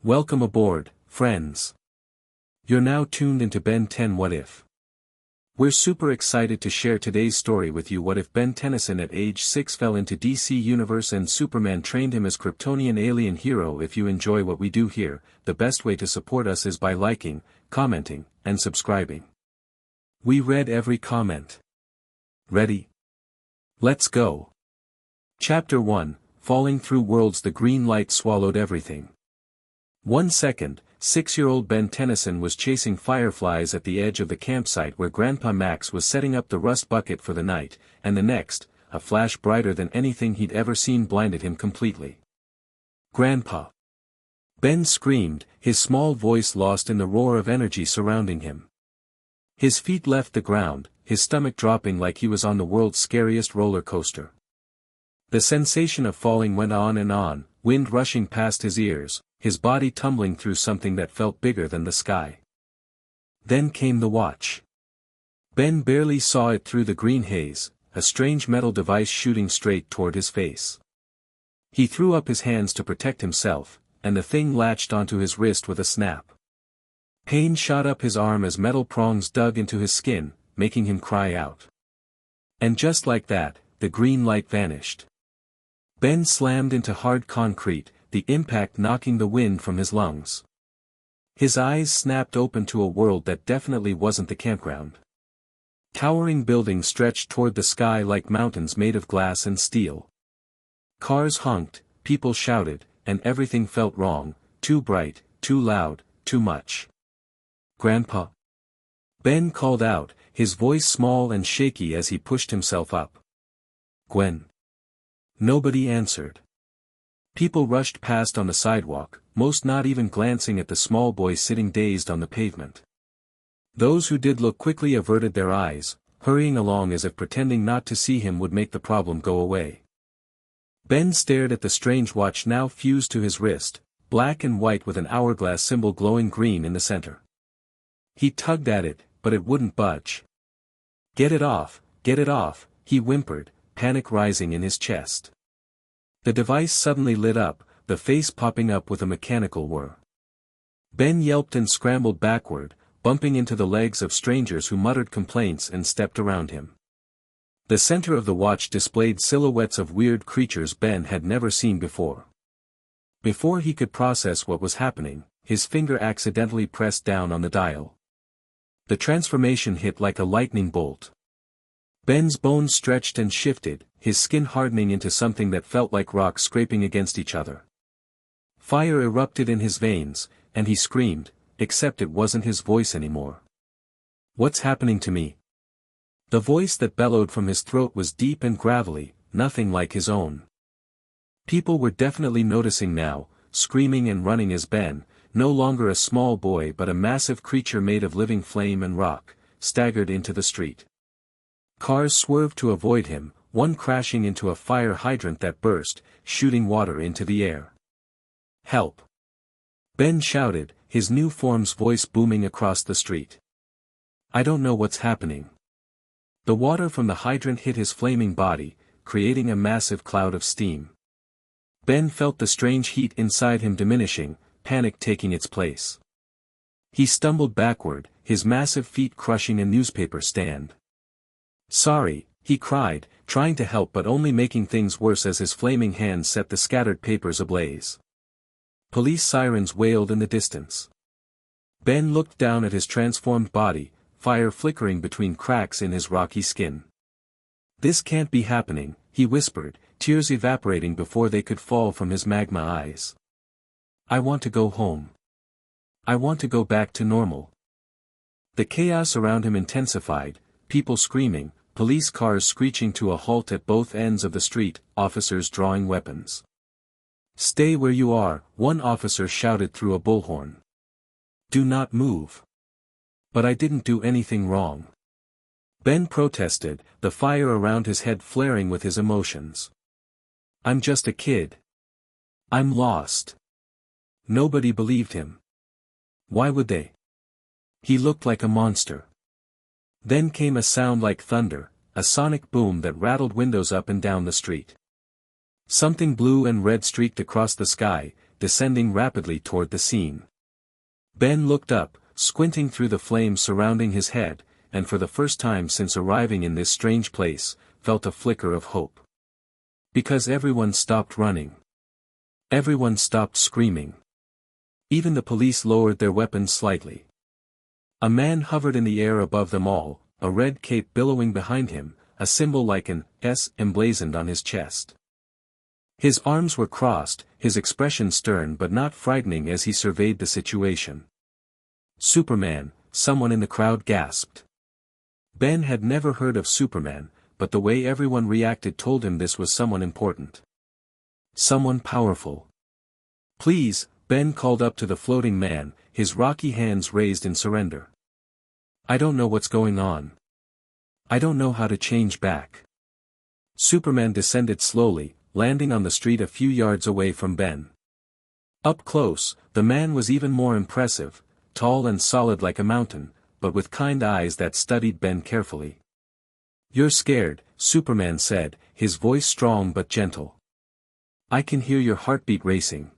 Welcome aboard, friends. You're now tuned into Ben 10 What If. We're super excited to share today's story with you. What if Ben Tennyson at age 6 fell into DC Universe and Superman trained him as Kryptonian alien hero? If you enjoy what we do here, the best way to support us is by liking, commenting, and subscribing. We read every comment. Ready? Let's go. Chapter 1, Falling Through Worlds. The green light swallowed everything. 1 second, 6-year-old Ben Tennyson was chasing fireflies at the edge of the campsite where Grandpa Max was setting up the rust bucket for the night, and the next, a flash brighter than anything he'd ever seen blinded him completely. "Grandpa!" Ben screamed, his small voice lost in the roar of energy surrounding him. His feet left the ground, his stomach dropping like he was on the world's scariest roller coaster. The sensation of falling went on and on, wind rushing past his ears, his body tumbling through something that felt bigger than the sky. Then came the watch. Ben barely saw it through the green haze, a strange metal device shooting straight toward his face. He threw up his hands to protect himself, and the thing latched onto his wrist with a snap. Pain shot up his arm as metal prongs dug into his skin, making him cry out. And just like that, the green light vanished. Ben slammed into hard concrete, the impact knocking the wind from his lungs. His eyes snapped open to a world that definitely wasn't the campground. Towering buildings stretched toward the sky like mountains made of glass and steel. Cars honked, people shouted, and everything felt wrong, too bright, too loud, too much. "Grandpa?" Ben called out, his voice small and shaky as he pushed himself up. "Gwen?" Nobody answered. People rushed past on the sidewalk, most not even glancing at the small boy sitting dazed on the pavement. Those who did look quickly averted their eyes, hurrying along as if pretending not to see him would make the problem go away. Ben stared at the strange watch now fused to his wrist, black and white with an hourglass symbol glowing green in the center. He tugged at it, but it wouldn't budge. Get it off," he whimpered, panic rising in his chest. The device suddenly lit up, the face popping up with a mechanical whir. Ben yelped and scrambled backward, bumping into the legs of strangers who muttered complaints and stepped around him. The center of the watch displayed silhouettes of weird creatures Ben had never seen before. Before he could process what was happening, his finger accidentally pressed down on the dial. The transformation hit like a lightning bolt. Ben's bones stretched and shifted, his skin hardening into something that felt like rocks scraping against each other. Fire erupted in his veins, and he screamed, except it wasn't his voice anymore. "What's happening to me?" The voice that bellowed from his throat was deep and gravelly, nothing like his own. People were definitely noticing now, screaming and running as Ben, no longer a small boy but a massive creature made of living flame and rock, staggered into the street. Cars swerved to avoid him, one crashing into a fire hydrant that burst, shooting water into the air. "Help!" Ben shouted, his new form's voice booming across the street. "I don't know what's happening." The water from the hydrant hit his flaming body, creating a massive cloud of steam. Ben felt the strange heat inside him diminishing, panic taking its place. He stumbled backward, his massive feet crushing a newspaper stand. "Sorry," he cried, trying to help but only making things worse as his flaming hands set the scattered papers ablaze. Police sirens wailed in the distance. Ben looked down at his transformed body, fire flickering between cracks in his rocky skin. "This can't be happening," he whispered, tears evaporating before they could fall from his magma eyes. "I want to go home. I want to go back to normal." The chaos around him intensified, people screaming, police cars screeching to a halt at both ends of the street, officers drawing weapons. "Stay where you are," one officer shouted through a bullhorn. "Do not move." "But I didn't do anything wrong." Ben protested, the fire around his head flaring with his emotions. "I'm just a kid. I'm lost." Nobody believed him. Why would they? He looked like a monster. Then came a sound like thunder, a sonic boom that rattled windows up and down the street. Something blue and red streaked across the sky, descending rapidly toward the scene. Ben looked up, squinting through the flames surrounding his head, and for the first time since arriving in this strange place, felt a flicker of hope. Because everyone stopped running. Everyone stopped screaming. Even the police lowered their weapons slightly. A man hovered in the air above them all, a red cape billowing behind him, a symbol like an S emblazoned on his chest. His arms were crossed, his expression stern but not frightening as he surveyed the situation. Superman, someone in the crowd gasped. Ben had never heard of Superman, but the way everyone reacted told him this was someone important. Someone powerful. Please, Ben called up to the floating man, his rocky hands raised in surrender. I don't know what's going on. I don't know how to change back. Superman descended slowly, landing on the street a few yards away from Ben. Up close, the man was even more impressive, tall and solid like a mountain, but with kind eyes that studied Ben carefully. You're scared, Superman said, his voice strong but gentle. I can hear your heartbeat racing.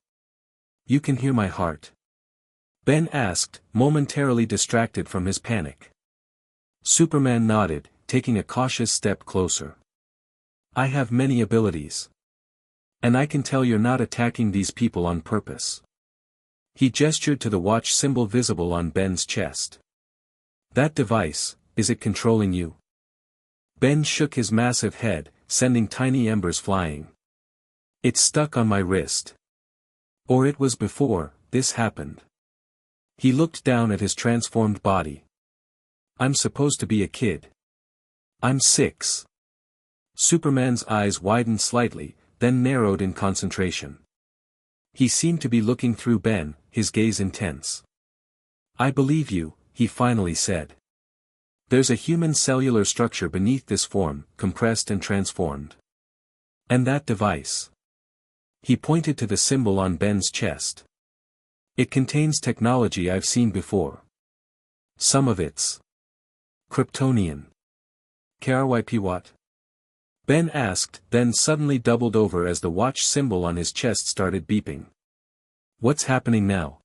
You can hear my heart? Ben asked, momentarily distracted from his panic. Superman nodded, taking a cautious step closer. I have many abilities. And I can tell you're not attacking these people on purpose. He gestured to the watch symbol visible on Ben's chest. That device, is it controlling you? Ben shook his massive head, sending tiny embers flying. It's stuck on my wrist. Or it was before this happened. He looked down at his transformed body. I'm supposed to be a kid. I'm 6. Superman's eyes widened slightly, then narrowed in concentration. He seemed to be looking through Ben, his gaze intense. I believe you, he finally said. There's a human cellular structure beneath this form, compressed and transformed. And that device. He pointed to the symbol on Ben's chest. It contains technology I've seen before. Some of it's Kryptonian. KRYP what? Ben asked, then suddenly doubled over as the watch symbol on his chest started beeping. What's happening now?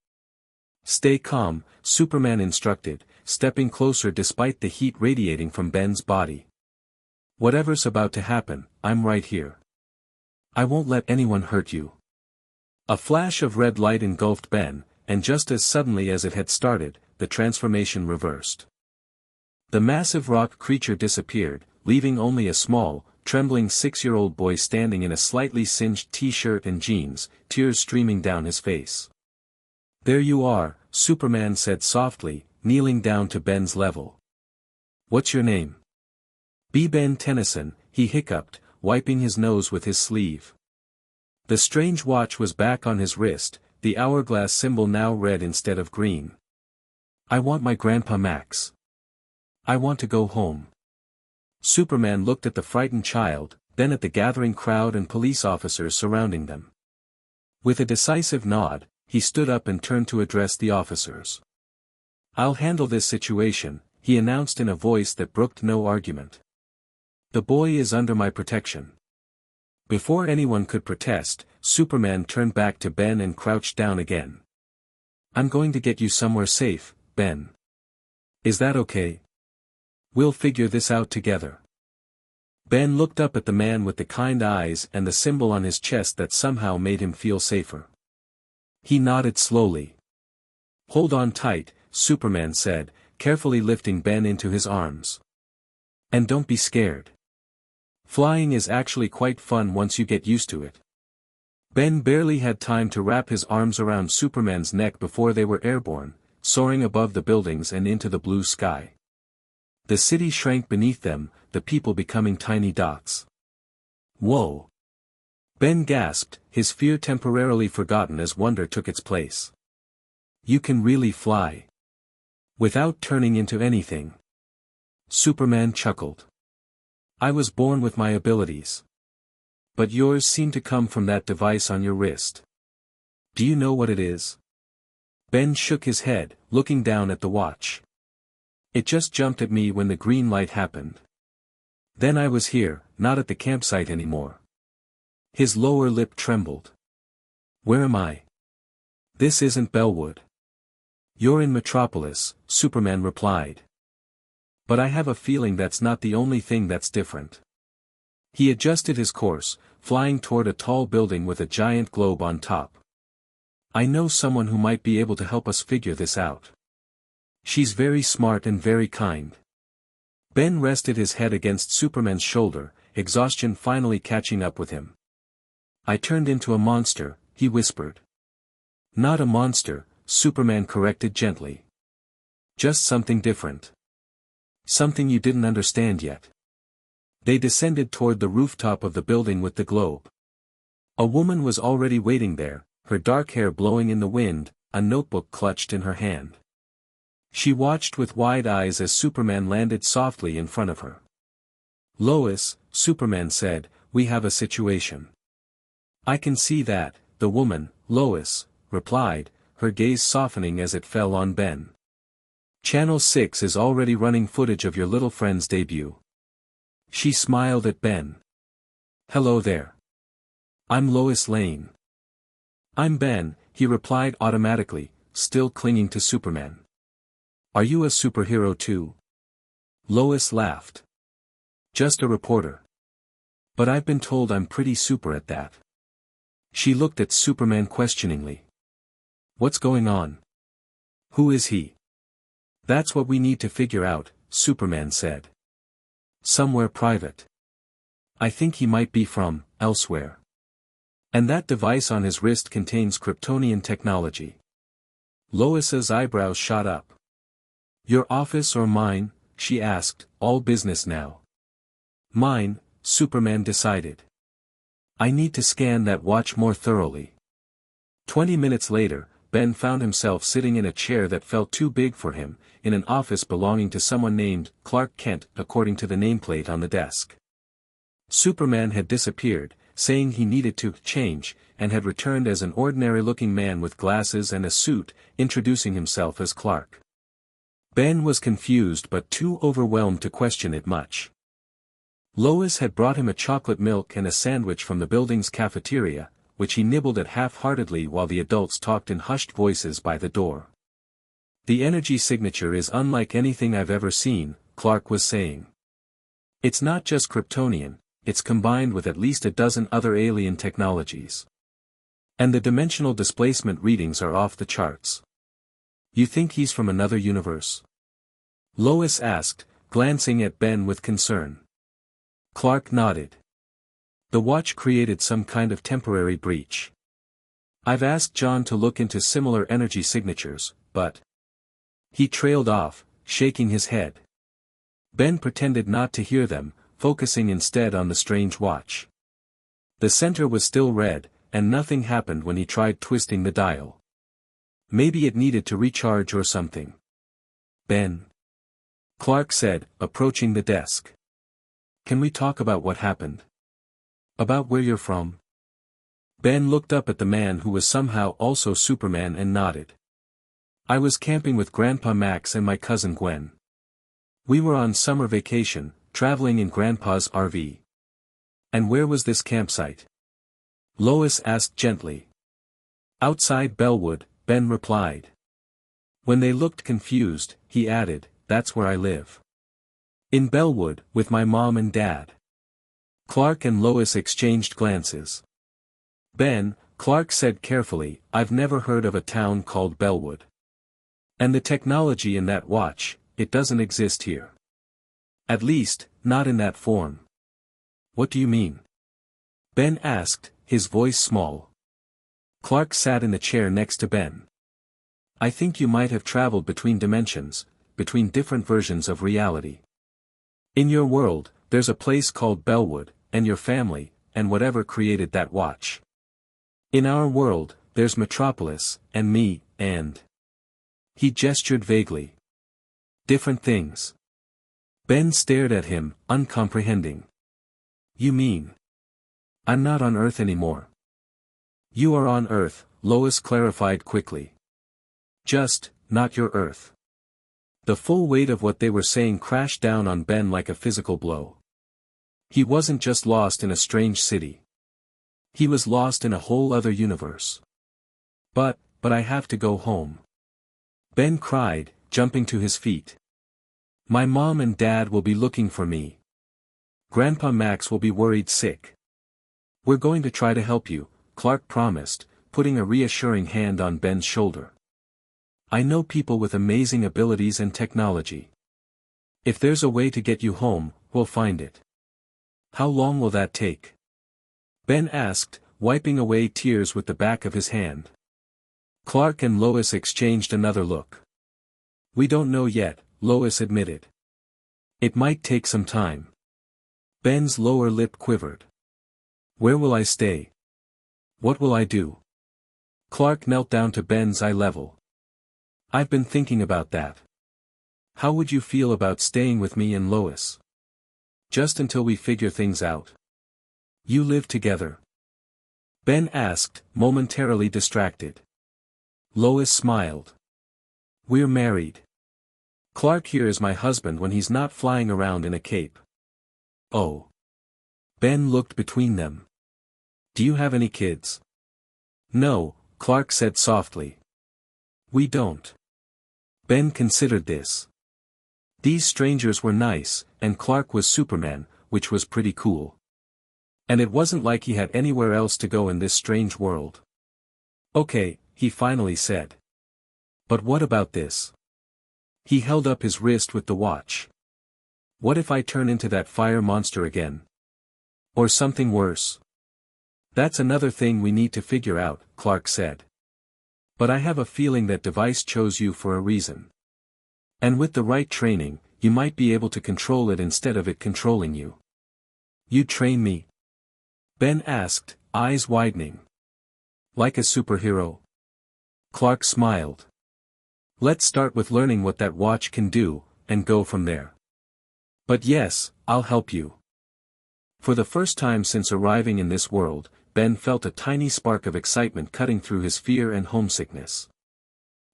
Stay calm, Superman instructed, stepping closer despite the heat radiating from Ben's body. Whatever's about to happen, I'm right here. I won't let anyone hurt you. A flash of red light engulfed Ben, and just as suddenly as it had started, the transformation reversed. The massive rock creature disappeared, leaving only a small, trembling 6-year-old boy standing in a slightly singed t-shirt and jeans, tears streaming down his face. There you are, Superman said softly, kneeling down to Ben's level. What's your name? Ben Tennyson, he hiccuped, wiping his nose with his sleeve. The strange watch was back on his wrist, the hourglass symbol now red instead of green. I want my Grandpa Max. I want to go home. Superman looked at the frightened child, then at the gathering crowd and police officers surrounding them. With a decisive nod, he stood up and turned to address the officers. I'll handle this situation, he announced in a voice that brooked no argument. The boy is under my protection. Before anyone could protest, Superman turned back to Ben and crouched down again. I'm going to get you somewhere safe, Ben. Is that okay? We'll figure this out together. Ben looked up at the man with the kind eyes and the symbol on his chest that somehow made him feel safer. He nodded slowly. Hold on tight, Superman said, carefully lifting Ben into his arms. And don't be scared. Flying is actually quite fun once you get used to it. Ben barely had time to wrap his arms around Superman's neck before they were airborne, soaring above the buildings and into the blue sky. The city shrank beneath them, the people becoming tiny dots. Whoa! Ben gasped, his fear temporarily forgotten as wonder took its place. You can really fly. Without turning into anything. Superman chuckled. I was born with my abilities. But yours seem to come from that device on your wrist. Do you know what it is? Ben shook his head, looking down at the watch. It just jumped at me when the green light happened. Then I was here, not at the campsite anymore. His lower lip trembled. Where am I? This isn't Bellwood. You're in Metropolis, Superman replied. But I have a feeling that's not the only thing that's different. He adjusted his course, flying toward a tall building with a giant globe on top. I know someone who might be able to help us figure this out. She's very smart and very kind. Ben rested his head against Superman's shoulder, exhaustion finally catching up with him. I turned into a monster, he whispered. Not a monster, Superman corrected gently. Just something different. Something you didn't understand yet. They descended toward the rooftop of the building with the globe. A woman was already waiting there, her dark hair blowing in the wind, a notebook clutched in her hand. She watched with wide eyes as Superman landed softly in front of her. Lois, Superman said, we have a situation. I can see that, the woman, Lois, replied, her gaze softening as it fell on Ben. Channel 6 is already running footage of your little friend's debut. She smiled at Ben. Hello there. I'm Lois Lane. I'm Ben, he replied automatically, still clinging to Superman. Are you a superhero too? Lois laughed. Just a reporter. But I've been told I'm pretty super at that. She looked at Superman questioningly. What's going on? Who is he? That's what we need to figure out, Superman said. Somewhere private. I think he might be from elsewhere. And that device on his wrist contains Kryptonian technology. Lois's eyebrows shot up. Your office or mine? She asked, all business now. Mine, Superman decided. I need to scan that watch more thoroughly. 20 minutes later, Ben found himself sitting in a chair that felt too big for him, in an office belonging to someone named Clark Kent according to the nameplate on the desk. Superman had disappeared, saying he needed to change, and had returned as an ordinary-looking man with glasses and a suit, introducing himself as Clark. Ben was confused but too overwhelmed to question it much. Lois had brought him a chocolate milk and a sandwich from the building's cafeteria, which he nibbled at half-heartedly while the adults talked in hushed voices by the door. The energy signature is unlike anything I've ever seen, Clark was saying. It's not just Kryptonian, it's combined with at least a dozen other alien technologies. And the dimensional displacement readings are off the charts. You think he's from another universe? Lois asked, glancing at Ben with concern. Clark nodded. The watch created some kind of temporary breach. I've asked John to look into similar energy signatures, but... He trailed off, shaking his head. Ben pretended not to hear them, focusing instead on the strange watch. The center was still red, and nothing happened when he tried twisting the dial. Maybe it needed to recharge or something. Ben. Clark said, approaching the desk. Can we talk about what happened? About where you're from? Ben looked up at the man who was somehow also Superman and nodded. I was camping with Grandpa Max and my cousin Gwen. We were on summer vacation, traveling in Grandpa's RV. And where was this campsite? Lois asked gently. Outside Bellwood, Ben replied. When they looked confused, he added, that's where I live. In Bellwood, with my mom and dad. Clark and Lois exchanged glances. Ben, Clark said carefully, I've never heard of a town called Bellwood. And the technology in that watch, it doesn't exist here. At least, not in that form. What do you mean? Ben asked, his voice small. Clark sat in the chair next to Ben. I think you might have traveled between dimensions, between different versions of reality. In your world, there's a place called Bellwood, and your family, and whatever created that watch. In our world, there's Metropolis, and me, and... He gestured vaguely. Different things. Ben stared at him, uncomprehending. You mean? I'm not on Earth anymore. You are on Earth, Lois clarified quickly. Just, not your Earth. The full weight of what they were saying crashed down on Ben like a physical blow. He wasn't just lost in a strange city. He was lost in a whole other universe. But, but I have to go home. Ben cried, jumping to his feet. My mom and dad will be looking for me. Grandpa Max will be worried sick. We're going to try to help you, Clark promised, putting a reassuring hand on Ben's shoulder. I know people with amazing abilities and technology. If there's a way to get you home, we'll find it. How long will that take? Ben asked, wiping away tears with the back of his hand. Clark and Lois exchanged another look. We don't know yet, Lois admitted. It might take some time. Ben's lower lip quivered. Where will I stay? What will I do? Clark knelt down to Ben's eye level. I've been thinking about that. How would you feel about staying with me and Lois? Just until we figure things out. You live together? Ben asked, momentarily distracted. Lois smiled. We're married. Clark here is my husband when he's not flying around in a cape. Oh. Ben looked between them. Do you have any kids? No, Clark said softly. We don't. Ben considered this. These strangers were nice, and Clark was Superman, which was pretty cool. And it wasn't like he had anywhere else to go in this strange world. Okay, he finally said. But what about this? He held up his wrist with the watch. What if I turn into that fire monster again? Or something worse? That's another thing we need to figure out, Clark said. But I have a feeling that device chose you for a reason. And with the right training, you might be able to control it instead of it controlling you. You train me? Ben asked, eyes widening. Like a superhero? Clark smiled. Let's start with learning what that watch can do, and go from there. But yes, I'll help you. For the first time since arriving in this world, Ben felt a tiny spark of excitement cutting through his fear and homesickness.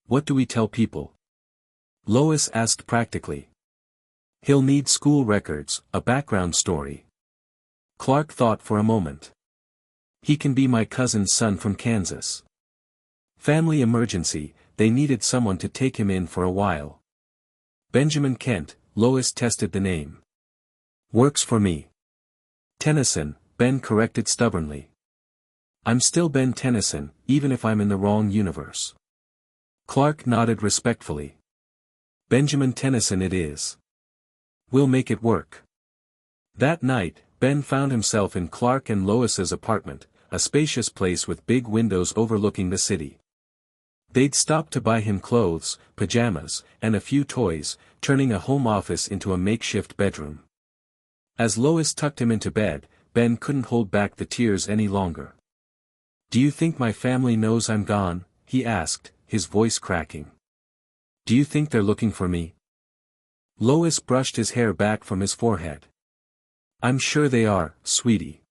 What do we tell people? Lois asked practically. He'll need school records, a background story. Clark thought for a moment. He can be my cousin's son from Kansas. Family emergency, they needed someone to take him in for a while. Benjamin Kent, Lois tested the name. Works for me. Tennyson, Ben corrected stubbornly. I'm still Ben Tennyson, even if I'm in the wrong universe. Clark nodded respectfully. Benjamin Tennyson it is. We'll make it work. That night, Ben found himself in Clark and Lois's apartment, a spacious place with big windows overlooking the city. They'd stopped to buy him clothes, pajamas, and a few toys, turning a home office into a makeshift bedroom. As Lois tucked him into bed, Ben couldn't hold back the tears any longer. Do you think my family knows I'm gone? He asked, his voice cracking. Do you think they're looking for me? Lois brushed his hair back from his forehead. I'm sure they are, sweetie.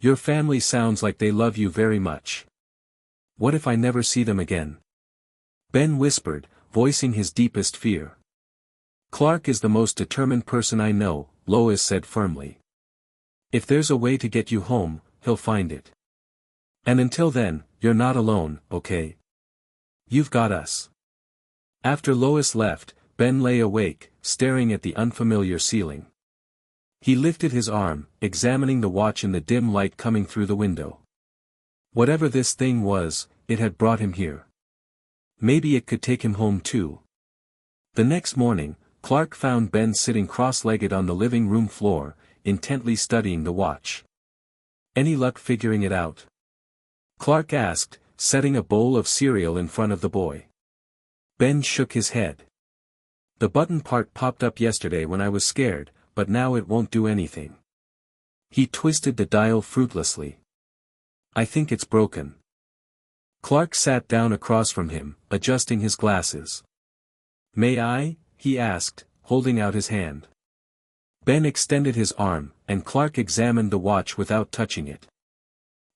Your family sounds like they love you very much. What if I never see them again? Ben whispered, voicing his deepest fear. Clark is the most determined person I know, Lois said firmly. If there's a way to get you home, he'll find it. And until then, you're not alone, okay? You've got us. After Lois left, Ben lay awake, staring at the unfamiliar ceiling. He lifted his arm, examining the watch in the dim light coming through the window. Whatever this thing was, it had brought him here. Maybe it could take him home too. The next morning, Clark found Ben sitting cross-legged on the living room floor, intently studying the watch. Any luck figuring it out? Clark asked, setting a bowl of cereal in front of the boy. Ben shook his head. The button part popped up yesterday when I was scared, but now it won't do anything. He twisted the dial fruitlessly. I think it's broken. Clark sat down across from him, adjusting his glasses. May I? He asked, holding out his hand. Ben extended his arm, and Clark examined the watch without touching it.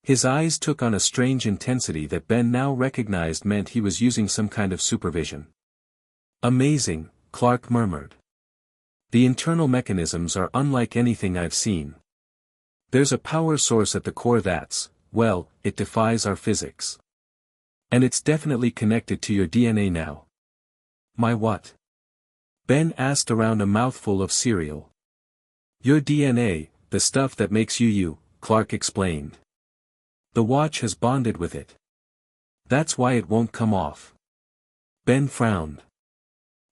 His eyes took on a strange intensity that Ben now recognized meant he was using some kind of supervision. Amazing, Clark murmured. The internal mechanisms are unlike anything I've seen. There's a power source at the core that's, well, it defies our physics. And it's definitely connected to your DNA now. My what? Ben asked around a mouthful of cereal. Your DNA, the stuff that makes you you, Clark explained. The watch has bonded with it. That's why it won't come off. Ben frowned.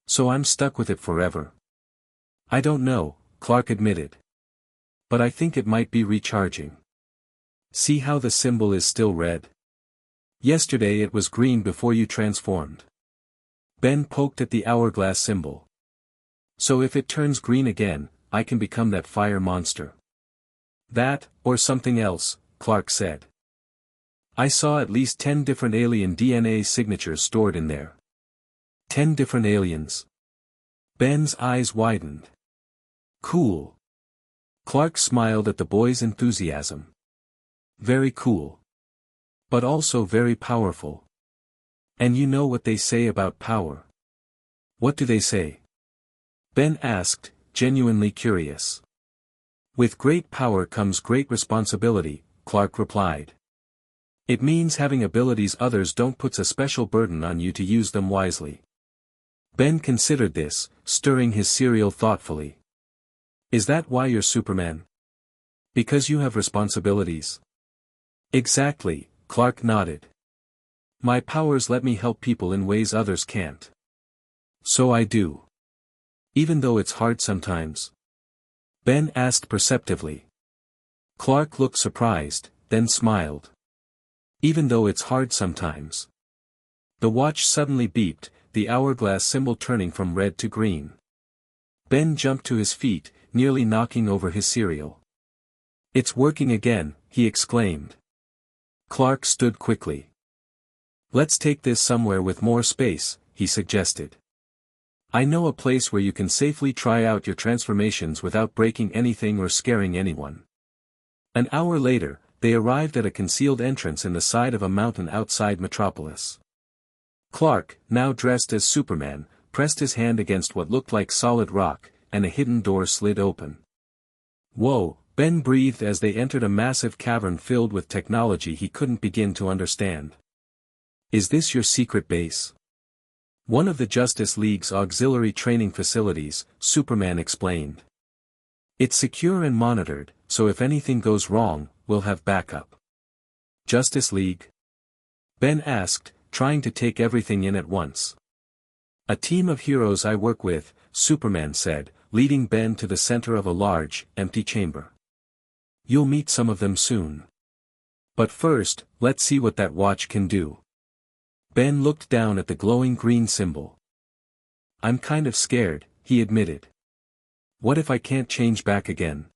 So I'm stuck with it forever. I don't know, Clark admitted. But I think it might be recharging. See how the symbol is still red? Yesterday it was green before you transformed. Ben poked at the hourglass symbol. So if it turns green again, I can become that fire monster. That, or something else, Clark said. I saw at least 10 different alien DNA signatures stored in there. 10 different aliens. Ben's eyes widened. Cool. Clark smiled at the boy's enthusiasm. Very cool. But also very powerful. And you know what they say about power. What do they say? Ben asked, genuinely curious. With great power comes great responsibility, Clark replied. It means having abilities others don't puts a special burden on you to use them wisely. Ben considered this, stirring his cereal thoughtfully. Is that why you're Superman? Because you have responsibilities? Exactly, Clark nodded. My powers let me help people in ways others can't. So I do. Even though it's hard sometimes? Ben asked perceptively. Clark looked surprised, then smiled. Even though it's hard sometimes. The watch suddenly beeped, the hourglass symbol turning from red to green. Ben jumped to his feet, nearly knocking over his cereal. It's working again, he exclaimed. Clark stood quickly. Let's take this somewhere with more space, he suggested. I know a place where you can safely try out your transformations without breaking anything or scaring anyone. An hour later, they arrived at a concealed entrance in the side of a mountain outside Metropolis. Clark, now dressed as Superman, pressed his hand against what looked like solid rock, and a hidden door slid open. Whoa, Ben breathed as they entered a massive cavern filled with technology he couldn't begin to understand. Is this your secret base? One of the Justice League's auxiliary training facilities, Superman explained. It's secure and monitored, so if anything goes wrong, we'll have backup. Justice League? Ben asked, trying to take everything in at once. A team of heroes I work with, Superman said, leading Ben to the center of a large, empty chamber. You'll meet some of them soon. But first, let's see what that watch can do. Ben looked down at the glowing green symbol. I'm kind of scared, he admitted. What if I can't change back again?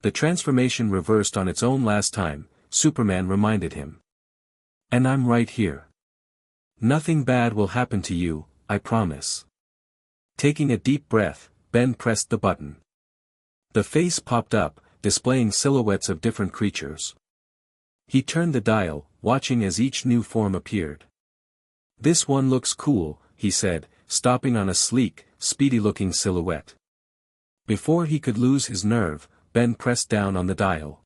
The transformation reversed on its own last time, Superman reminded him. And I'm right here. Nothing bad will happen to you, I promise. Taking a deep breath, Ben pressed the button. The face popped up, displaying silhouettes of different creatures. He turned the dial, watching as each new form appeared. This one looks cool, he said, stopping on a sleek, speedy-looking silhouette. Before he could lose his nerve, Ben pressed down on the dial.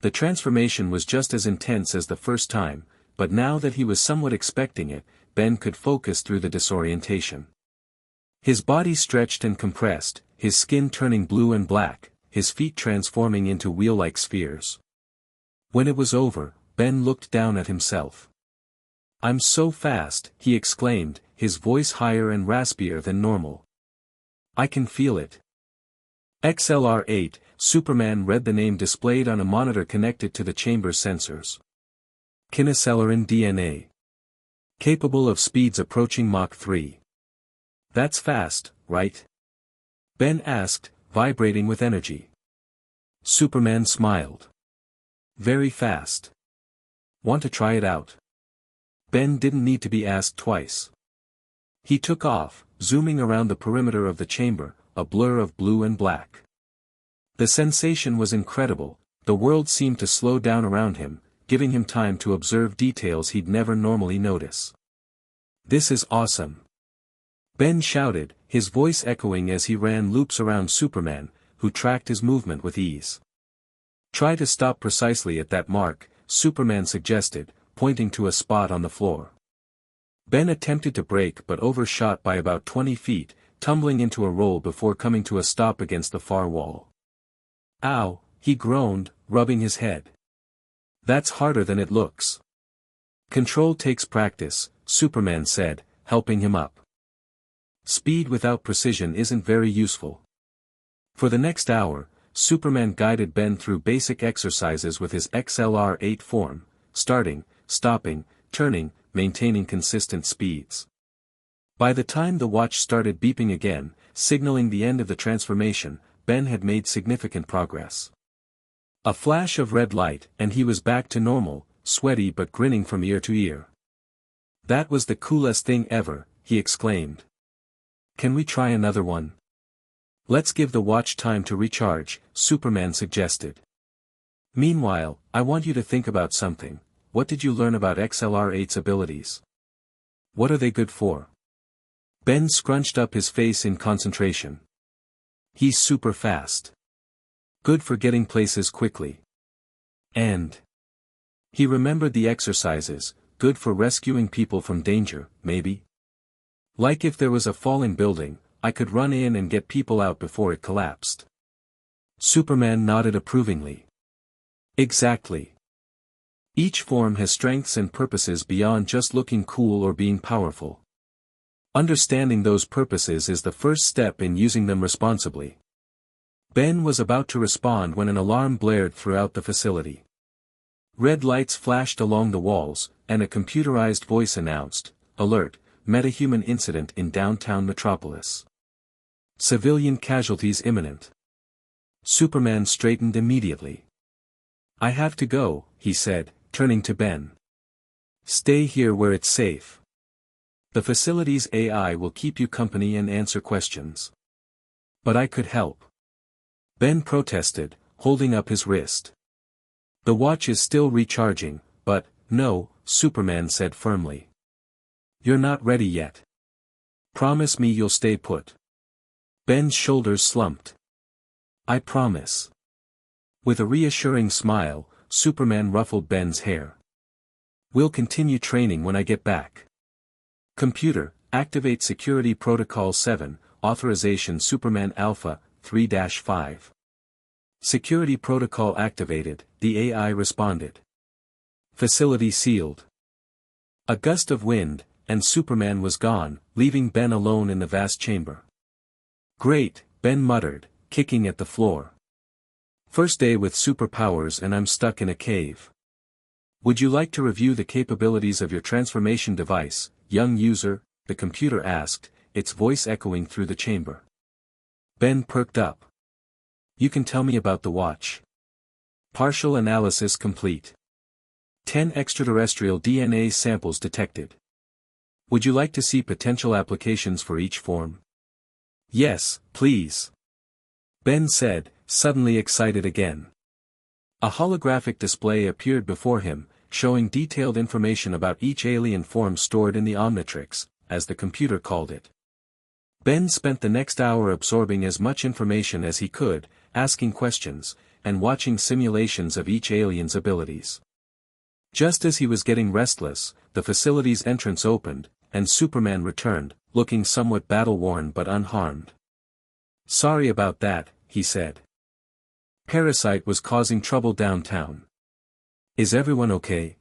The transformation was just as intense as the first time, but now that he was somewhat expecting it, Ben could focus through the disorientation. His body stretched and compressed, his skin turning blue and black, his feet transforming into wheel-like spheres. When it was over, Ben looked down at himself. I'm so fast, he exclaimed, his voice higher and raspier than normal. I can feel it. XLR-8, Superman read the name displayed on a monitor connected to the chamber's sensors. Kinocellarian DNA. Capable of speeds approaching Mach 3. That's fast, right? Ben asked, vibrating with energy. Superman smiled. Very fast. Want to try it out? Ben didn't need to be asked twice. He took off, zooming around the perimeter of the chamber, a blur of blue and black. The sensation was incredible, the world seemed to slow down around him, giving him time to observe details he'd never normally notice. This is awesome. Ben shouted, his voice echoing as he ran loops around Superman, who tracked his movement with ease. Try to stop precisely at that mark, Superman suggested, pointing to a spot on the floor. Ben attempted to brake but overshot by about 20 feet, tumbling into a roll before coming to a stop against the far wall. "Ow," he groaned, rubbing his head. "That's harder than it looks." "Control takes practice," Superman said, helping him up. "Speed without precision isn't very useful." For the next hour, Superman guided Ben through basic exercises with his XLR-8 form, starting, stopping, turning, maintaining consistent speeds. By the time the watch started beeping again, signaling the end of the transformation, Ben had made significant progress. A flash of red light and he was back to normal, sweaty but grinning from ear to ear. "That was the coolest thing ever," he exclaimed. "Can we try another one?" "Let's give the watch time to recharge," Superman suggested. "Meanwhile, I want you to think about something. What did you learn about XLR-8's abilities? What are they good for?" Ben scrunched up his face in concentration. "He's super fast. Good for getting places quickly. And he remembered the exercises, good for rescuing people from danger, maybe? Like if there was a falling building, I could run in and get people out before it collapsed." Superman nodded approvingly. "Exactly. Each form has strengths and purposes beyond just looking cool or being powerful. Understanding those purposes is the first step in using them responsibly." Ben was about to respond when an alarm blared throughout the facility. Red lights flashed along the walls, and a computerized voice announced, "Alert, metahuman incident in downtown Metropolis. Civilian casualties imminent." Superman straightened immediately. "I have to go," he said, turning to Ben. "Stay here where it's safe. The facility's AI will keep you company and answer questions." "But I could help," Ben protested, holding up his wrist. "The watch is still recharging, but, no," Superman said firmly. "You're not ready yet. Promise me you'll stay put." Ben's shoulders slumped. "I promise." With a reassuring smile, Superman ruffled Ben's hair. "We'll continue training when I get back. Computer, activate Security Protocol 7, Authorization Superman Alpha, 3-5. Security Protocol activated, the AI responded. Facility sealed. A gust of wind, and Superman was gone, leaving Ben alone in the vast chamber. "Great," Ben muttered, kicking at the floor. "First day with superpowers and I'm stuck in a cave. Would you like to review the capabilities of your transformation device, young user?" the computer asked, its voice echoing through the chamber. Ben perked up. "You can tell me about the watch. Partial analysis complete. 10 extraterrestrial DNA samples detected. Would you like to see potential applications for each form?" "Yes, please," Ben said, suddenly excited again. A holographic display appeared before him, showing detailed information about each alien form stored in the Omnitrix, as the computer called it. Ben spent the next hour absorbing as much information as he could, asking questions, and watching simulations of each alien's abilities. Just as he was getting restless, the facility's entrance opened, and Superman returned, looking somewhat battle-worn but unharmed. "Sorry about that," he said. "Parasite was causing trouble downtown. Is everyone okay?"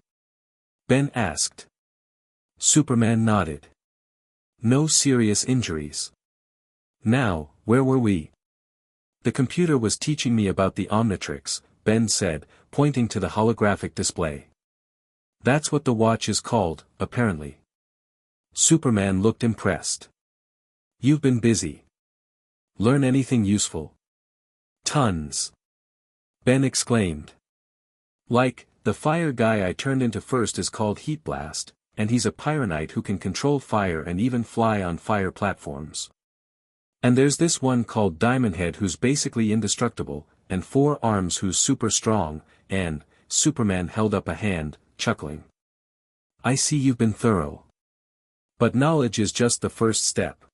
Ben asked. Superman nodded. "No serious injuries." "Now, where were we?" "The computer was teaching me about the Omnitrix," Ben said, pointing to the holographic display. "That's what the watch is called, apparently." Superman looked impressed. "You've been busy. Learn anything useful?" "Tons," Ben exclaimed. "Like, the fire guy I turned into first is called Heat Blast, and he's a Pyronite who can control fire and even fly on fire platforms. And there's this one called Diamond Head who's basically indestructible, and 4 arms who's super strong, and," Superman held up a hand, chuckling. "I see you've been thorough. But knowledge is just the first step.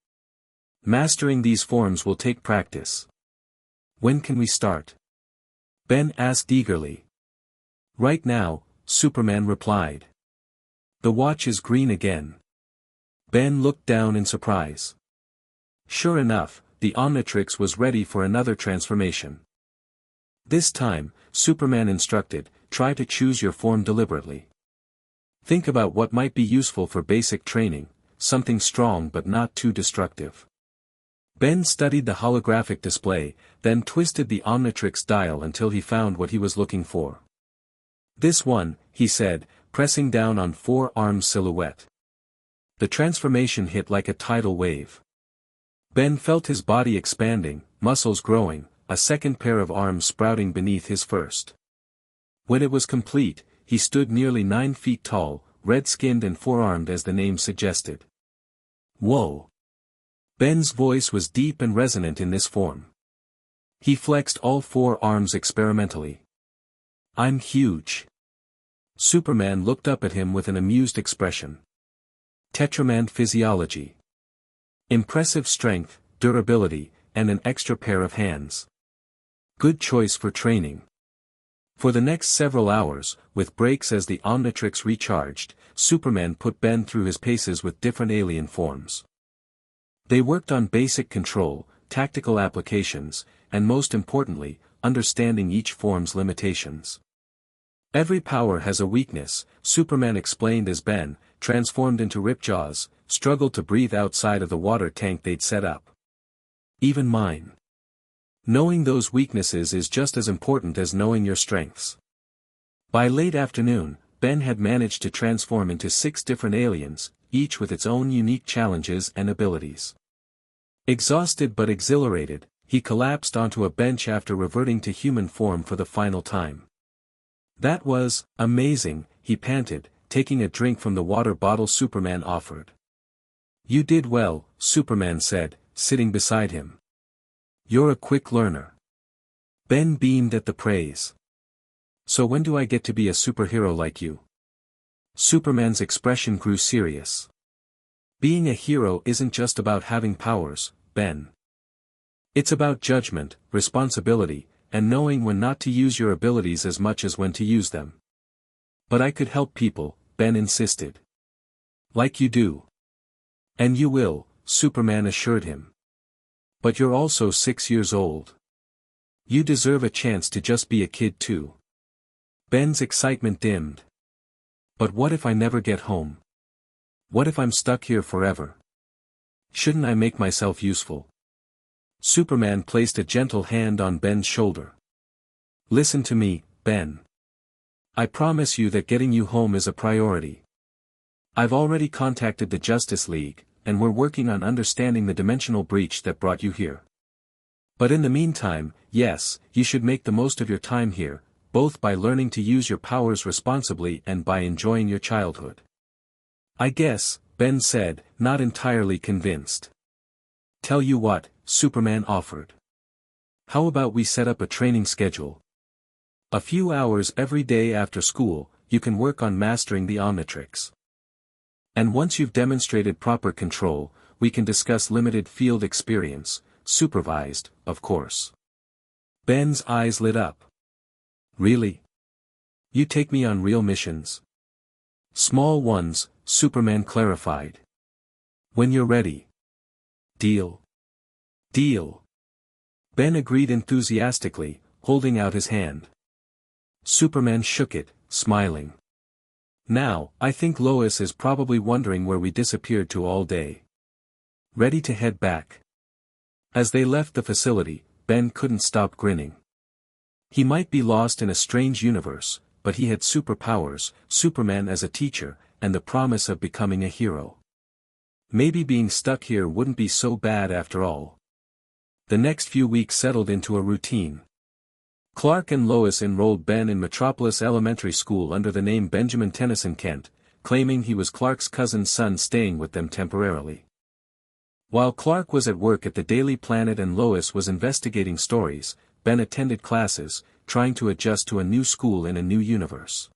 Mastering these forms will take practice. When can we start?" Ben asked eagerly. "Right now," Superman replied. The watch is green again. Ben looked down in surprise. Sure enough, the Omnitrix was ready for another transformation. This time, Superman instructed, try to choose your form deliberately. Think about what might be useful for basic training, something strong but not too destructive. Ben studied the holographic display, then twisted the Omnitrix dial until he found what he was looking for. This one, he said, pressing down on 4 arms silhouette. The transformation hit like a tidal wave. Ben felt his body expanding, muscles growing, a second pair of arms sprouting beneath his first. When it was complete, he stood nearly 9 feet tall, red-skinned and 4-armed as the name suggested. Whoa! Ben's voice was deep and resonant in this form. He flexed all 4 arms experimentally. I'm huge. Superman looked up at him with an amused expression. Tetraman physiology. Impressive strength, durability, and an extra pair of hands. Good choice for training. For the next several hours, with breaks as the Omnitrix recharged, Superman put Ben through his paces with different alien forms. They worked on basic control, tactical applications, and most importantly, understanding each form's limitations. Every power has a weakness, Superman explained as Ben, transformed into Ripjaws, struggled to breathe outside of the water tank they'd set up. Even mine. Knowing those weaknesses is just as important as knowing your strengths. By late afternoon, Ben had managed to transform into 6 different aliens, each with its own unique challenges and abilities. Exhausted but exhilarated, he collapsed onto a bench after reverting to human form for the final time. That was amazing, he panted, taking a drink from the water bottle Superman offered. You did well, Superman said, sitting beside him. You're a quick learner. Ben beamed at the praise. So when do I get to be a superhero like you? Superman's expression grew serious. Being a hero isn't just about having powers, Ben. It's about judgment, responsibility, and knowing when not to use your abilities as much as when to use them. But I could help people, Ben insisted. Like you do. And you will, Superman assured him. But you're also 6 years old. You deserve a chance to just be a kid too. Ben's excitement dimmed. But what if I never get home? What if I'm stuck here forever? Shouldn't I make myself useful? Superman placed a gentle hand on Ben's shoulder. Listen to me, Ben. I promise you that getting you home is a priority. I've already contacted the Justice League, and we're working on understanding the dimensional breach that brought you here. But in the meantime, yes, you should make the most of your time here, both by learning to use your powers responsibly and by enjoying your childhood. I guess, Ben said, not entirely convinced. Tell you what, Superman offered. How about we set up a training schedule? A few hours every day after school, you can work on mastering the Omnitrix. And once you've demonstrated proper control, we can discuss limited field experience, supervised, of course. Ben's eyes lit up. Really? You take me on real missions? Small ones, Superman clarified. When you're ready. Deal. Deal. Ben agreed enthusiastically, holding out his hand. Superman shook it, smiling. Now, I think Lois is probably wondering where we disappeared to all day. Ready to head back. As they left the facility, Ben couldn't stop grinning. He might be lost in a strange universe, but he had superpowers, Superman as a teacher, and the promise of becoming a hero. Maybe being stuck here wouldn't be so bad after all. The next few weeks settled into a routine. Clark and Lois enrolled Ben in Metropolis Elementary School under the name Benjamin Tennyson Kent, claiming he was Clark's cousin's son staying with them temporarily. While Clark was at work at the Daily Planet and Lois was investigating stories, Ben attended classes, trying to adjust to a new school in a new universe.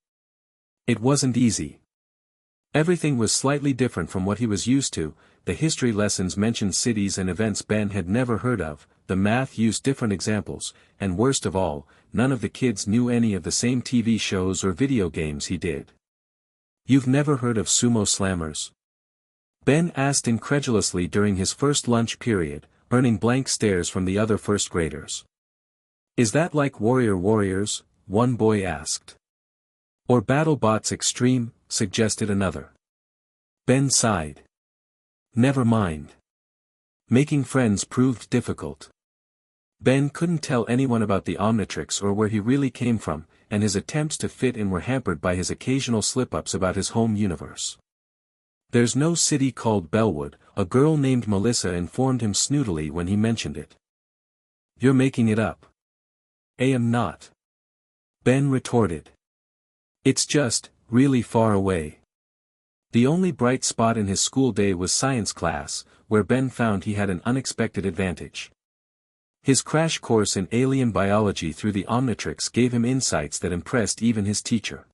It wasn't easy. Everything was slightly different from what he was used to. The history lessons mentioned cities and events Ben had never heard of, the math used different examples, and worst of all, none of the kids knew any of the same TV shows or video games he did. You've never heard of sumo slammers? Ben asked incredulously during his first lunch period, earning blank stares from the other first graders. Is that like warriors? One boy asked. Or BattleBots Extreme, suggested another. Ben sighed. Never mind. Making friends proved difficult. Ben couldn't tell anyone about the Omnitrix or where he really came from, and his attempts to fit in were hampered by his occasional slip-ups about his home universe. There's no city called Bellwood, a girl named Melissa informed him snootily when he mentioned it. You're making it up. I am not. Ben retorted. It's just, really far away. The only bright spot in his school day was science class, where Ben found he had an unexpected advantage. His crash course in alien biology through the Omnitrix gave him insights that impressed even his teacher.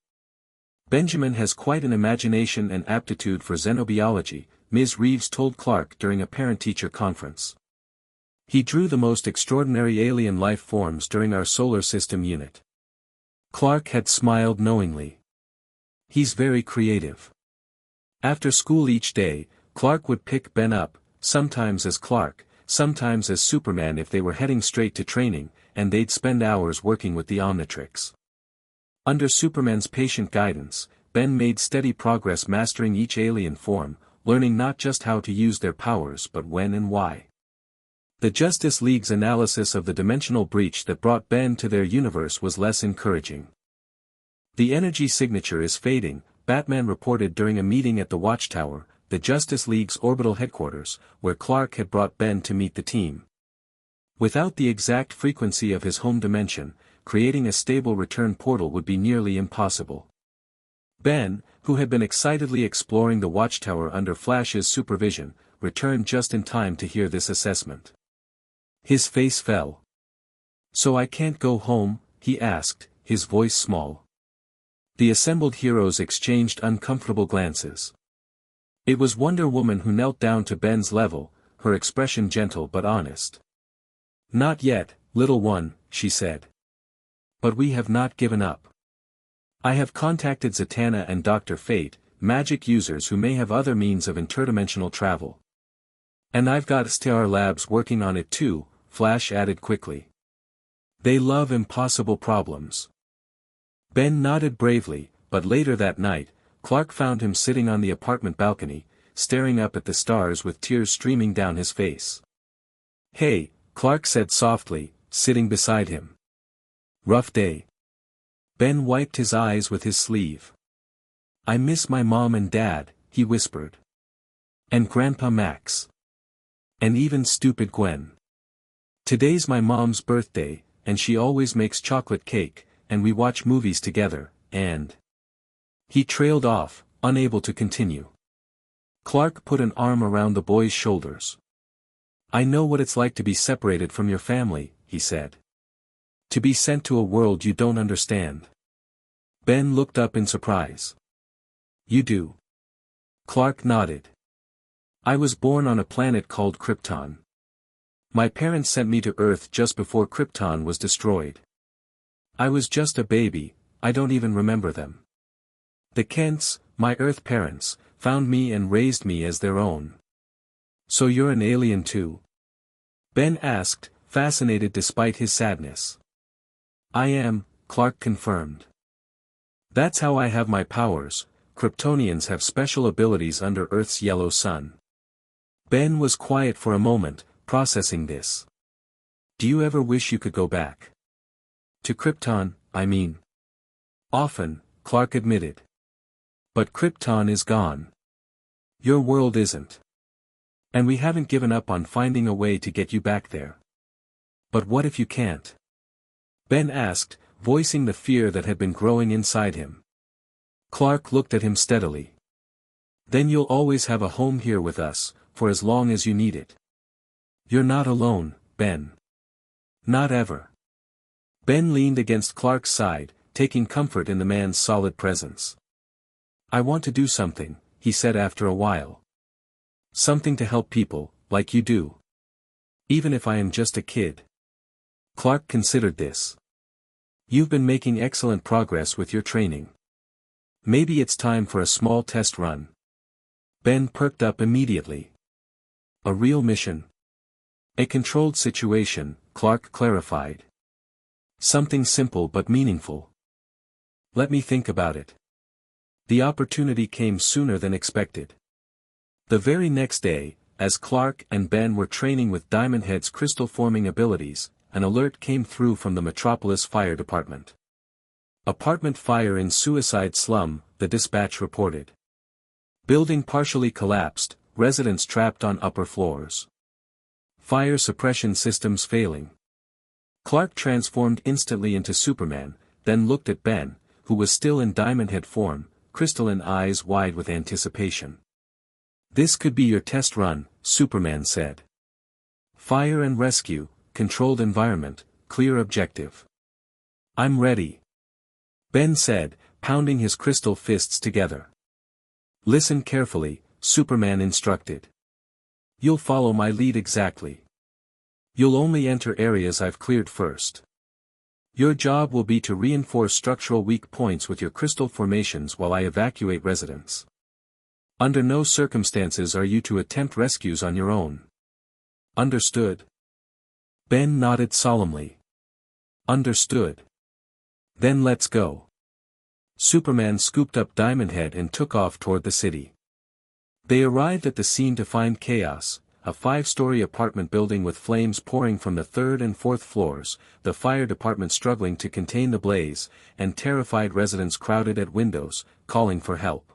Benjamin has quite an imagination and aptitude for xenobiology, Ms. Reeves told Clark during a parent-teacher conference. He drew the most extraordinary alien life forms during our solar system unit. Clark had smiled knowingly. He's very creative. After school each day, Clark would pick Ben up, sometimes as Clark, sometimes as Superman if they were heading straight to training, and they'd spend hours working with the Omnitrix. Under Superman's patient guidance, Ben made steady progress mastering each alien form, learning not just how to use their powers but when and why. The Justice League's analysis of the dimensional breach that brought Ben to their universe was less encouraging. The energy signature is fading, Batman reported during a meeting at the Watchtower, the Justice League's orbital headquarters, where Clark had brought Ben to meet the team. Without the exact frequency of his home dimension, creating a stable return portal would be nearly impossible. Ben, who had been excitedly exploring the Watchtower under Flash's supervision, returned just in time to hear this assessment. His face fell. So I can't go home, he asked, his voice small. The assembled heroes exchanged uncomfortable glances. It was Wonder Woman who knelt down to Ben's level, her expression gentle but honest. Not yet, little one, she said. But we have not given up. I have contacted Zatanna and Dr. Fate, magic users who may have other means of interdimensional travel. And I've got STAR Labs working on it too, Flash added quickly. They love impossible problems. Ben nodded bravely, but later that night, Clark found him sitting on the apartment balcony, staring up at the stars with tears streaming down his face. Hey, Clark said softly, sitting beside him. Rough day. Ben wiped his eyes with his sleeve. I miss my mom and dad, he whispered. And Grandpa Max. And even stupid Gwen. Today's my mom's birthday, and she always makes chocolate cake, and we watch movies together, and... He trailed off, unable to continue. Clark put an arm around the boy's shoulders. I know what it's like to be separated from your family, he said. To be sent to a world you don't understand. Ben looked up in surprise. You do? Clark nodded. I was born on a planet called Krypton. My parents sent me to Earth just before Krypton was destroyed. I was just a baby, I don't even remember them. The Kents, my Earth parents, found me and raised me as their own. So you're an alien too? Ben asked, fascinated despite his sadness. I am, Clark confirmed. That's how I have my powers. Kryptonians have special abilities under Earth's yellow sun. Ben was quiet for a moment, processing this. Do you ever wish you could go back? To Krypton, I mean. Often, Clark admitted. But Krypton is gone. Your world isn't. And we haven't given up on finding a way to get you back there. But what if you can't? Ben asked, voicing the fear that had been growing inside him. Clark looked at him steadily. Then you'll always have a home here with us, for as long as you need it. You're not alone, Ben. Not ever. Ben leaned against Clark's side, taking comfort in the man's solid presence. I want to do something, he said after a while. Something to help people, like you do. Even if I am just a kid. Clark considered this. You've been making excellent progress with your training. Maybe it's time for a small test run. Ben perked up immediately. A real mission? A controlled situation, Clark clarified. Something simple but meaningful. Let me think about it. The opportunity came sooner than expected. The very next day, as Clark and Ben were training with Diamond Head's crystal-forming abilities, an alert came through from the Metropolis Fire Department. Apartment fire in Suicide Slum, the dispatch reported. Building partially collapsed, residents trapped on upper floors. Fire suppression systems failing. Clark transformed instantly into Superman, then looked at Ben, who was still in Diamond Head form, crystalline eyes wide with anticipation. This could be your test run, Superman said. Fire and rescue, controlled environment, clear objective. I'm ready. Ben said, pounding his crystal fists together. Listen carefully, Superman instructed. You'll follow my lead exactly. You'll only enter areas I've cleared first. Your job will be to reinforce structural weak points with your crystal formations while I evacuate residents. Under no circumstances are you to attempt rescues on your own. Understood? Ben nodded solemnly. Understood. Then let's go. Superman scooped up Diamond Head and took off toward the city. They arrived at the scene to find chaos, a 5-story apartment building with flames pouring from the 3rd and 4th floors, the fire department struggling to contain the blaze, and terrified residents crowded at windows, calling for help.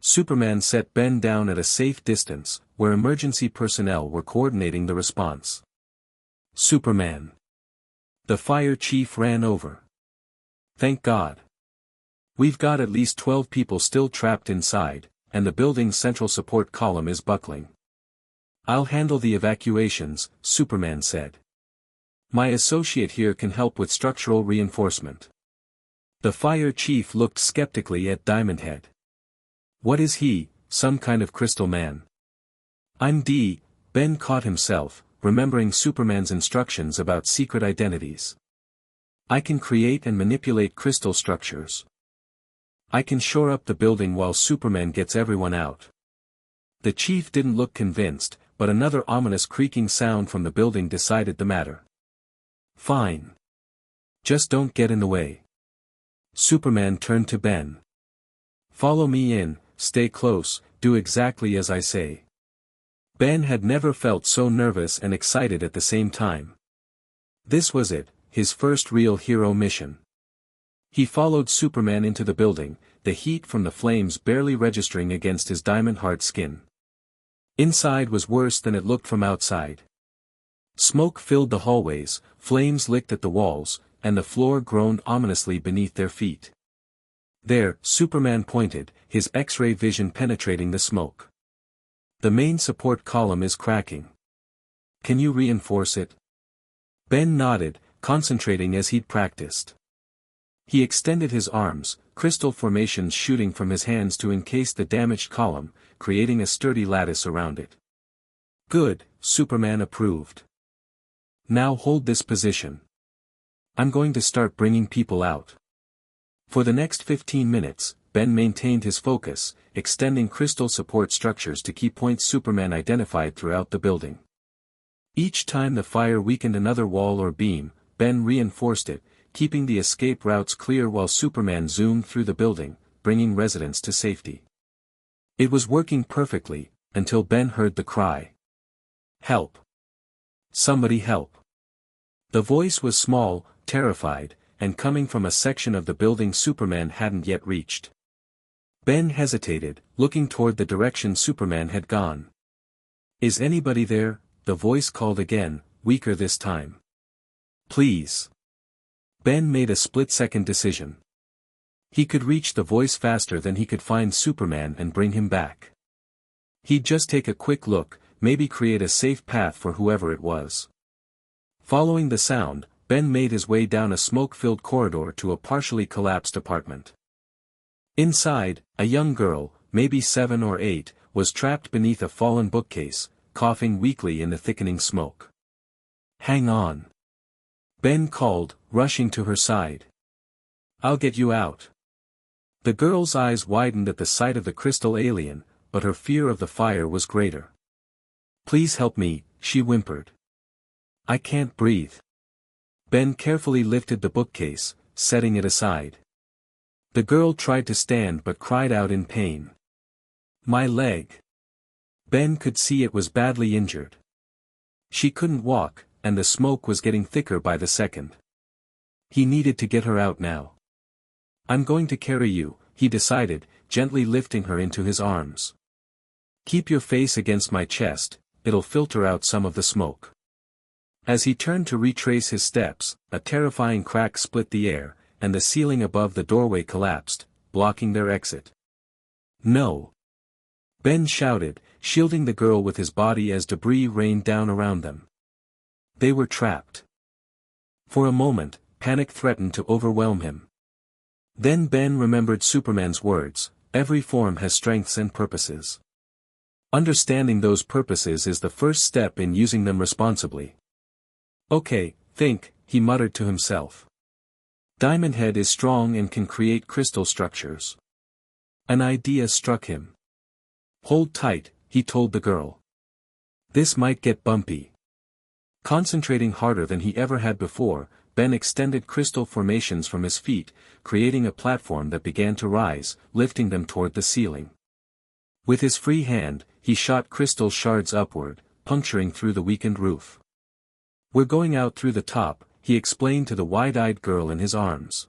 Superman set Ben down at a safe distance, where emergency personnel were coordinating the response. Superman. The fire chief ran over. Thank God. We've got at least 12 people still trapped inside, and the building's central support column is buckling. I'll handle the evacuations, Superman said. My associate here can help with structural reinforcement. The fire chief looked skeptically at Diamond Head. What is he, some kind of crystal man? I'm D. Ben caught himself, remembering Superman's instructions about secret identities. I can create and manipulate crystal structures. I can shore up the building while Superman gets everyone out. The chief didn't look convinced, but another ominous creaking sound from the building decided the matter. Fine. Just don't get in the way. Superman turned to Ben. Follow me in, stay close, do exactly as I say. Ben had never felt so nervous and excited at the same time. This was it, his first real hero mission. He followed Superman into the building, the heat from the flames barely registering against his diamond-hard skin. Inside was worse than it looked from outside. Smoke filled the hallways, flames licked at the walls, and the floor groaned ominously beneath their feet. There, Superman pointed, his X-ray vision penetrating the smoke. The main support column is cracking. Can you reinforce it? Ben nodded, concentrating as he'd practiced. He extended his arms, crystal formations shooting from his hands to encase the damaged column, creating a sturdy lattice around it. Good, Superman approved. Now hold this position. I'm going to start bringing people out. For the next 15 minutes, Ben maintained his focus, extending crystal support structures to key points Superman identified throughout the building. Each time the fire weakened another wall or beam, Ben reinforced it, keeping the escape routes clear while Superman zoomed through the building, bringing residents to safety. It was working perfectly, until Ben heard the cry. Help! Somebody help! The voice was small, terrified, and coming from a section of the building Superman hadn't yet reached. Ben hesitated, looking toward the direction Superman had gone. Is anybody there? The voice called again, weaker this time. Please. Ben made a split-second decision. He could reach the voice faster than he could find Superman and bring him back. He'd just take a quick look, maybe create a safe path for whoever it was. Following the sound, Ben made his way down a smoke-filled corridor to a partially collapsed apartment. Inside, a young girl, maybe 7 or 8, was trapped beneath a fallen bookcase, coughing weakly in the thickening smoke. Hang on. Ben called, rushing to her side. I'll get you out. The girl's eyes widened at the sight of the crystal alien, but her fear of the fire was greater. "Please help me," she whimpered. "I can't breathe." Ben carefully lifted the bookcase, setting it aside. The girl tried to stand but cried out in pain. "My leg." Ben could see it was badly injured. She couldn't walk, and the smoke was getting thicker by the second. He needed to get her out now. "I'm going to carry you," he decided, gently lifting her into his arms. "Keep your face against my chest, it'll filter out some of the smoke." As he turned to retrace his steps, a terrifying crack split the air, and the ceiling above the doorway collapsed, blocking their exit. "No!" Ben shouted, shielding the girl with his body as debris rained down around them. They were trapped. For a moment, panic threatened to overwhelm him. Then Ben remembered Superman's words, "Every form has strengths and purposes. Understanding those purposes is the first step in using them responsibly." "Okay, think," he muttered to himself. "Diamond Head is strong and can create crystal structures." An idea struck him. "Hold tight," he told the girl. "This might get bumpy." Concentrating harder than he ever had before, Ben extended crystal formations from his feet, creating a platform that began to rise, lifting them toward the ceiling. With his free hand, he shot crystal shards upward, puncturing through the weakened roof. "We're going out through the top," he explained to the wide-eyed girl in his arms.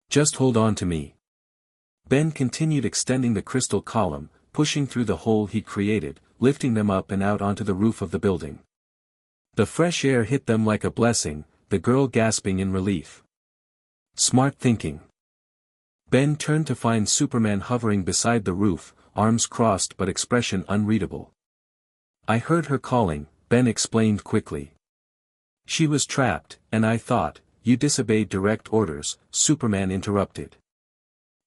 "Just hold on to me." Ben continued extending the crystal column, pushing through the hole he created, lifting them up and out onto the roof of the building. The fresh air hit them like a blessing, the girl gasping in relief. "Smart thinking." Ben turned to find Superman hovering beside the roof, arms crossed but expression unreadable. "I heard her calling," Ben explained quickly. "She was trapped, and I thought, you disobeyed direct orders," Superman interrupted.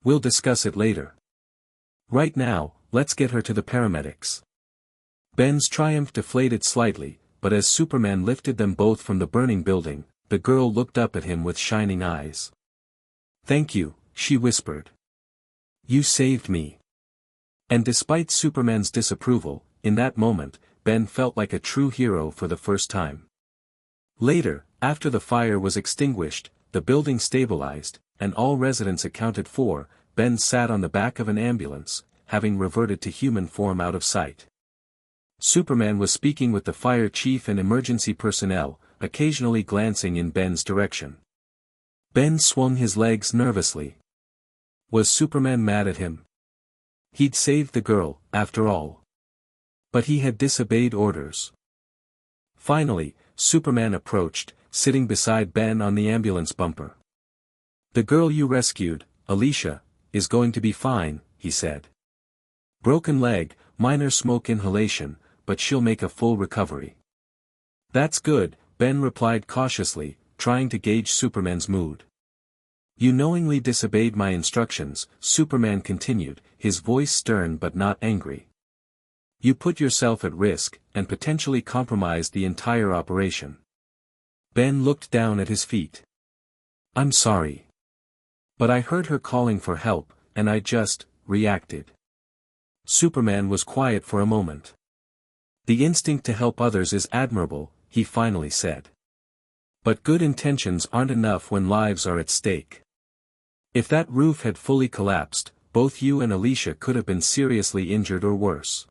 "We'll discuss it later. Right now, let's get her to the paramedics." Ben's triumph deflated slightly, but as Superman lifted them both from the burning building, the girl looked up at him with shining eyes. "Thank you," she whispered. "You saved me." And despite Superman's disapproval, in that moment, Ben felt like a true hero for the first time. Later, after the fire was extinguished, the building stabilized, and all residents accounted for, Ben sat on the back of an ambulance, having reverted to human form out of sight. Superman was speaking with the fire chief and emergency personnel, occasionally glancing in Ben's direction. Ben swung his legs nervously. Was Superman mad at him? He'd saved the girl, after all. But he had disobeyed orders. Finally, Superman approached, sitting beside Ben on the ambulance bumper. "The girl you rescued, Alicia, is going to be fine," he said. "Broken leg, minor smoke inhalation, but she'll make a full recovery." "That's good," Ben replied cautiously, trying to gauge Superman's mood. "You knowingly disobeyed my instructions," Superman continued, his voice stern but not angry. "You put yourself at risk, and potentially compromised the entire operation." Ben looked down at his feet. "I'm sorry. But I heard her calling for help, and I just reacted." Superman was quiet for a moment. "The instinct to help others is admirable," he finally said. "But good intentions aren't enough when lives are at stake. If that roof had fully collapsed, both you and Alicia could have been seriously injured or worse."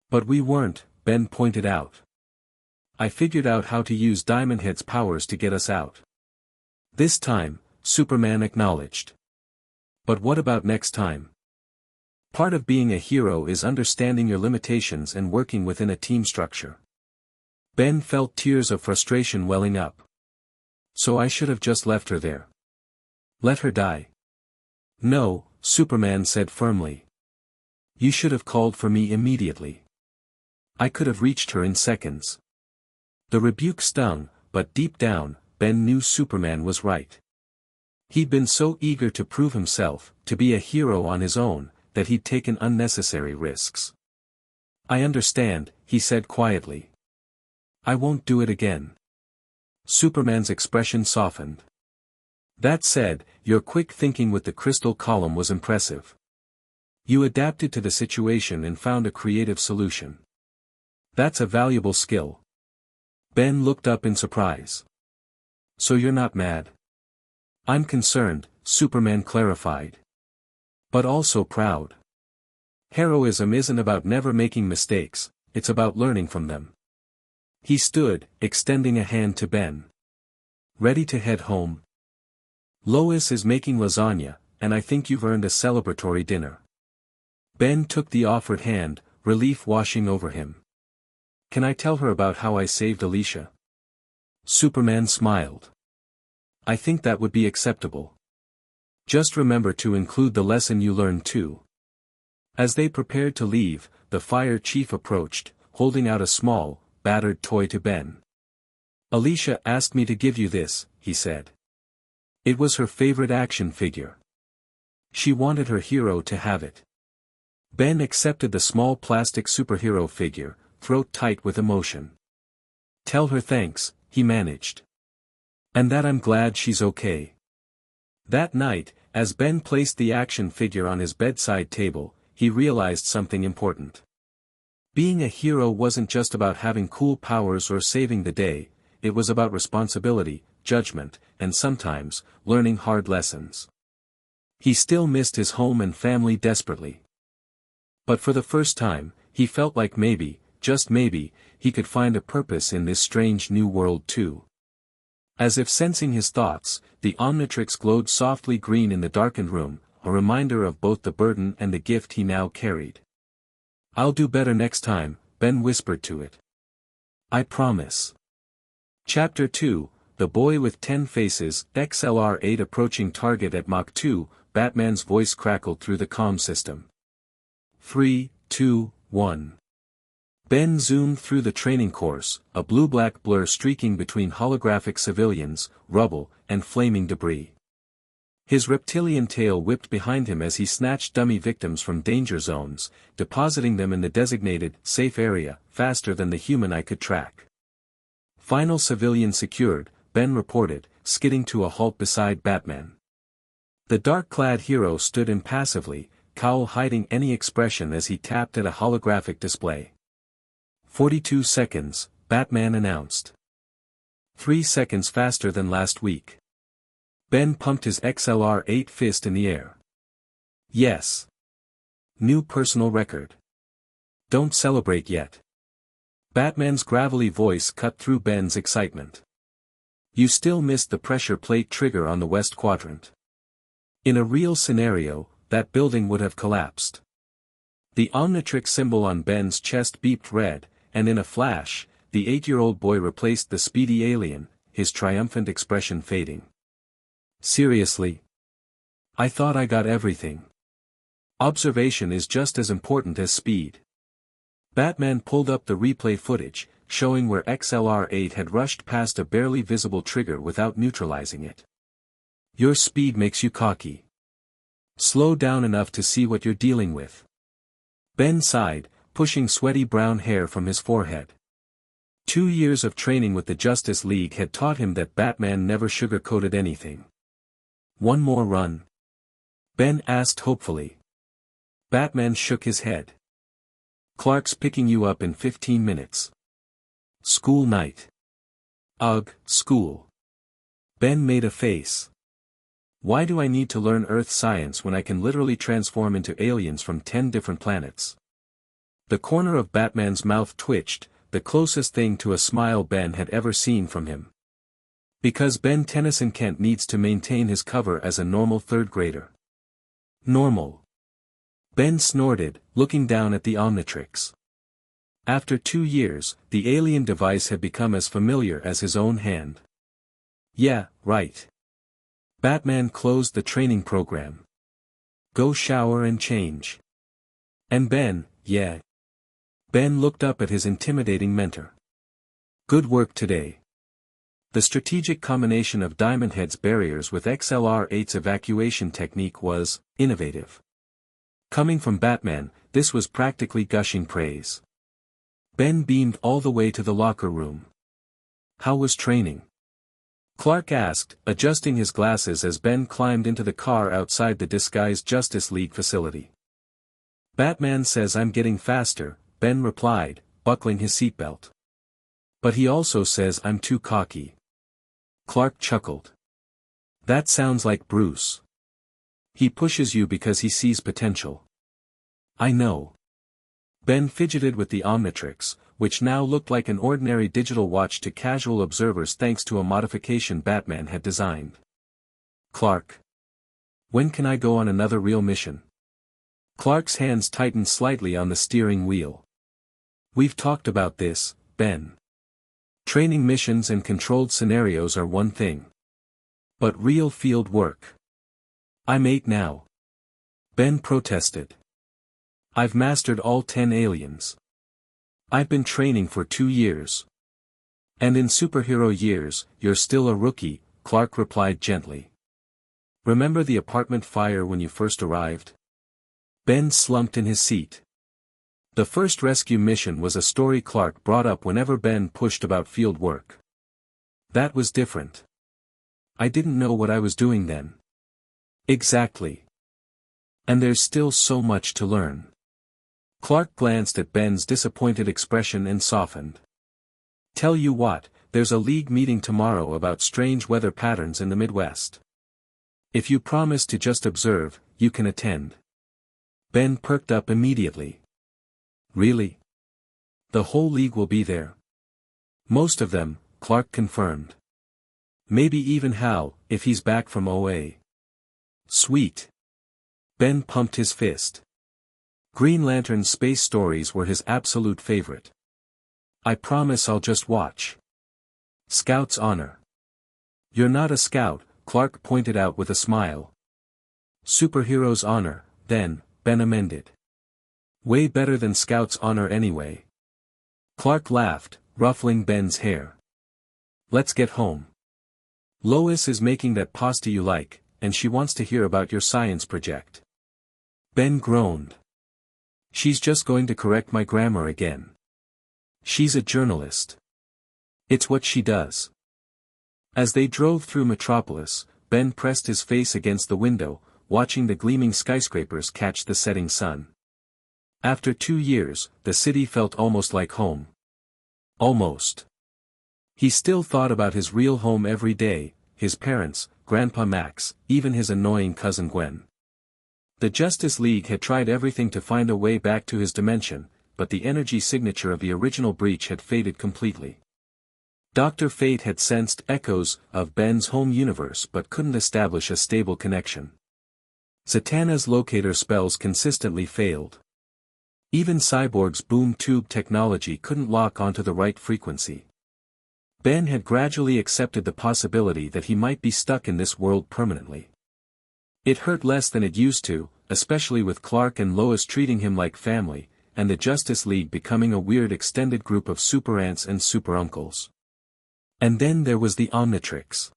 "But we weren't," Ben pointed out. "I figured out how to use Diamond Head's powers to get us out." "This time," Superman acknowledged. "But what about next time? Part of being a hero is understanding your limitations and working within a team structure." Ben felt tears of frustration welling up. "So I should have just left her there. Let her die." "No," Superman said firmly. "You should have called for me immediately. I could have reached her in seconds." The rebuke stung, but deep down, Ben knew Superman was right. He'd been so eager to prove himself, to be a hero on his own, that he'd taken unnecessary risks. "I understand," he said quietly. "I won't do it again." Superman's expression softened. That said, your quick thinking with the crystal column was impressive. You adapted to the situation and found a creative solution. That's a valuable skill. Ben looked up in surprise. So you're not mad? I'm concerned, Superman clarified. But also proud. Heroism isn't about never making mistakes, it's about learning from them. He stood, extending a hand to Ben. Ready to head home? Lois is making lasagna, and I think you've earned a celebratory dinner. Ben took the offered hand, relief washing over him. Can I tell her about how I saved Alicia? Superman smiled. I think that would be acceptable. Just remember to include the lesson you learned too. As they prepared to leave, the fire chief approached, holding out a small, battered toy to Ben. Alicia asked me to give you this, he said. It was her favorite action figure. She wanted her hero to have it. Ben accepted the small plastic superhero figure, throat tight with emotion. Tell her thanks, he managed. And that I'm glad she's okay. That night, as Ben placed the action figure on his bedside table, he realized something important. Being a hero wasn't just about having cool powers or saving the day, it was about responsibility, judgment, and sometimes, learning hard lessons. He still missed his home and family desperately. But for the first time, he felt like maybe, just maybe, he could find a purpose in this strange new world too. As if sensing his thoughts, the Omnitrix glowed softly green in the darkened room, a reminder of both the burden and the gift he now carried. I'll do better next time, Ben whispered to it. I promise. Chapter 2, The Boy with 10 Faces, XLR-8 approaching target at Mach 2, Batman's voice crackled through the comm system. 3, 2, 1. Ben zoomed through the training course, a blue-black blur streaking between holographic civilians, rubble, and flaming debris. His reptilian tail whipped behind him as he snatched dummy victims from danger zones, depositing them in the designated, safe area, faster than the human eye could track. Final civilian secured, Ben reported, skidding to a halt beside Batman. The dark-clad hero stood impassively, cowl hiding any expression as he tapped at a holographic display. 42 seconds, Batman announced. 3 seconds faster than last week. Ben pumped his XLR-8 fist in the air. Yes. New personal record. Don't celebrate yet. Batman's gravelly voice cut through Ben's excitement. You still missed the pressure plate trigger on the west quadrant. In a real scenario, that building would have collapsed. The Omnitrix symbol on Ben's chest beeped red, and in a flash, the 8-year-old boy replaced the speedy alien, his triumphant expression fading. Seriously? I thought I got everything. Observation is just as important as speed. Batman pulled up the replay footage, showing where XLR-8 had rushed past a barely visible trigger without neutralizing it. Your speed makes you cocky. Slow down enough to see what you're dealing with. Ben sighed, pushing sweaty brown hair from his forehead. 2 years of training with the Justice League had taught him that Batman never sugarcoated anything. One more run? Ben asked hopefully. Batman shook his head. Clark's picking you up in 15 minutes. School night. Ugh, school. Ben made a face. Why do I need to learn Earth science when I can literally transform into aliens from 10 different planets? The corner of Batman's mouth twitched, the closest thing to a smile Ben had ever seen from him. Because Ben Tennyson Kent needs to maintain his cover as a normal third grader. Normal. Ben snorted, looking down at the Omnitrix. After 2 years, the alien device had become as familiar as his own hand. Yeah, right. Batman closed the training program. Go shower and change. And Ben, yeah. Ben looked up at his intimidating mentor. Good work today. The strategic combination of Diamond Head's barriers with XLR-8's evacuation technique was innovative. Coming from Batman, this was practically gushing praise. Ben beamed all the way to the locker room. How was training? Clark asked, adjusting his glasses as Ben climbed into the car outside the disguised Justice League facility. Batman says I'm getting faster, Ben replied, buckling his seatbelt. But he also says I'm too cocky. Clark chuckled. That sounds like Bruce. He pushes you because he sees potential. I know. Ben fidgeted with the Omnitrix, which now looked like an ordinary digital watch to casual observers thanks to a modification Batman had designed. Clark. When can I go on another real mission? Clark's hands tightened slightly on the steering wheel. We've talked about this, Ben. Training missions and controlled scenarios are one thing. But real field work. I'm 8 now. Ben protested. I've mastered all 10 aliens. I've been training for 2 years. And in superhero years, you're still a rookie, Clark replied gently. Remember the apartment fire when you first arrived? Ben slumped in his seat. The first rescue mission was a story Clark brought up whenever Ben pushed about field work. That was different. I didn't know what I was doing then. Exactly. And there's still so much to learn. Clark glanced at Ben's disappointed expression and softened. Tell you what, there's a league meeting tomorrow about strange weather patterns in the Midwest. If you promise to just observe, you can attend. Ben perked up immediately. Really? The whole league will be there? Most of them, Clark confirmed. Maybe even Hal, if he's back from OA. Sweet. Ben pumped his fist. Green Lantern space stories were his absolute favorite. I promise I'll just watch. Scout's honor. You're not a scout, Clark pointed out with a smile. Superhero's honor, then, Ben amended. Way better than Scout's honor anyway. Clark laughed, ruffling Ben's hair. Let's get home. Lois is making that pasta you like, and she wants to hear about your science project. Ben groaned. She's just going to correct my grammar again. She's a journalist. It's what she does. As they drove through Metropolis, Ben pressed his face against the window, watching the gleaming skyscrapers catch the setting sun. After 2 years, the city felt almost like home. Almost. He still thought about his real home every day, his parents, Grandpa Max, even his annoying cousin Gwen. The Justice League had tried everything to find a way back to his dimension, but the energy signature of the original breach had faded completely. Dr. Fate had sensed echoes of Ben's home universe but couldn't establish a stable connection. Zatanna's locator spells consistently failed. Even Cyborg's boom tube technology couldn't lock onto the right frequency. Ben had gradually accepted the possibility that he might be stuck in this world permanently. It hurt less than it used to, especially with Clark and Lois treating him like family, and the Justice League becoming a weird extended group of super aunts and super uncles. And then there was the Omnitrix.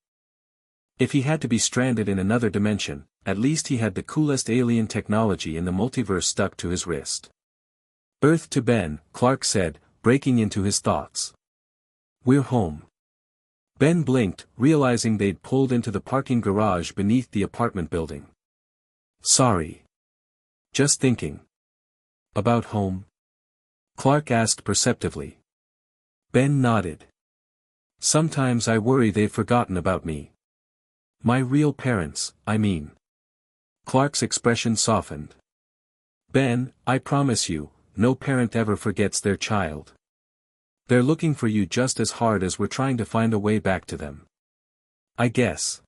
If he had to be stranded in another dimension, at least he had the coolest alien technology in the multiverse stuck to his wrist. Earth to Ben, Clark said, breaking into his thoughts. We're home. Ben blinked, realizing they'd pulled into the parking garage beneath the apartment building. Sorry. Just thinking. About home? Clark asked perceptively. Ben nodded. Sometimes I worry they've forgotten about me. My real parents, I mean. Clark's expression softened. Ben, I promise you, no parent ever forgets their child. They're looking for you just as hard as we're trying to find a way back to them. I guess.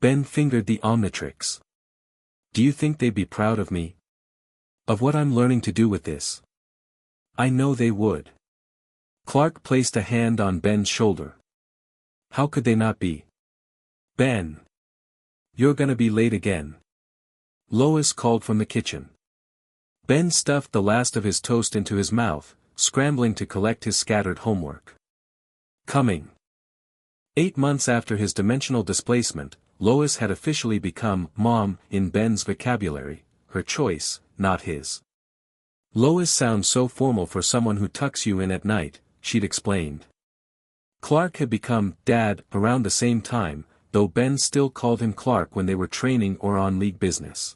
Ben fingered the Omnitrix. Do you think they'd be proud of me? Of what I'm learning to do with this? I know they would. Clark placed a hand on Ben's shoulder. How could they not be? Ben. You're gonna be late again. Lois called from the kitchen. Ben stuffed the last of his toast into his mouth, scrambling to collect his scattered homework. Coming. 8 months after his dimensional displacement, Lois had officially become Mom in Ben's vocabulary, her choice, not his. Lois sounds so formal for someone who tucks you in at night, she'd explained. Clark had become Dad around the same time, though Ben still called him Clark when they were training or on league business.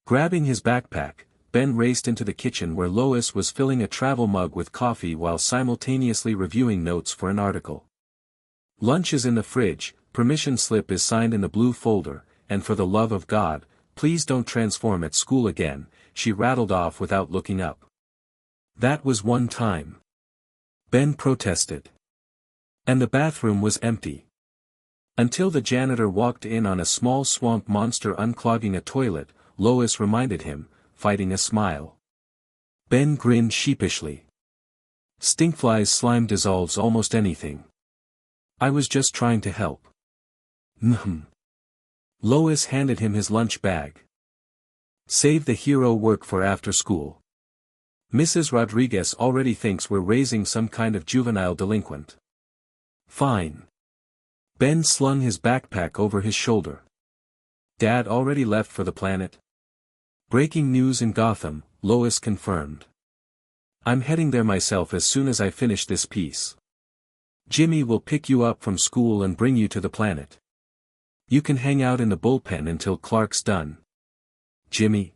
Grabbing his backpack, Ben raced into the kitchen where Lois was filling a travel mug with coffee while simultaneously reviewing notes for an article. Lunch is in the fridge, permission slip is signed in the blue folder, and for the love of God, please don't transform at school again, she rattled off without looking up. That was one time. Ben protested. And the bathroom was empty. Until the janitor walked in on a small swamp monster unclogging a toilet, Lois reminded him, fighting a smile. Ben grinned sheepishly. Stinkfly's slime dissolves almost anything. I was just trying to help. Lois handed him his lunch bag. Save the hero work for after school. Mrs. Rodriguez already thinks we're raising some kind of juvenile delinquent. Fine. Ben slung his backpack over his shoulder. Dad already left for the planet? Breaking news in Gotham, Lois confirmed. I'm heading there myself as soon as I finish this piece. Jimmy will pick you up from school and bring you to the planet. You can hang out in the bullpen until Clark's done. Jimmy?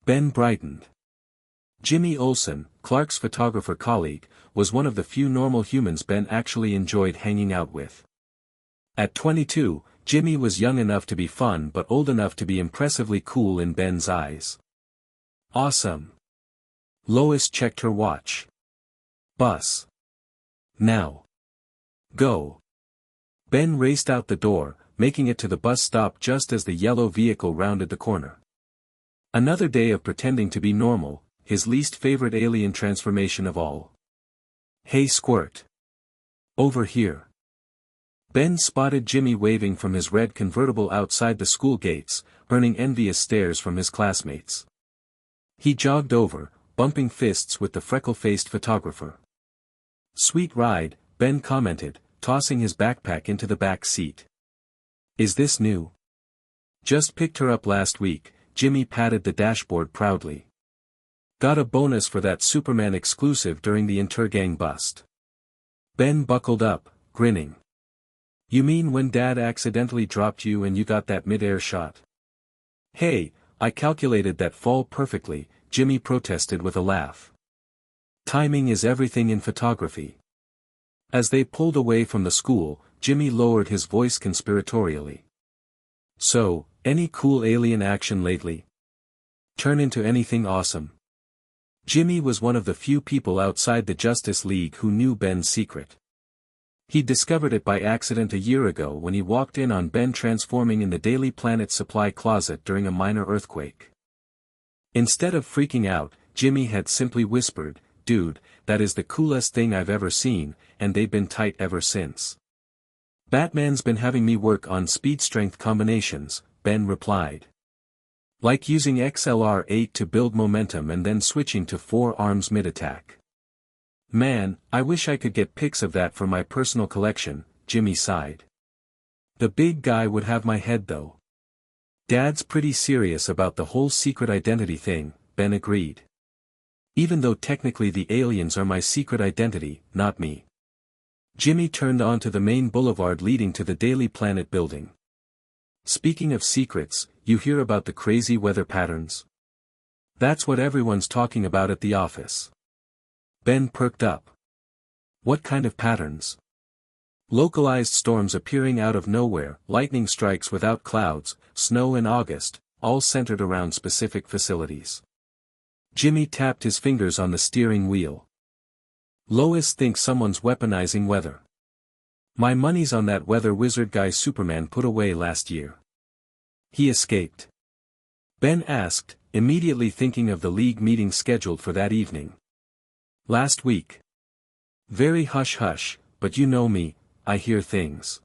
Ben brightened. Jimmy Olsen, Clark's photographer colleague, was one of the few normal humans Ben actually enjoyed hanging out with. At 22, Jimmy was young enough to be fun but old enough to be impressively cool in Ben's eyes. Awesome. Lois checked her watch. Bus. Now. Go. Ben raced out the door, making it to the bus stop just as the yellow vehicle rounded the corner. Another day of pretending to be normal, his least favorite alien transformation of all. Hey Squirt. Over here. Ben spotted Jimmy waving from his red convertible outside the school gates, earning envious stares from his classmates. He jogged over, bumping fists with the freckle-faced photographer. Sweet ride, Ben commented, tossing his backpack into the back seat. Is this new? Just picked her up last week, Jimmy patted the dashboard proudly. Got a bonus for that Superman exclusive during the Intergang bust. Ben buckled up, grinning. You mean when Dad accidentally dropped you and you got that mid-air shot? Hey, I calculated that fall perfectly, Jimmy protested with a laugh. Timing is everything in photography. As they pulled away from the school, Jimmy lowered his voice conspiratorially. So, any cool alien action lately? Turn into anything awesome? Jimmy was one of the few people outside the Justice League who knew Ben's secret. He discovered it by accident a year ago when he walked in on Ben transforming in the Daily Planet supply closet during a minor earthquake. Instead of freaking out, Jimmy had simply whispered, "Dude, that is the coolest thing I've ever seen," and they've been tight ever since. Batman's been having me work on speed-strength combinations, Ben replied. Like using XLR8 to build momentum and then switching to 4 arms mid-attack. Man, I wish I could get pics of that for my personal collection, Jimmy sighed. The big guy would have my head though. Dad's pretty serious about the whole secret identity thing, Ben agreed. Even though technically the aliens are my secret identity, not me. Jimmy turned onto the main boulevard leading to the Daily Planet building. Speaking of secrets, you hear about the crazy weather patterns? That's what everyone's talking about at the office. Ben perked up. What kind of patterns? Localized storms appearing out of nowhere, lightning strikes without clouds, snow in August, all centered around specific facilities. Jimmy tapped his fingers on the steering wheel. Lois thinks someone's weaponizing weather. My money's on that weather wizard guy Superman put away last year. He escaped. Ben asked, immediately thinking of the league meeting scheduled for that evening. Last week. Very hush-hush, but you know me, I hear things.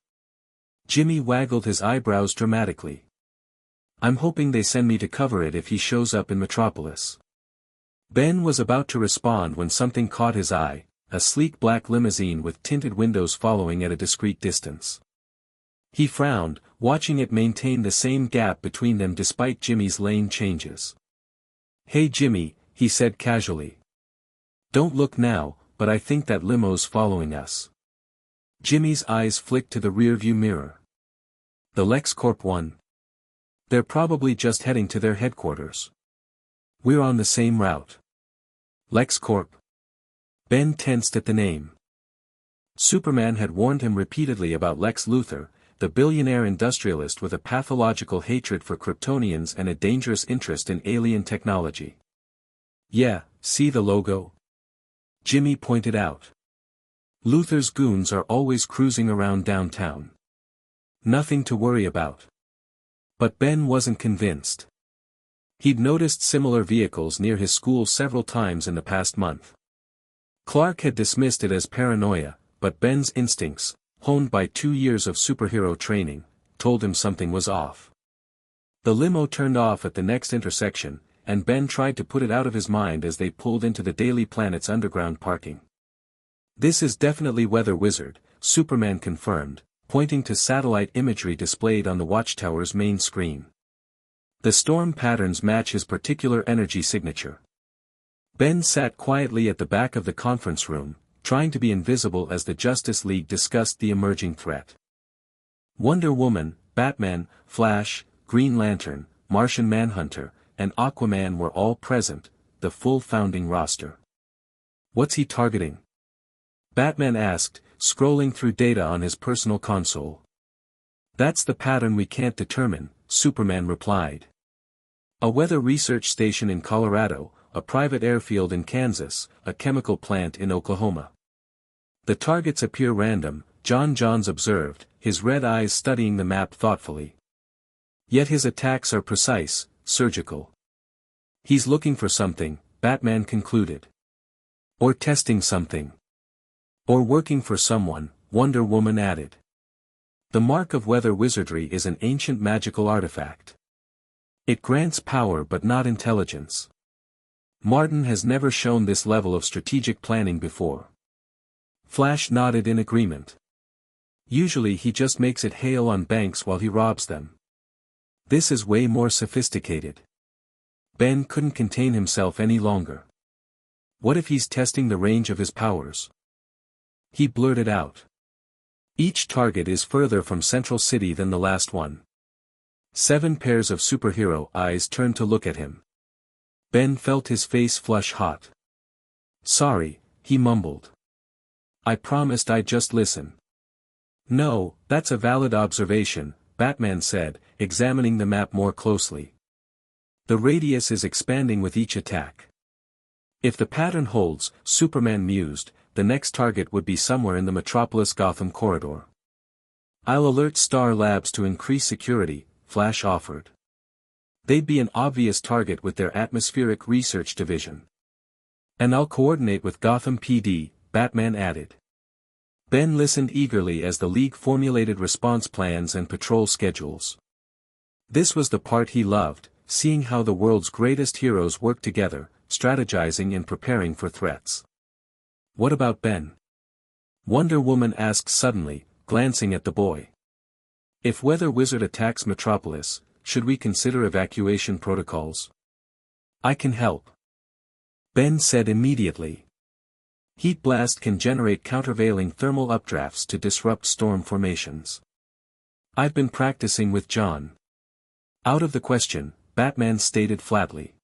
Jimmy waggled his eyebrows dramatically. I'm hoping they send me to cover it if he shows up in Metropolis. Ben was about to respond when something caught his eye, a sleek black limousine with tinted windows following at a discreet distance. He frowned, watching it maintain the same gap between them despite Jimmy's lane changes. Hey Jimmy, he said casually. Don't look now, but I think that limo's following us. Jimmy's eyes flicked to the rearview mirror. The LexCorp one. They're probably just heading to their headquarters. We're on the same route. LexCorp. Ben tensed at the name. Superman had warned him repeatedly about Lex Luthor, the billionaire industrialist with a pathological hatred for Kryptonians and a dangerous interest in alien technology. Yeah, see the logo? Jimmy pointed out. Luthor's goons are always cruising around downtown. Nothing to worry about. But Ben wasn't convinced. He'd noticed similar vehicles near his school several times in the past month. Clark had dismissed it as paranoia, but Ben's instincts, honed by 2 years of superhero training, told him something was off. The limo turned off at the next intersection, and Ben tried to put it out of his mind as they pulled into the Daily Planet's underground parking. This is definitely Weather Wizard, Superman confirmed, pointing to satellite imagery displayed on the watchtower's main screen. The storm patterns match his particular energy signature. Ben sat quietly at the back of the conference room, trying to be invisible as the Justice League discussed the emerging threat. Wonder Woman, Batman, Flash, Green Lantern, Martian Manhunter, and Aquaman were all present, the full founding roster. What's he targeting? Batman asked, scrolling through data on his personal console. That's the pattern we can't determine, Superman replied. A weather research station in Colorado, a private airfield in Kansas, a chemical plant in Oklahoma. The targets appear random, Johns observed, his red eyes studying the map thoughtfully. Yet his attacks are precise, surgical. He's looking for something, Batman concluded. Or testing something. Or working for someone, Wonder Woman added. The mark of weather wizardry is an ancient magical artifact. It grants power but not intelligence. Martin has never shown this level of strategic planning before. Flash nodded in agreement. Usually he just makes it hail on banks while he robs them. This is way more sophisticated. Ben couldn't contain himself any longer. What if he's testing the range of his powers? He blurted out. Each target is further from Central City than the last one. 7 pairs of superhero eyes turned to look at him. Ben felt his face flush hot. Sorry, he mumbled. I promised I'd just listen. No, that's a valid observation, Batman said, examining the map more closely. The radius is expanding with each attack. If the pattern holds, Superman mused, the next target would be somewhere in the Metropolis Gotham corridor. I'll alert Star Labs to increase security, Flash offered. They'd be an obvious target with their atmospheric research division. And I'll coordinate with Gotham PD, Batman added. Ben listened eagerly as the League formulated response plans and patrol schedules. This was the part he loved, seeing how the world's greatest heroes work together, strategizing and preparing for threats. What about Ben? Wonder Woman asked suddenly, glancing at the boy. If Weather Wizard attacks Metropolis, should we consider evacuation protocols? I can help. Ben said immediately. Heat blast can generate countervailing thermal updrafts to disrupt storm formations. I've been practicing with John. Out of the question, Batman stated flatly.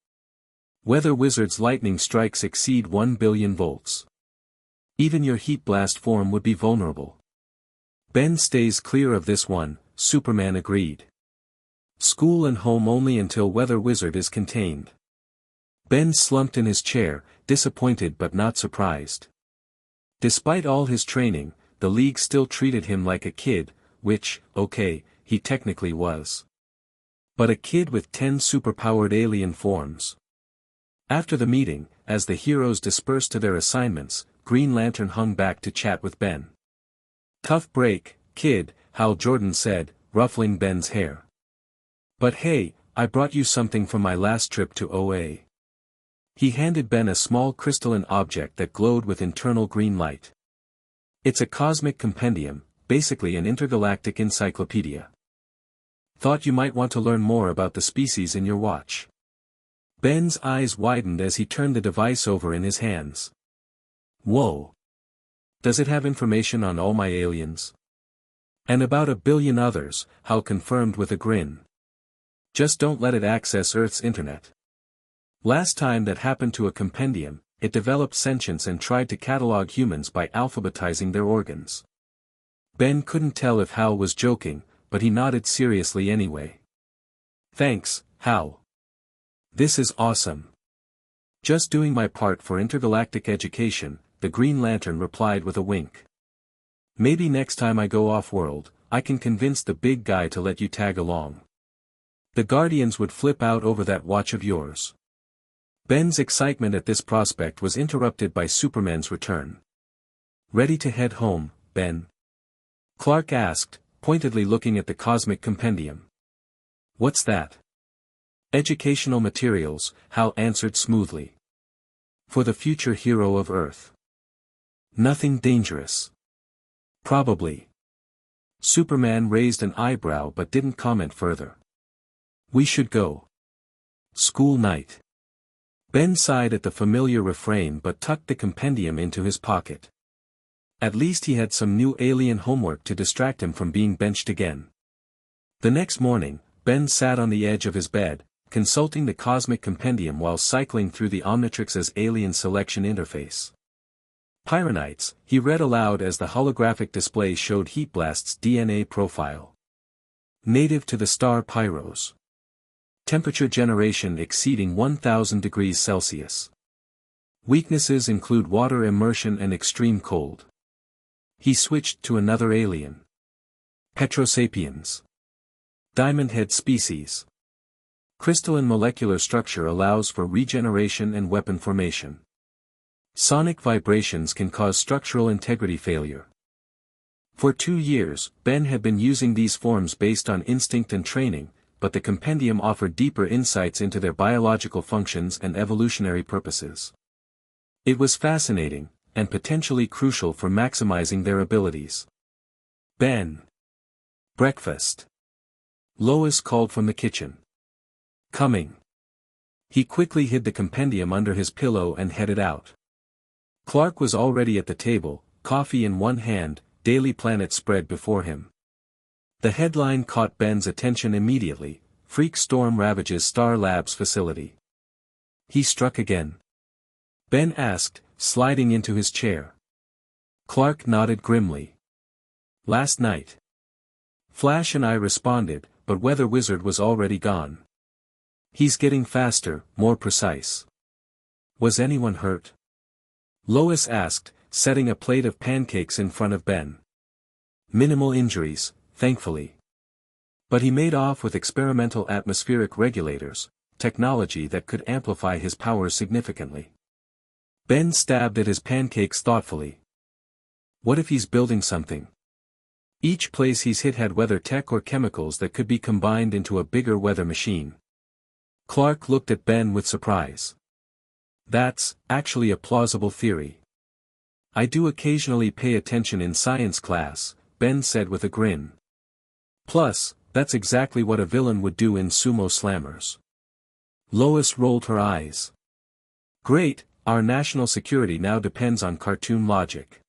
Weather Wizard's lightning strikes exceed 1 billion volts. Even your heat blast form would be vulnerable. Ben stays clear of this one, Superman agreed. School and home only until Weather Wizard is contained. Ben slumped in his chair, disappointed but not surprised. Despite all his training, the League still treated him like a kid, which, okay, he technically was. But a kid with 10 superpowered alien forms. After the meeting, as the heroes dispersed to their assignments, Green Lantern hung back to chat with Ben. Tough break, kid, Hal Jordan said, ruffling Ben's hair. But hey, I brought you something from my last trip to OA. He handed Ben a small crystalline object that glowed with internal green light. It's a cosmic compendium, basically an intergalactic encyclopedia. Thought you might want to learn more about the species in your watch. Ben's eyes widened as he turned the device over in his hands. Whoa! Does it have information on all my aliens? And about 1 billion others, Hal confirmed with a grin. Just don't let it access Earth's internet. Last time that happened to a compendium, it developed sentience and tried to catalog humans by alphabetizing their organs. Ben couldn't tell if Hal was joking, but he nodded seriously anyway. Thanks, Hal. This is awesome. Just doing my part for intergalactic education, the Green Lantern replied with a wink. Maybe next time I go off-world, I can convince the big guy to let you tag along. The Guardians would flip out over that watch of yours. Ben's excitement at this prospect was interrupted by Superman's return. Ready to head home, Ben? Clark asked, pointedly looking at the cosmic compendium. What's that? Educational materials, Hal answered smoothly. For the future hero of Earth. Nothing dangerous. Probably. Superman raised an eyebrow but didn't comment further. We should go. School night. Ben sighed at the familiar refrain but tucked the compendium into his pocket. At least he had some new alien homework to distract him from being benched again. The next morning, Ben sat on the edge of his bed, consulting the cosmic compendium while cycling through the Omnitrix's alien selection interface. Pyronites, he read aloud as the holographic display showed Heatblast's DNA profile. Native to the star Pyros. Temperature generation exceeding 1000 degrees Celsius. Weaknesses include water immersion and extreme cold. He switched to another alien. Petrosapiens. Diamond head species. Crystalline molecular structure allows for regeneration and weapon formation. Sonic vibrations can cause structural integrity failure. For 2 years, Ben had been using these forms based on instinct and training, but the compendium offered deeper insights into their biological functions and evolutionary purposes. It was fascinating, and potentially crucial for maximizing their abilities. Ben. Breakfast. Lois called from the kitchen. Coming. He quickly hid the compendium under his pillow and headed out. Clark was already at the table, coffee in one hand, Daily Planet spread before him. The headline caught Ben's attention immediately: Freak Storm ravages Star Labs facility. He struck again. Ben asked, sliding into his chair. Clark nodded grimly. Last night. Flash and I responded, but Weather Wizard was already gone. He's getting faster, more precise. Was anyone hurt? Lois asked, setting a plate of pancakes in front of Ben. Minimal injuries, thankfully. But he made off with experimental atmospheric regulators, technology that could amplify his powers significantly. Ben stabbed at his pancakes thoughtfully. What if he's building something? Each place he's hit had weather tech or chemicals that could be combined into a bigger weather machine. Clark looked at Ben with surprise. That's actually a plausible theory. I do occasionally pay attention in science class, Ben said with a grin. Plus, that's exactly what a villain would do in Sumo Slammers. Lois rolled her eyes. Great, our national security now depends on cartoon logic.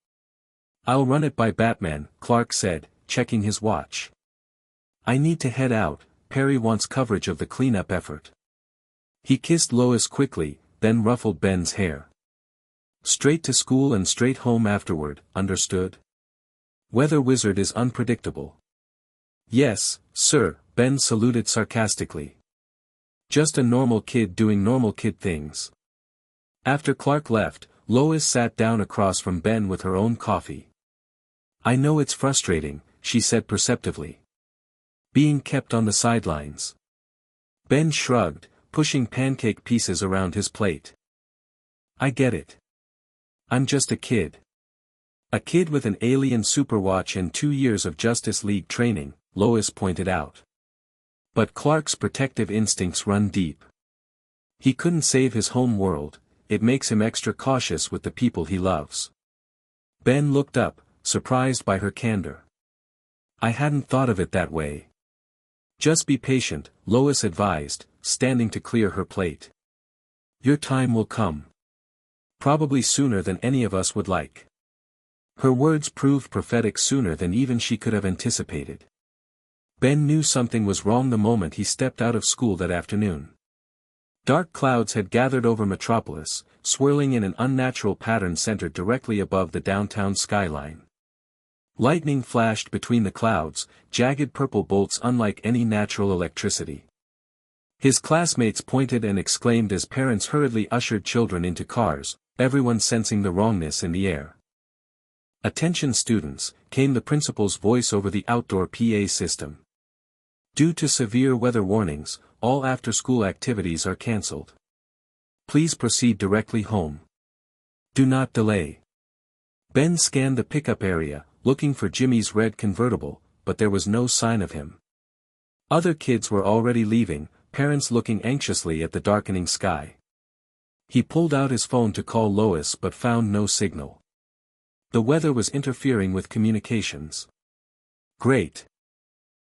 I'll run it by Batman, Clark said, checking his watch. I need to head out, Perry wants coverage of the cleanup effort. He kissed Lois quickly, then ruffled Ben's hair. Straight to school and straight home afterward, understood? Weather Wizard is unpredictable. Yes, sir, Ben saluted sarcastically. Just a normal kid doing normal kid things. After Clark left, Lois sat down across from Ben with her own coffee. I know it's frustrating, she said perceptively. Being kept on the sidelines. Ben shrugged, pushing pancake pieces around his plate. I get it. I'm just a kid. A kid with an alien superwatch and 2 years of Justice League training, Lois pointed out. But Clark's protective instincts run deep. He couldn't save his home world, it makes him extra cautious with the people he loves. Ben looked up, surprised by her candor. I hadn't thought of it that way. Just be patient, Lois advised, standing to clear her plate. Your time will come. Probably sooner than any of us would like. Her words proved prophetic sooner than even she could have anticipated. Ben knew something was wrong the moment he stepped out of school that afternoon. Dark clouds had gathered over Metropolis, swirling in an unnatural pattern centered directly above the downtown skyline. Lightning flashed between the clouds, jagged purple bolts unlike any natural electricity. His classmates pointed and exclaimed as parents hurriedly ushered children into cars, everyone sensing the wrongness in the air. "Attention students," came the principal's voice over the outdoor PA system. "Due to severe weather warnings, all after-school activities are cancelled. Please proceed directly home. Do not delay." Ben scanned the pickup area, looking for Jimmy's red convertible, but there was no sign of him. Other kids were already leaving, parents looking anxiously at the darkening sky. He pulled out his phone to call Lois but found no signal. The weather was interfering with communications. Great.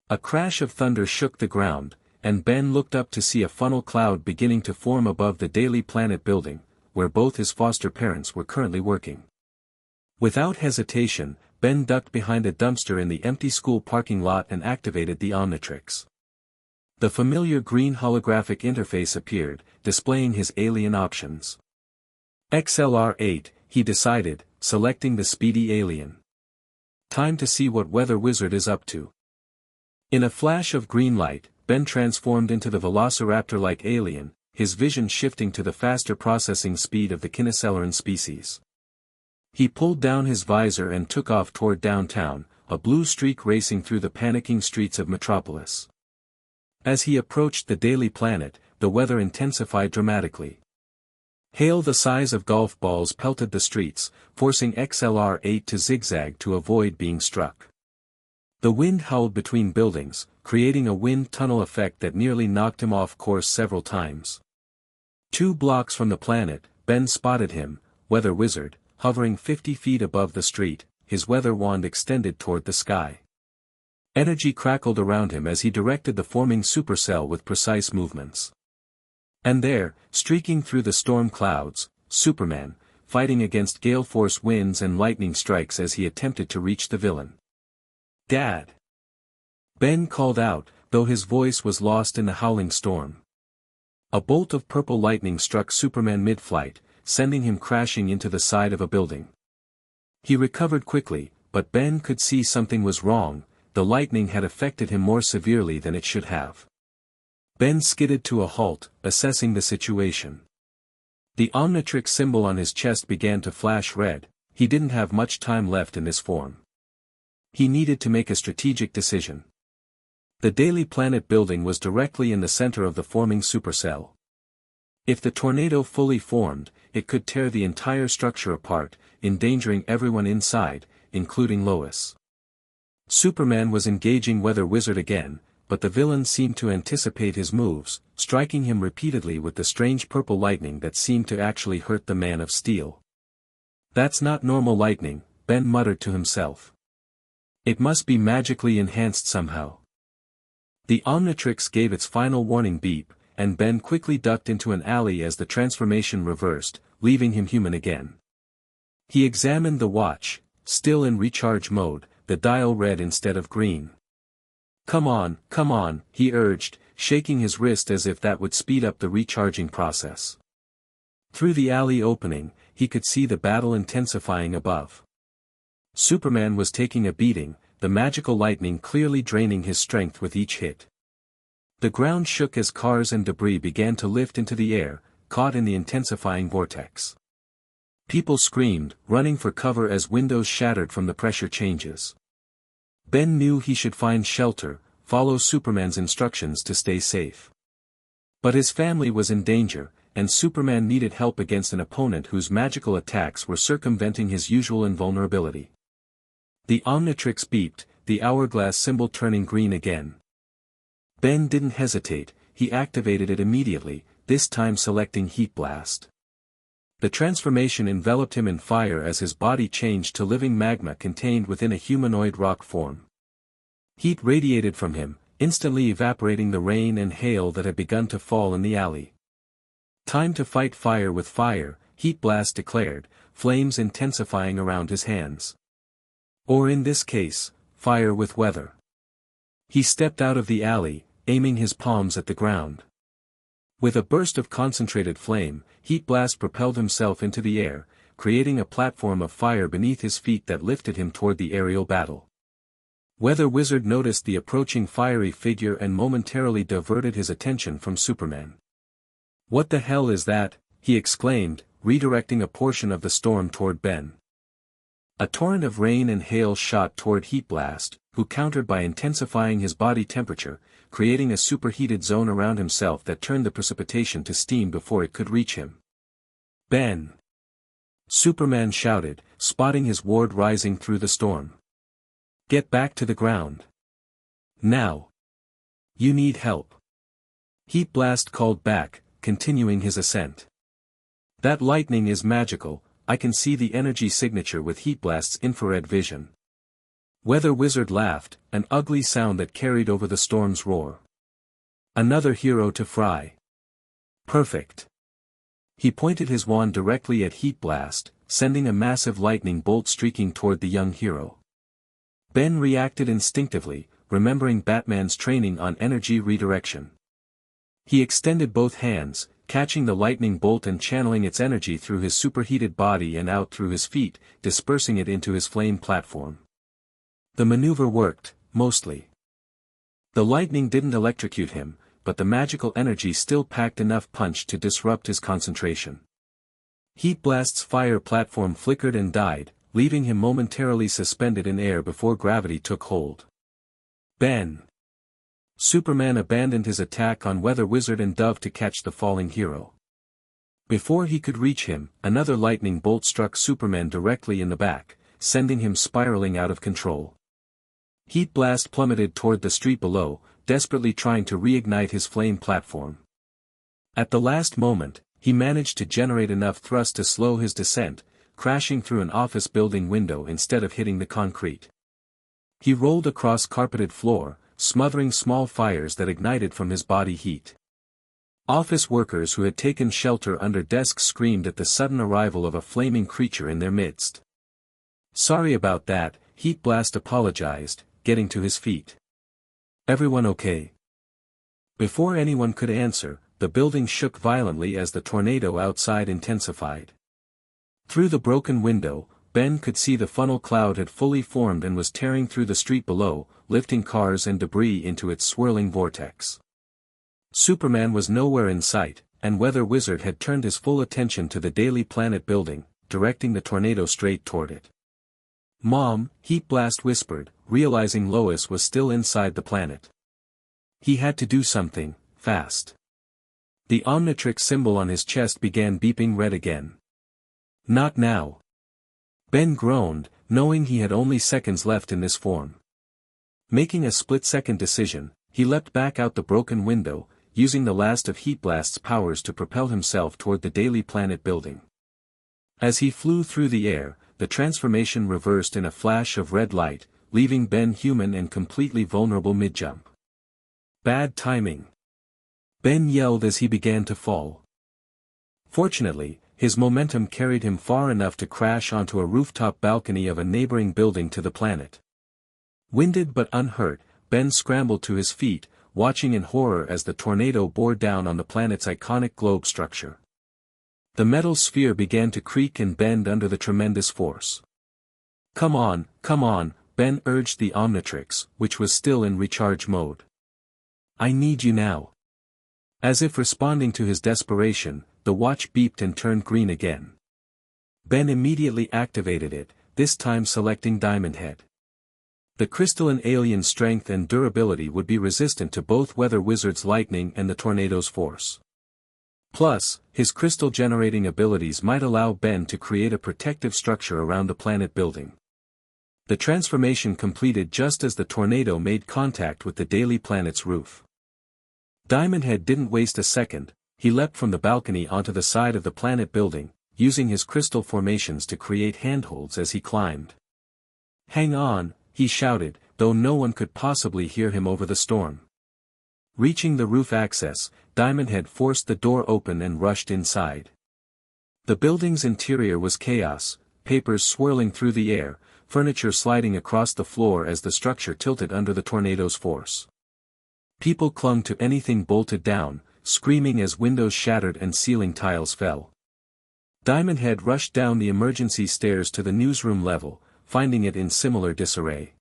A crash of thunder shook the ground, and Ben looked up to see a funnel cloud beginning to form above the Daily Planet building, where both his foster parents were currently working. Without hesitation, Ben ducked behind a dumpster in the empty school parking lot and activated the Omnitrix. The familiar green holographic interface appeared, displaying his alien options. XLR-8, he decided, selecting the speedy alien. Time to see what Weather Wizard is up to. In a flash of green light, Ben transformed into the velociraptor-like alien, his vision shifting to the faster processing speed of the Kinoceleran species. He pulled down his visor and took off toward downtown, a blue streak racing through the panicking streets of Metropolis. As he approached the Daily Planet, the weather intensified dramatically. Hail the size of golf balls pelted the streets, forcing XLR-8 to zigzag to avoid being struck. The wind howled between buildings, creating a wind tunnel effect that nearly knocked him off course several times. 2 blocks from the planet, Ben spotted him, Weather Wizard, hovering 50 feet above the street, his weather wand extended toward the sky. Energy crackled around him as he directed the forming supercell with precise movements. And there, streaking through the storm clouds, Superman, fighting against gale-force winds and lightning strikes as he attempted to reach the villain. "Dad!" Ben called out, though his voice was lost in the howling storm. A bolt of purple lightning struck Superman mid-flight, sending him crashing into the side of a building. He recovered quickly, but Ben could see something was wrong. The lightning had affected him more severely than it should have. Ben skidded to a halt, assessing the situation. The Omnitrix symbol on his chest began to flash red. He didn't have much time left in this form. He needed to make a strategic decision. The Daily Planet building was directly in the center of the forming supercell. If the tornado fully formed, it could tear the entire structure apart, endangering everyone inside, including Lois. Superman was engaging Weather Wizard again, but the villain seemed to anticipate his moves, striking him repeatedly with the strange purple lightning that seemed to actually hurt the Man of Steel. "That's not normal lightning," Ben muttered to himself. "It must be magically enhanced somehow." The Omnitrix gave its final warning beep, and Ben quickly ducked into an alley as the transformation reversed, leaving him human again. He examined the watch, still in recharge mode, the dial red instead of green. Come on, he urged, shaking his wrist as if that would speed up the recharging process. Through the alley opening, he could see the battle intensifying above. Superman was taking a beating, the magical lightning clearly draining his strength with each hit. The ground shook as cars and debris began to lift into the air, caught in the intensifying vortex. People screamed, running for cover as windows shattered from the pressure changes. Ben knew he should find shelter, follow Superman's instructions to stay safe. But his family was in danger, and Superman needed help against an opponent whose magical attacks were circumventing his usual invulnerability. The Omnitrix beeped, the hourglass symbol turning green again. Ben didn't hesitate, he activated it immediately, this time selecting Heat Blast. The transformation enveloped him in fire as his body changed to living magma contained within a humanoid rock form. Heat radiated from him, instantly evaporating the rain and hail that had begun to fall in the alley. "Time to fight fire with fire," Heat Blast declared, flames intensifying around his hands. Or in this case, fire with weather. He stepped out of the alley, aiming his palms at the ground. With a burst of concentrated flame, Heat Blast propelled himself into the air, creating a platform of fire beneath his feet that lifted him toward the aerial battle. Weather Wizard noticed the approaching fiery figure and momentarily diverted his attention from Superman. "What the hell is that?" he exclaimed, redirecting a portion of the storm toward Ben. A torrent of rain and hail shot toward Heat Blast, who countered by intensifying his body temperature, creating a superheated zone around himself that turned the precipitation to steam before it could reach him. "Ben!" Superman shouted, spotting his ward rising through the storm. "Get back to the ground. Now. You need help." Heat Blast called back, continuing his ascent. "That lightning is magical, I can see the energy signature with Heat Blast's infrared vision." Weather Wizard laughed, an ugly sound that carried over the storm's roar. "Another hero to fry. Perfect." He pointed his wand directly at Heat Blast, sending a massive lightning bolt streaking toward the young hero. Ben reacted instinctively, remembering Batman's training on energy redirection. He extended both hands, catching the lightning bolt and channeling its energy through his superheated body and out through his feet, dispersing it into his flame platform. The maneuver worked, mostly. The lightning didn't electrocute him, but the magical energy still packed enough punch to disrupt his concentration. Heat Blast's fire platform flickered and died, leaving him momentarily suspended in air before gravity took hold. "Ben!" Superman abandoned his attack on Weather Wizard and dove to catch the falling hero. Before he could reach him, another lightning bolt struck Superman directly in the back, sending him spiraling out of control. Heat Blast plummeted toward the street below, desperately trying to reignite his flame platform. At the last moment, he managed to generate enough thrust to slow his descent, crashing through an office building window instead of hitting the concrete. He rolled across carpeted floor, smothering small fires that ignited from his body heat. Office workers who had taken shelter under desks screamed at the sudden arrival of a flaming creature in their midst. "Sorry about that," Heat Blast apologized, getting to his feet. "Everyone okay?" Before anyone could answer, the building shook violently as the tornado outside intensified. Through the broken window, Ben could see the funnel cloud had fully formed and was tearing through the street below, lifting cars and debris into its swirling vortex. Superman was nowhere in sight, and Weather Wizard had turned his full attention to the Daily Planet building, directing the tornado straight toward it. "Mom," Heat Blast whispered, realizing Lois was still inside the planet. He had to do something, fast. The Omnitrix symbol on his chest began beeping red again. "Not now." Ben groaned, knowing he had only seconds left in this form. Making a split-second decision, he leapt back out the broken window, using the last of Heat Blast's powers to propel himself toward the Daily Planet building. As he flew through the air, the transformation reversed in a flash of red light, leaving Ben human and completely vulnerable mid-jump. Bad timing. Ben yelled as he began to fall. Fortunately, his momentum carried him far enough to crash onto a rooftop balcony of a neighboring building to the planet. Winded but unhurt, Ben scrambled to his feet, watching in horror as the tornado bore down on the planet's iconic globe structure. The metal sphere began to creak and bend under the tremendous force. Come on," Ben urged the Omnitrix, which was still in recharge mode. "I need you now." As if responding to his desperation, the watch beeped and turned green again. Ben immediately activated it, this time selecting Diamond Head. The crystalline alien strength and durability would be resistant to both Weather Wizard's lightning and the tornado's force. Plus, his crystal-generating abilities might allow Ben to create a protective structure around the planet building. The transformation completed just as the tornado made contact with the Daily Planet's roof. Diamond Head didn't waste a second, he leapt from the balcony onto the side of the planet building, using his crystal formations to create handholds as he climbed. "Hang on," he shouted, though no one could possibly hear him over the storm. Reaching the roof access, Diamond Head forced the door open and rushed inside. The building's interior was chaos, papers swirling through the air, furniture sliding across the floor as the structure tilted under the tornado's force. People clung to anything bolted down, screaming as windows shattered and ceiling tiles fell. Diamond Head rushed down the emergency stairs to the newsroom level, finding it in similar disarray.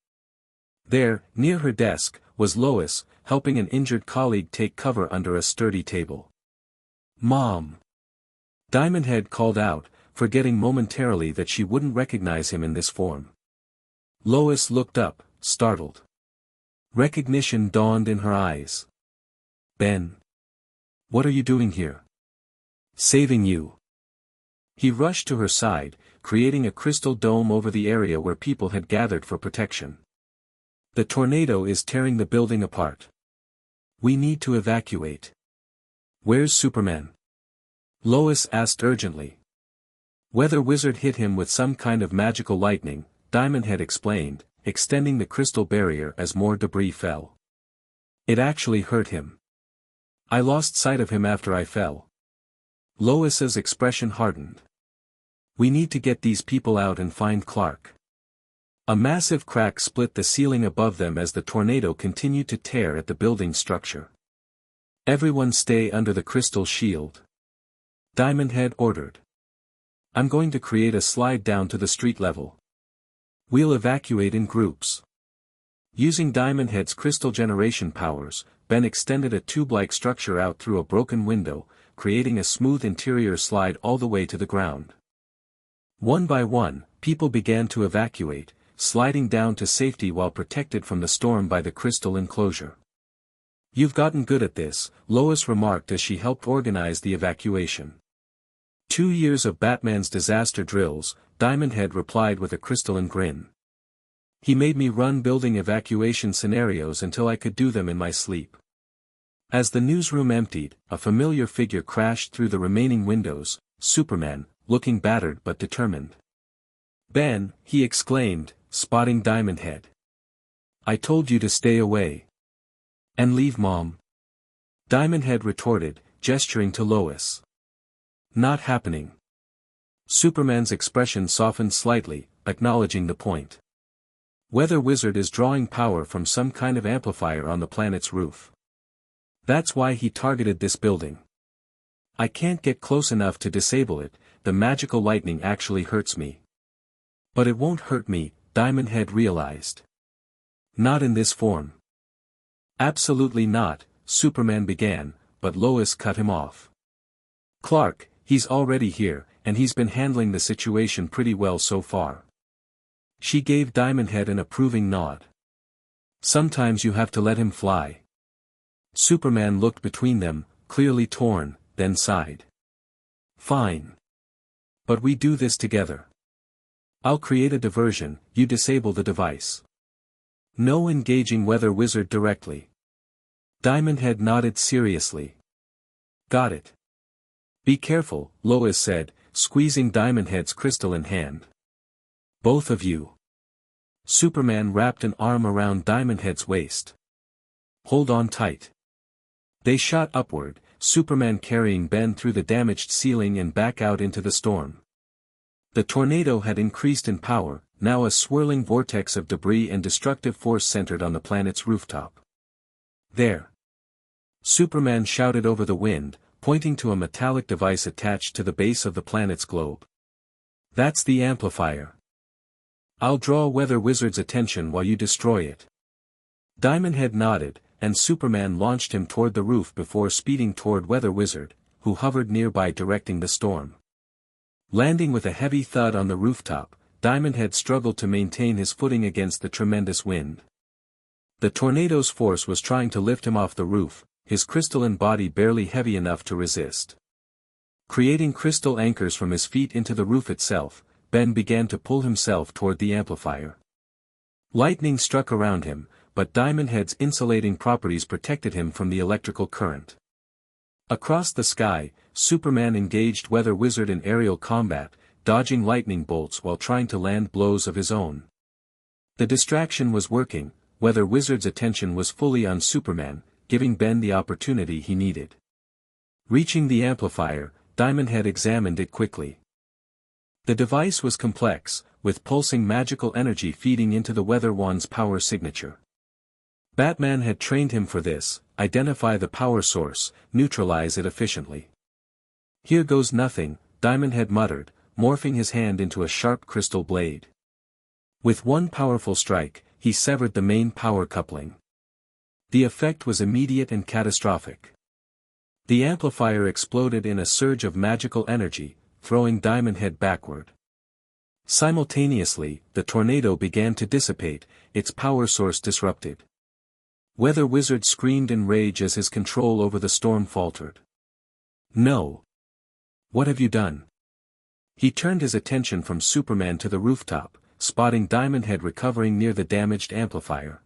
There, near her desk, was Lois, helping an injured colleague take cover under a sturdy table. "Mom!" Diamond Head called out, forgetting momentarily that she wouldn't recognize him in this form. Lois looked up, startled. Recognition dawned in her eyes. "Ben. What are you doing here?" "Saving you." He rushed to her side, creating a crystal dome over the area where people had gathered for protection. "The tornado is tearing the building apart. We need to evacuate." "Where's Superman?" Lois asked urgently. "Weather Wizard hit him with some kind of magical lightning," Diamond Head explained, extending the crystal barrier as more debris fell. "It actually hurt him. I lost sight of him after I fell." Lois's expression hardened. "We need to get these people out and find Clark." A massive crack split the ceiling above them as the tornado continued to tear at the building structure. "Everyone stay under the crystal shield," Diamond Head ordered. "I'm going to create a slide down to the street level. We'll evacuate in groups." Using Diamond Head's crystal generation powers, Ben extended a tube-like structure out through a broken window, creating a smooth interior slide all the way to the ground. One by one, people began to evacuate, sliding down to safety while protected from the storm by the crystal enclosure. "You've gotten good at this," Lois remarked as she helped organize the evacuation. 2 years of Batman's disaster drills," Diamond Head replied with a crystalline grin. "He made me run building evacuation scenarios until I could do them in my sleep." As the newsroom emptied, a familiar figure crashed through the remaining windows, Superman, looking battered but determined. "Ben," he exclaimed, spotting Diamond Head. "I told you to stay away. And leave Mom." Diamond Head retorted, gesturing to Lois. "Not happening." Superman's expression softened slightly, acknowledging the point. "Weather Wizard is drawing power from some kind of amplifier on the planet's roof. That's why he targeted this building. I can't get close enough to disable it, the magical lightning actually hurts me." "But it won't hurt me," Diamond Head realized. "Not in this form." "Absolutely not," Superman began, but Lois cut him off. "Clark, he's already here, and he's been handling the situation pretty well so far." She gave Diamond Head an approving nod. "Sometimes you have to let him fly." Superman looked between them, clearly torn, then sighed. "Fine. But we do this together. I'll create a diversion, you disable the device. No engaging Weather Wizard directly." Diamond Head nodded seriously. "Got it." "Be careful," Lois said, squeezing Diamond Head's crystalline hand. "Both of you." Superman wrapped an arm around Diamond Head's waist. "Hold on tight." They shot upward, Superman carrying Ben through the damaged ceiling and back out into the storm. The tornado had increased in power, now a swirling vortex of debris and destructive force centered on the planet's rooftop. "There!" Superman shouted over the wind, pointing to a metallic device attached to the base of the planet's globe. "That's the amplifier. I'll draw Weather Wizard's attention while you destroy it." Diamond Head nodded, and Superman launched him toward the roof before speeding toward Weather Wizard, who hovered nearby directing the storm. Landing with a heavy thud on the rooftop, Diamond Head struggled to maintain his footing against the tremendous wind. The tornado's force was trying to lift him off the roof, his crystalline body barely heavy enough to resist. Creating crystal anchors from his feet into the roof itself, Ben began to pull himself toward the amplifier. Lightning struck around him, but Diamond Head's insulating properties protected him from the electrical current. Across the sky, Superman engaged Weather Wizard in aerial combat, dodging lightning bolts while trying to land blows of his own. The distraction was working, Weather Wizard's attention was fully on Superman, giving Ben the opportunity he needed. Reaching the amplifier, Diamond Head examined it quickly. The device was complex, with pulsing magical energy feeding into the weather wand's power signature. Batman had trained him for this: identify the power source, neutralize it efficiently. "Here goes nothing," Diamond had muttered, morphing his hand into a sharp crystal blade. With one powerful strike, he severed the main power coupling. The effect was immediate and catastrophic. The amplifier exploded in a surge of magical energy, throwing Diamond Head backward. Simultaneously, the tornado began to dissipate, its power source disrupted. Weather Wizard screamed in rage as his control over the storm faltered. "No! What have you done?" He turned his attention from Superman to the rooftop, spotting Diamond Head recovering near the damaged amplifier.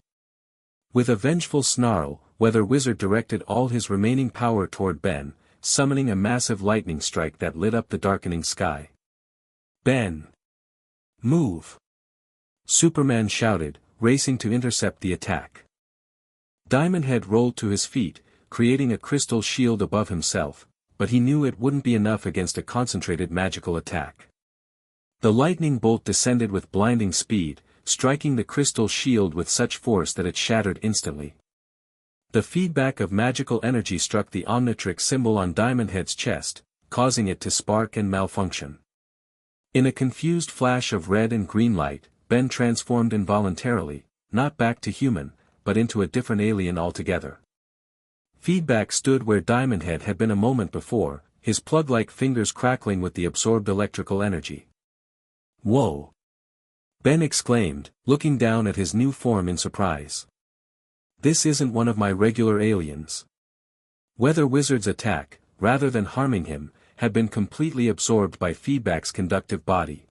With a vengeful snarl, Weather Wizard directed all his remaining power toward Ben, summoning a massive lightning strike that lit up the darkening sky. "Ben! Move!" Superman shouted, racing to intercept the attack. Diamond Head rolled to his feet, creating a crystal shield above himself, but he knew it wouldn't be enough against a concentrated magical attack. The lightning bolt descended with blinding speed, striking the crystal shield with such force that it shattered instantly. The feedback of magical energy struck the Omnitrix symbol on Diamond Head's chest, causing it to spark and malfunction. In a confused flash of red and green light, Ben transformed involuntarily, not back to human, but into a different alien altogether. Feedback stood where Diamond Head had been a moment before, his plug-like fingers crackling with the absorbed electrical energy. "Whoa!" Ben exclaimed, looking down at his new form in surprise. "This isn't one of my regular aliens." Weather Wizard's attack, rather than harming him, had been completely absorbed by Feedback's conductive body.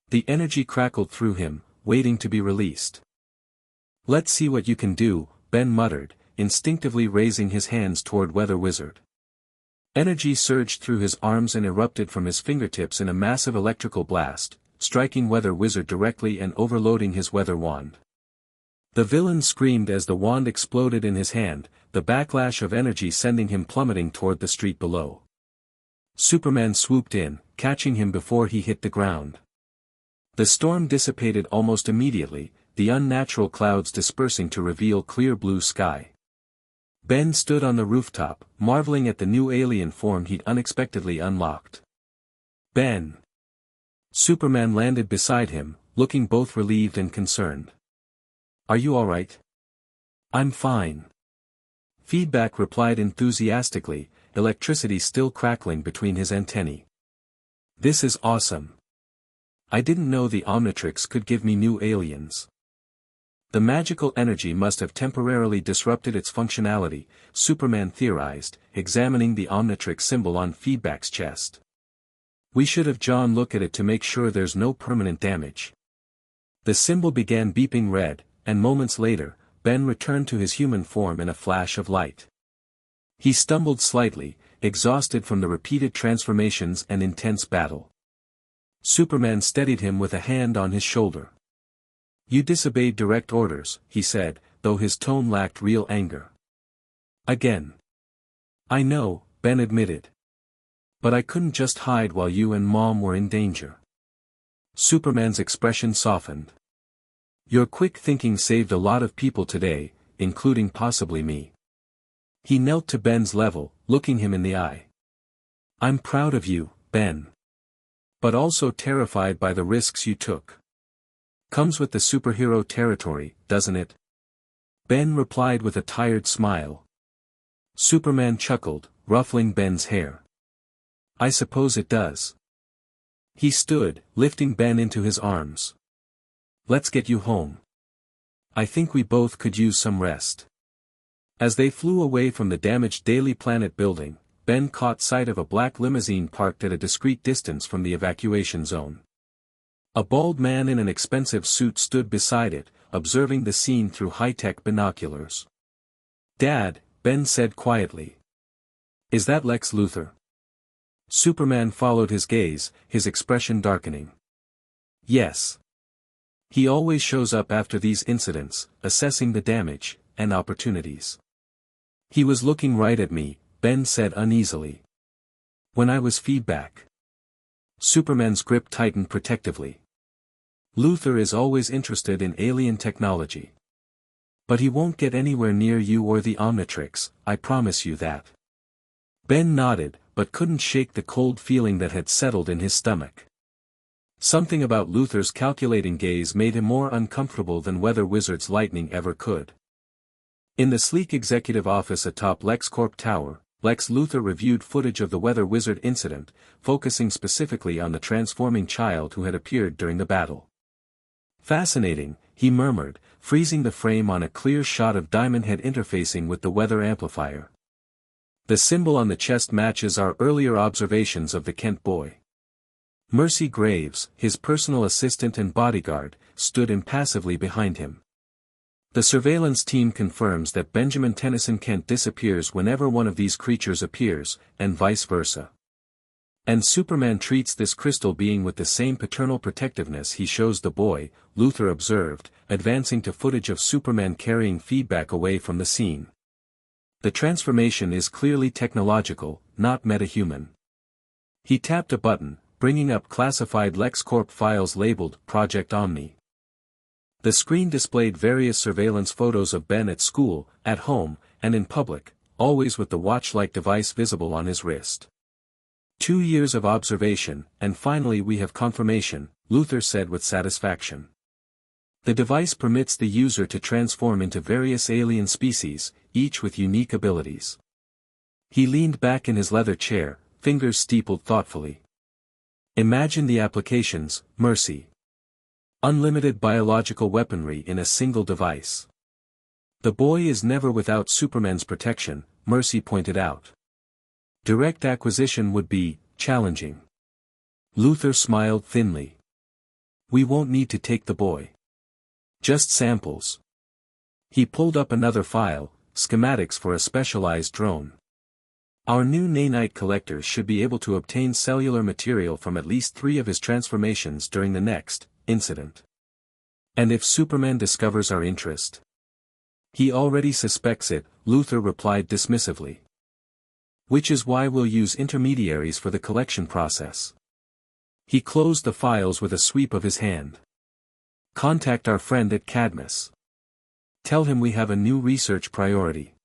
The energy crackled through him, waiting to be released. "Let's see what you can do," Ben muttered, instinctively raising his hands toward Weather Wizard. Energy surged through his arms and erupted from his fingertips in a massive electrical blast, striking Weather Wizard directly and overloading his weather wand. The villain screamed as the wand exploded in his hand, the backlash of energy sending him plummeting toward the street below. Superman swooped in, catching him before he hit the ground. The storm dissipated almost immediately, the unnatural clouds dispersing to reveal clear blue sky. Ben stood on the rooftop, marveling at the new alien form he'd unexpectedly unlocked. "Ben!" Superman landed beside him, looking both relieved and concerned. "Are you all right?" "I'm fine." Feedback replied enthusiastically, electricity still crackling between his antennae. "This is awesome. I didn't know the Omnitrix could give me new aliens." The magical energy must have temporarily disrupted its functionality, Superman theorized, examining the Omnitrix symbol on Feedback's chest. "We should have John look at it to make sure there's no permanent damage." The symbol began beeping red, and moments later, Ben returned to his human form in a flash of light. He stumbled slightly, exhausted from the repeated transformations and intense battle. Superman steadied him with a hand on his shoulder. "You disobeyed direct orders," he said, though his tone lacked real anger. "Again." "I know," Ben admitted. "But I couldn't just hide while you and Mom were in danger." Superman's expression softened. "Your quick thinking saved a lot of people today, including possibly me." He knelt to Ben's level, looking him in the eye. "I'm proud of you, Ben. But also terrified by the risks you took. Comes with the superhero territory, doesn't it?" Ben replied with a tired smile. Superman chuckled, ruffling Ben's hair. "I suppose it does." He stood, lifting Ben into his arms. "Let's get you home. I think we both could use some rest." As they flew away from the damaged Daily Planet building, Ben caught sight of a black limousine parked at a discreet distance from the evacuation zone. A bald man in an expensive suit stood beside it, observing the scene through high-tech binoculars. "Dad," Ben said quietly. "Is that Lex Luthor?" Superman followed his gaze, his expression darkening. "Yes. He always shows up after these incidents, assessing the damage, and opportunities." "He was looking right at me," Ben said uneasily. "When I was Feedback." Superman's grip tightened protectively. Luther is always interested in alien technology. But he won't get anywhere near you or the Omnitrix, I promise you that. Ben nodded, but couldn't shake the cold feeling that had settled in his stomach. Something about Luther's calculating gaze made him more uncomfortable than Weather Wizard's lightning ever could. In the sleek executive office atop LexCorp Tower, Lex Luthor reviewed footage of the Weather Wizard incident, focusing specifically on the transforming child who had appeared during the battle. Fascinating, he murmured, freezing the frame on a clear shot of Diamond Head interfacing with the weather amplifier. The symbol on the chest matches our earlier observations of the Kent boy. Mercy Graves, his personal assistant and bodyguard, stood impassively behind him. The surveillance team confirms that Benjamin Tennyson Kent disappears whenever one of these creatures appears, and vice versa. And Superman treats this crystal being with the same paternal protectiveness he shows the boy, Luthor observed, advancing to footage of Superman carrying feedback away from the scene. The transformation is clearly technological, not metahuman. He tapped a button, bringing up classified LexCorp files labeled Project Omni. The screen displayed various surveillance photos of Ben at school, at home, and in public, always with the watch-like device visible on his wrist. 2 years of observation, and finally we have confirmation, Luthor said with satisfaction. The device permits the user to transform into various alien species, each with unique abilities. He leaned back in his leather chair, fingers steepled thoughtfully. Imagine the applications, Mercy. Unlimited biological weaponry in a single device. The boy is never without Superman's protection, Mercy pointed out. Direct acquisition would be challenging. Luthor smiled thinly. We won't need to take the boy. Just samples. He pulled up another file, schematics for a specialized drone. Our new nanite collectors should be able to obtain cellular material from at least 3 of his transformations during the next incident. And if Superman discovers our interest? He already suspects it, Luthor replied dismissively. Which is why we'll use intermediaries for the collection process. He closed the files with a sweep of his hand. Contact our friend at Cadmus. Tell him we have a new research priority.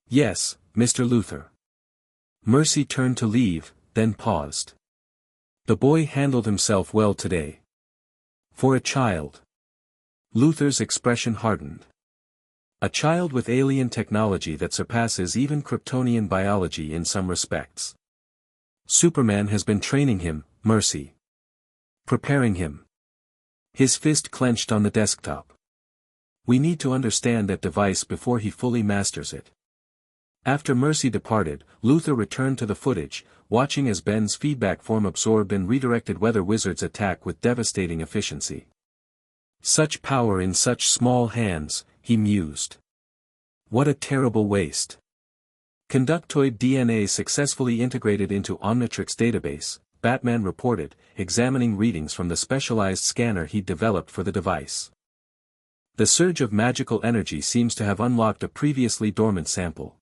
Yes, Mr. Luthor. Mercy turned to leave, then paused. The boy handled himself well today. For a child. Luthor's expression hardened. A child with alien technology that surpasses even Kryptonian biology in some respects. Superman has been training him, Mercy. Preparing him. His fist clenched on the desktop. We need to understand that device before he fully masters it. After Mercy departed, Luthor returned to the footage, watching as Ben's feedback form absorbed and redirected Weather Wizard's attack with devastating efficiency. Such power in such small hands, he mused. What a terrible waste. Conductoid DNA successfully integrated into Omnitrix database, Batman reported, examining readings from the specialized scanner he'd developed for the device. The surge of magical energy seems to have unlocked a previously dormant sample.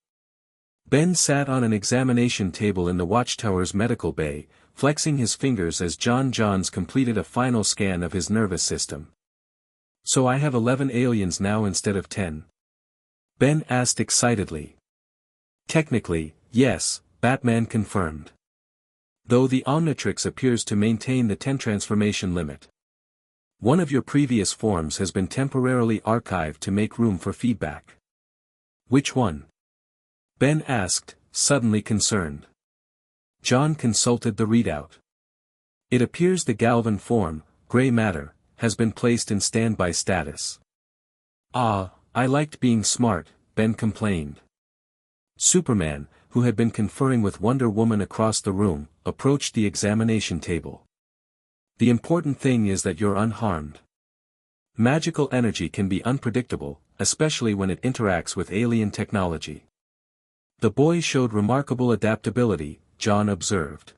Ben sat on an examination table in the Watchtower's medical bay, flexing his fingers as John Johns completed a final scan of his nervous system. So I have 11 aliens now instead of 10? Ben asked excitedly. Technically, yes, Batman confirmed. Though the Omnitrix appears to maintain the 10 transformation limit. One of your previous forms has been temporarily archived to make room for feedback. Which one? Ben asked, suddenly concerned. John consulted the readout. It appears the Galvan form, gray matter, has been placed in standby status. Ah, I liked being smart, Ben complained. Superman, who had been conferring with Wonder Woman across the room, approached the examination table. The important thing is that you're unharmed. Magical energy can be unpredictable, especially when it interacts with alien technology. The boy showed remarkable adaptability, John observed.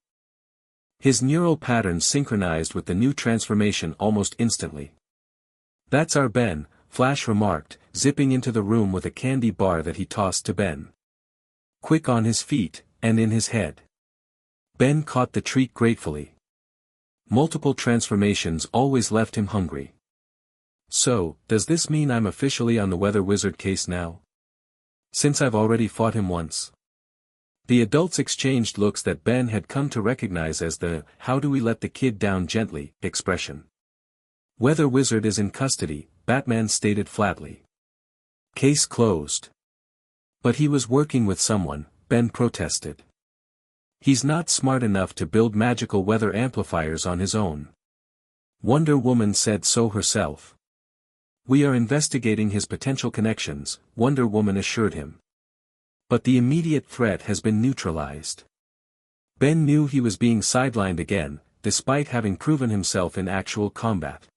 His neural patterns synchronized with the new transformation almost instantly. That's our Ben, Flash remarked, zipping into the room with a candy bar that he tossed to Ben. Quick on his feet, and in his head. Ben caught the treat gratefully. Multiple transformations always left him hungry. So, does this mean I'm officially on the Weather Wizard case now? Since I've already fought him once? The adults exchanged looks that Ben had come to recognize as the "how do we let the kid down gently" expression. Weather Wizard is in custody, Batman stated flatly. Case closed. But he was working with someone, Ben protested. He's not smart enough to build magical weather amplifiers on his own. Wonder Woman said so herself. We are investigating his potential connections, Wonder Woman assured him. But the immediate threat has been neutralized. Ben knew he was being sidelined again, despite having proven himself in actual combat.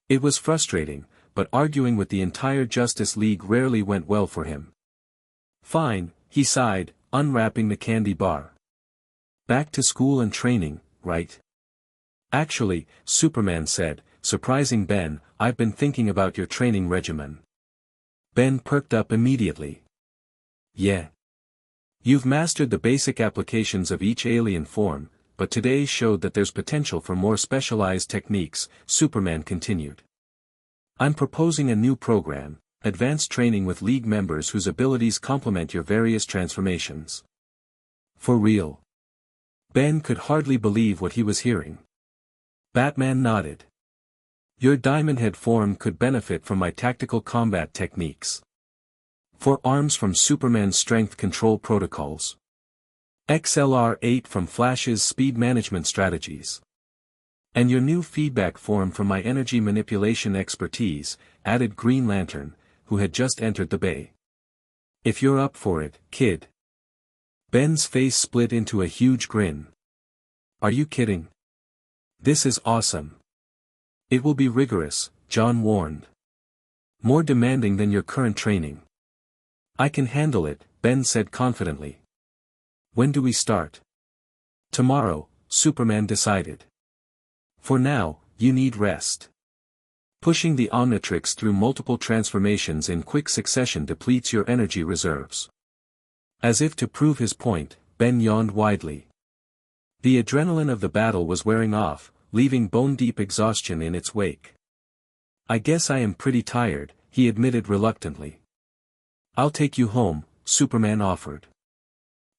It was frustrating, but arguing with the entire Justice League rarely went well for him. Fine, he sighed, unwrapping the candy bar. Back to school and training, right? Actually, Superman said, surprising Ben, I've been thinking about your training regimen. Ben perked up immediately. Yeah. You've mastered the basic applications of each alien form, but today showed that there's potential for more specialized techniques, Superman continued. I'm proposing a new program, advanced training with League members whose abilities complement your various transformations. For real? Ben could hardly believe what he was hearing. Batman nodded. Your Diamond Head form could benefit from my tactical combat techniques. For arms from Superman's strength control protocols. XLR-8 from Flash's speed management strategies. And your new feedback form from my energy manipulation expertise, added Green Lantern, who had just entered the bay. If you're up for it, kid. Ben's face split into a huge grin. Are you kidding? This is awesome. It will be rigorous, John warned. More demanding than your current training. I can handle it, Ben said confidently. When do we start? Tomorrow, Superman decided. For now, you need rest. Pushing the Omnitrix through multiple transformations in quick succession depletes your energy reserves. As if to prove his point, Ben yawned widely. The adrenaline of the battle was wearing off, leaving bone-deep exhaustion in its wake. I guess I am pretty tired, he admitted reluctantly. I'll take you home, Superman offered.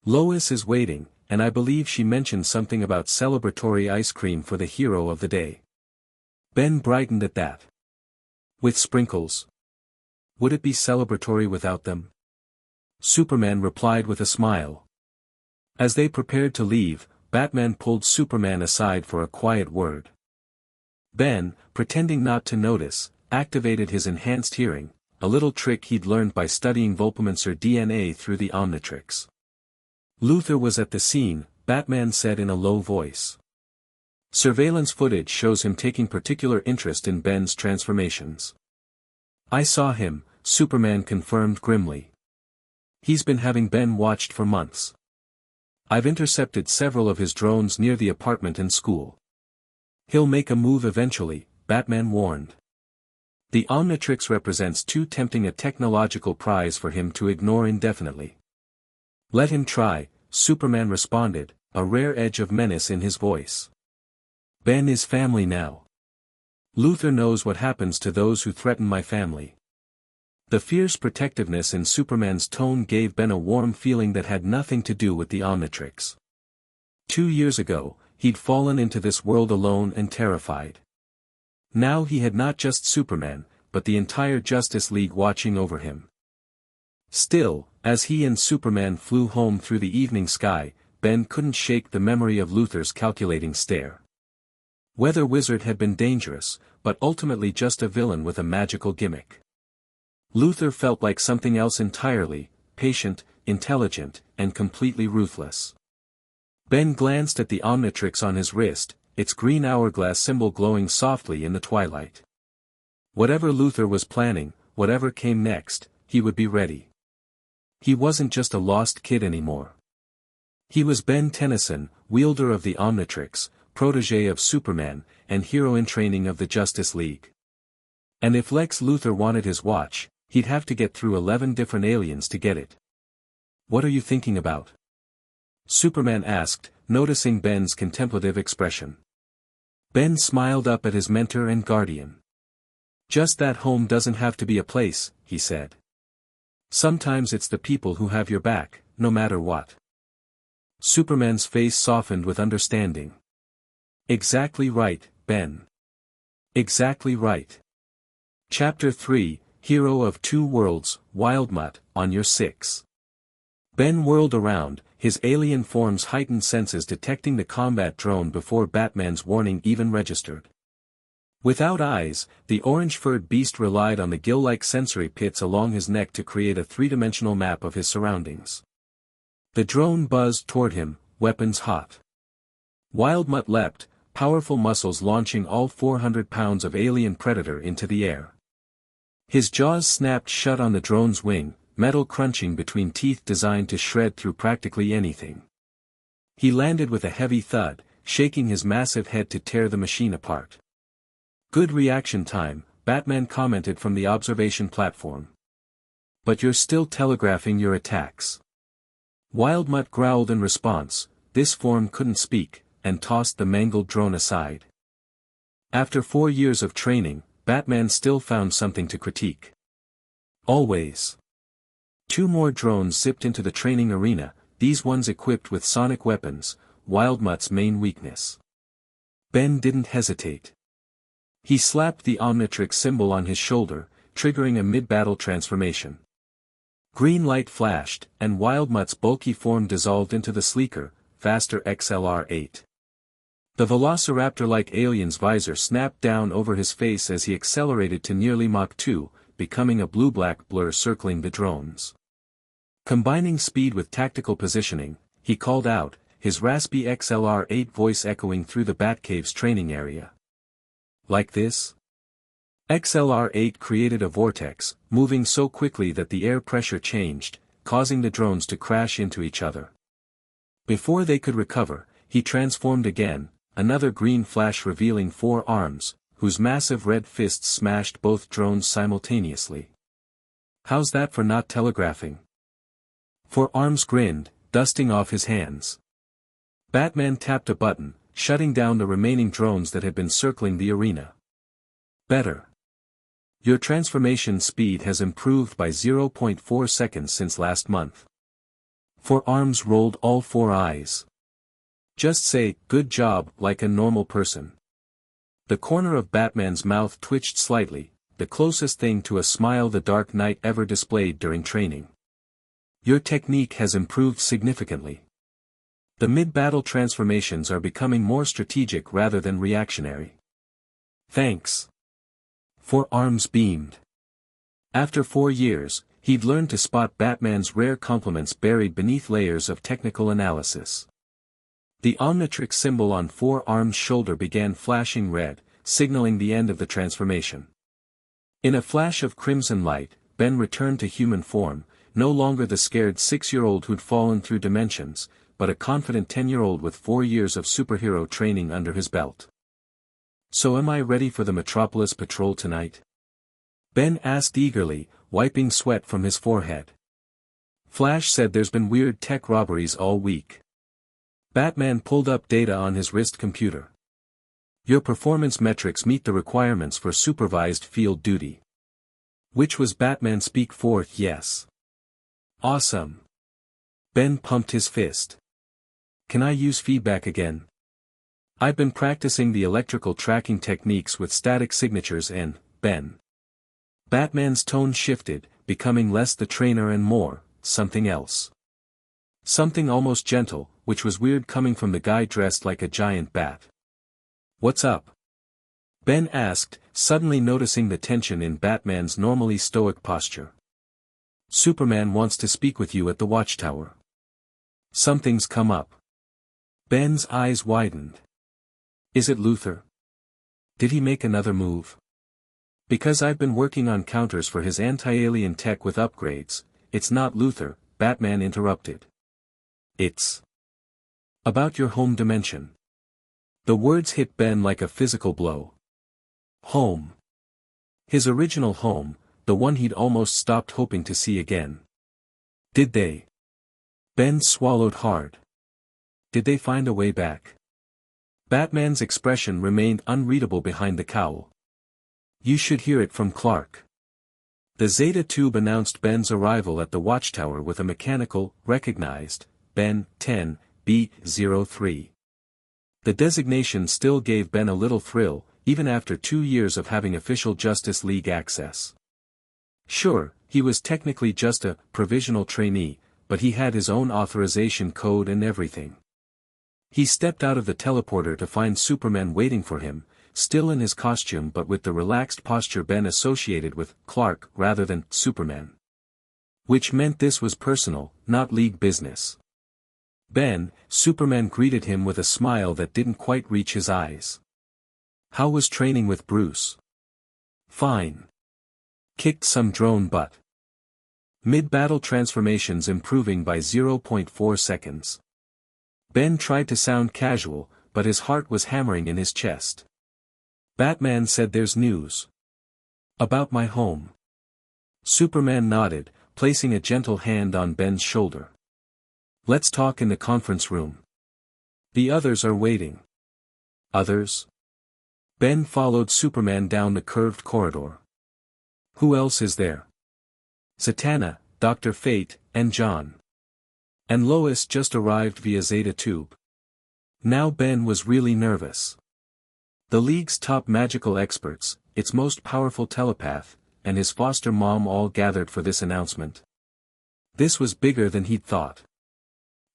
Lois is waiting, and I believe she mentioned something about celebratory ice cream for the hero of the day. Ben brightened at that. With sprinkles? Would it be celebratory without them? Superman replied with a smile. As they prepared to leave, Batman pulled Superman aside for a quiet word. Ben, pretending not to notice, activated his enhanced hearing, a little trick he'd learned by studying Vulpamencer DNA through the Omnitrix. Luthor was at the scene, Batman said in a low voice. Surveillance footage shows him taking particular interest in Ben's transformations. I saw him, Superman confirmed grimly. He's been having Ben watched for months. I've intercepted several of his drones near the apartment and school. He'll make a move eventually, Batman warned. The Omnitrix represents too tempting a technological prize for him to ignore indefinitely. Let him try, Superman responded, a rare edge of menace in his voice. Ben is family now. Luthor knows what happens to those who threaten my family. The fierce protectiveness in Superman's tone gave Ben a warm feeling that had nothing to do with the Omnitrix. 2 years ago, he'd fallen into this world alone and terrified. Now he had not just Superman, but the entire Justice League watching over him. Still, as he and Superman flew home through the evening sky, Ben couldn't shake the memory of Luthor's calculating stare. Weather Wizard had been dangerous, but ultimately just a villain with a magical gimmick. Luthor felt like something else entirely, patient, intelligent, and completely ruthless. Ben glanced at the Omnitrix on his wrist, its green hourglass symbol glowing softly in the twilight. Whatever Luthor was planning, whatever came next, he would be ready. He wasn't just a lost kid anymore. He was Ben Tennyson, wielder of the Omnitrix, protege of Superman, and hero in training of the Justice League. And if Lex Luthor wanted his watch, he'd have to get through 11 different aliens to get it. What are you thinking about? Superman asked, noticing Ben's contemplative expression. Ben smiled up at his mentor and guardian. Just that home doesn't have to be a place, he said. Sometimes it's the people who have your back, no matter what. Superman's face softened with understanding. Exactly right, Ben. Exactly right. Chapter 3, Hero of Two Worlds, Wildmutt, on your 6. Ben whirled around, his alien form's heightened senses detecting the combat drone before Batman's warning even registered. Without eyes, the orange-furred beast relied on the gill-like sensory pits along his neck to create a three-dimensional map of his surroundings. The drone buzzed toward him, weapons hot. Wildmutt leapt, powerful muscles launching all 400 pounds of alien predator into the air. His jaws snapped shut on the drone's wing, metal crunching between teeth designed to shred through practically anything. He landed with a heavy thud, shaking his massive head to tear the machine apart. Good reaction time, Batman commented from the observation platform. But you're still telegraphing your attacks. Wildmutt growled in response, this form couldn't speak, and tossed the mangled drone aside. After 4 years of training, Batman still found something to critique. Always. 2 more drones zipped into the training arena, these ones equipped with sonic weapons, Wildmutt's main weakness. Ben didn't hesitate. He slapped the Omnitrix symbol on his shoulder, triggering a mid-battle transformation. Green light flashed, and Wildmutt's bulky form dissolved into the sleeker, faster XLR-8. The velociraptor-like alien's visor snapped down over his face as he accelerated to nearly Mach 2, becoming a blue-black blur circling the drones. Combining speed with tactical positioning, he called out, his raspy XLR-8 voice echoing through the Batcave's training area. Like this? XLR-8 created a vortex, moving so quickly that the air pressure changed, causing the drones to crash into each other. Before they could recover, he transformed again, another green flash revealing 4 arms, whose massive red fists smashed both drones simultaneously. How's that for not telegraphing? 4 arms grinned, dusting off his hands. Batman tapped a button, shutting down the remaining drones that had been circling the arena. Better. Your transformation speed has improved by 0.4 seconds since last month. 4 arms rolled all 4 eyes. Just say, good job, like a normal person. The corner of Batman's mouth twitched slightly, the closest thing to a smile the Dark Knight ever displayed during training. Your technique has improved significantly. The mid-battle transformations are becoming more strategic rather than reactionary. Thanks. 4 arms beamed. After 4 years, he'd learned to spot Batman's rare compliments buried beneath layers of technical analysis. The Omnitrix symbol on 4 arms' shoulder began flashing red, signaling the end of the transformation. In a flash of crimson light, Ben returned to human form, no longer the scared 6-year-old who'd fallen through dimensions, but a confident 10-year-old with 4 years of superhero training under his belt. So am I ready for the Metropolis Patrol tonight? Ben asked eagerly, wiping sweat from his forehead. Flash said there's been weird tech robberies all week. Batman pulled up data on his wrist computer. Your performance metrics meet the requirements for supervised field duty. Which was Batman speak for yes. Awesome. Ben pumped his fist. Can I use feedback again? I've been practicing the electrical tracking techniques with static signatures and, Ben. Batman's tone shifted, becoming less the trainer and more, something else. Something almost gentle, which was weird coming from the guy dressed like a giant bat. What's up? Ben asked, suddenly noticing the tension in Batman's normally stoic posture. Superman wants to speak with you at the Watchtower. Something's come up. Ben's eyes widened. Is it Luthor? Did he make another move? Because I've been working on counters for his anti-alien tech with upgrades, it's not Luthor, Batman interrupted. It's about your home dimension. The words hit Ben like a physical blow. Home. His original home, the one he'd almost stopped hoping to see again. Did they? Ben swallowed hard. Did they find a way back? Batman's expression remained unreadable behind the cowl. You should hear it from Clark. The Zeta tube announced Ben's arrival at the watchtower with a mechanical, recognized, Ben 10, B03. The designation still gave Ben a little thrill, even after 2 years of having official Justice League access. Sure, he was technically just a provisional trainee, but he had his own authorization code and everything. He stepped out of the teleporter to find Superman waiting for him, still in his costume but with the relaxed posture Ben associated with Clark rather than Superman. Which meant this was personal, not league business. Ben, Superman greeted him with a smile that didn't quite reach his eyes. How was training with Bruce? Fine. Kicked some drone butt. Mid-battle transformations improving by 0.4 seconds. Ben tried to sound casual, but his heart was hammering in his chest. Batman said there's news. About my home. Superman nodded, placing a gentle hand on Ben's shoulder. Let's talk in the conference room. The others are waiting. Others? Ben followed Superman down the curved corridor. Who else is there? Zatanna, Dr. Fate, and John. And Lois just arrived via Zeta tube. Now Ben was really nervous. The League's top magical experts, its most powerful telepath, and his foster mom all gathered for this announcement. This was bigger than he'd thought.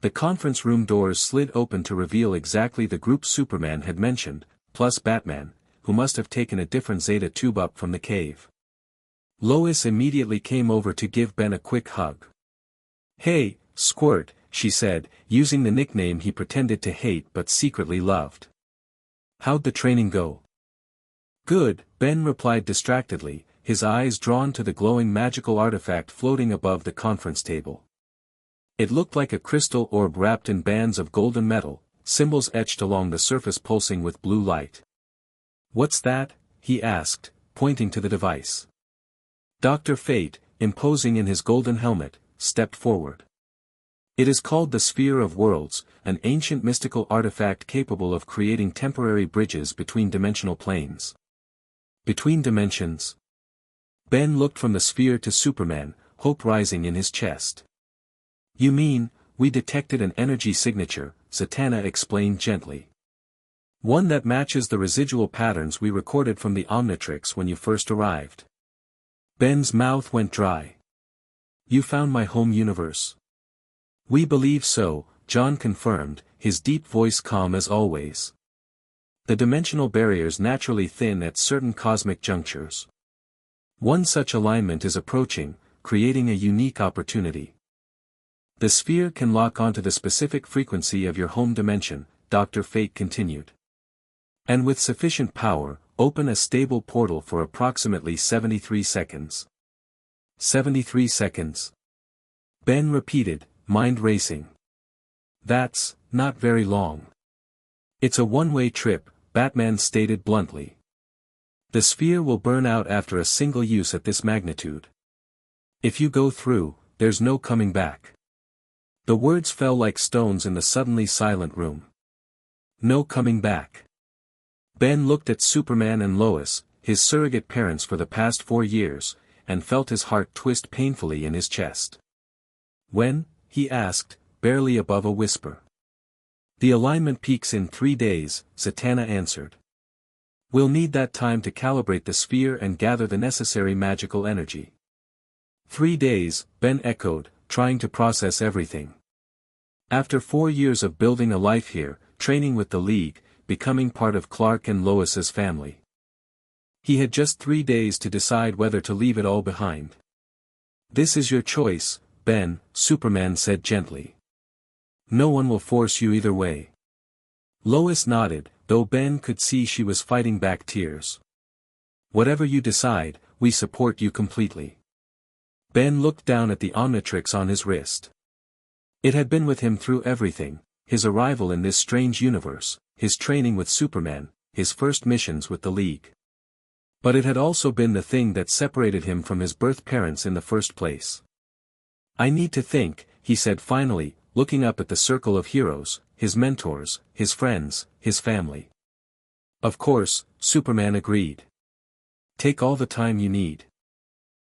The conference room doors slid open to reveal exactly the group Superman had mentioned, plus Batman, who must have taken a different Zeta tube up from the cave. Lois immediately came over to give Ben a quick hug. Hey, Squirt, she said, using the nickname he pretended to hate but secretly loved. How'd the training go? Good, Ben replied distractedly, his eyes drawn to the glowing magical artifact floating above the conference table. It looked like a crystal orb wrapped in bands of golden metal, symbols etched along the surface pulsing with blue light. What's that? He asked, pointing to the device. Dr. Fate, imposing in his golden helmet, stepped forward. It is called the Sphere of Worlds, an ancient mystical artifact capable of creating temporary bridges between dimensional planes. Between dimensions? Ben looked from the sphere to Superman, hope rising in his chest. You mean, we detected an energy signature, Zatanna explained gently. One that matches the residual patterns we recorded from the Omnitrix when you first arrived. Ben's mouth went dry. You found my home universe. We believe so, John confirmed, his deep voice calm as always. The dimensional barriers naturally thin at certain cosmic junctures. One such alignment is approaching, creating a unique opportunity. The sphere can lock onto the specific frequency of your home dimension, Dr. Fate continued. And with sufficient power, open a stable portal for approximately 73 seconds. 73 seconds. Ben repeated, mind racing. That's not very long. It's a one-way trip, Batman stated bluntly. The sphere will burn out after a single use at this magnitude. If you go through, there's no coming back. The words fell like stones in the suddenly silent room. No coming back. Ben looked at Superman and Lois, his surrogate parents for the past 4 years, and felt his heart twist painfully in his chest. When? He asked, barely above a whisper. The alignment peaks in 3 days, Zatanna answered. We'll need that time to calibrate the sphere and gather the necessary magical energy. 3 days, Ben echoed, trying to process everything. After 4 years of building a life here, training with the League, becoming part of Clark and Lois's family. He had just 3 days to decide whether to leave it all behind. This is your choice, Ben, Superman said gently. No one will force you either way. Lois nodded, though Ben could see she was fighting back tears. Whatever you decide, we support you completely. Ben looked down at the Omnitrix on his wrist. It had been with him through everything, his arrival in this strange universe, his training with Superman, his first missions with the League. But it had also been the thing that separated him from his birth parents in the first place. I need to think, he said finally, looking up at the circle of heroes, his mentors, his friends, his family. Of course, Superman agreed. Take all the time you need.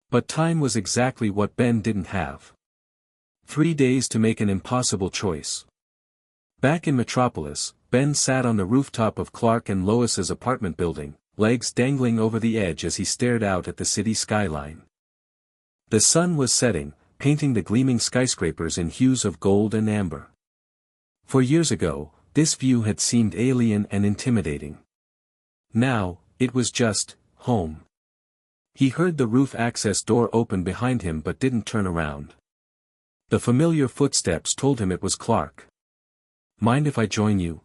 But time was exactly what Ben didn't have. 3 days to make an impossible choice. Back in Metropolis, Ben sat on the rooftop of Clark and Lois's apartment building, legs dangling over the edge as he stared out at the city skyline. The sun was setting, painting the gleaming skyscrapers in hues of gold and amber. For years ago, this view had seemed alien and intimidating. Now, it was just home. He heard the roof access door open behind him but didn't turn around. The familiar footsteps told him it was Clark. "Mind if I join you?"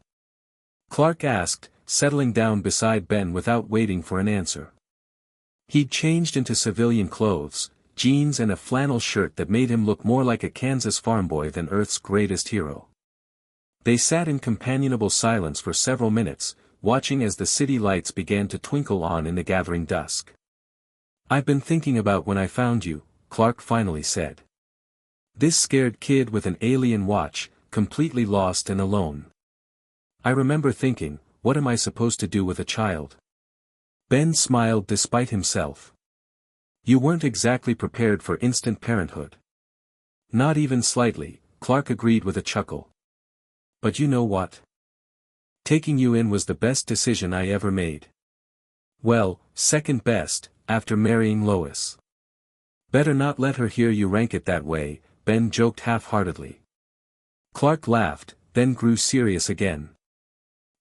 Clark asked, settling down beside Ben without waiting for an answer. He'd changed into civilian clothes, jeans and a flannel shirt that made him look more like a Kansas farm boy than Earth's greatest hero. They sat in companionable silence for several minutes, watching as the city lights began to twinkle on in the gathering dusk. "I've been thinking about when I found you," Clark finally said. "This scared kid with an alien watch, completely lost and alone. I remember thinking, what am I supposed to do with a child?" Ben smiled despite himself. "You weren't exactly prepared for instant parenthood." "Not even slightly," Clark agreed with a chuckle. "But you know what? Taking you in was the best decision I ever made. Well, second best, after marrying Lois." "Better not let her hear you rank it that way," Ben joked half-heartedly. Clark laughed, then grew serious again.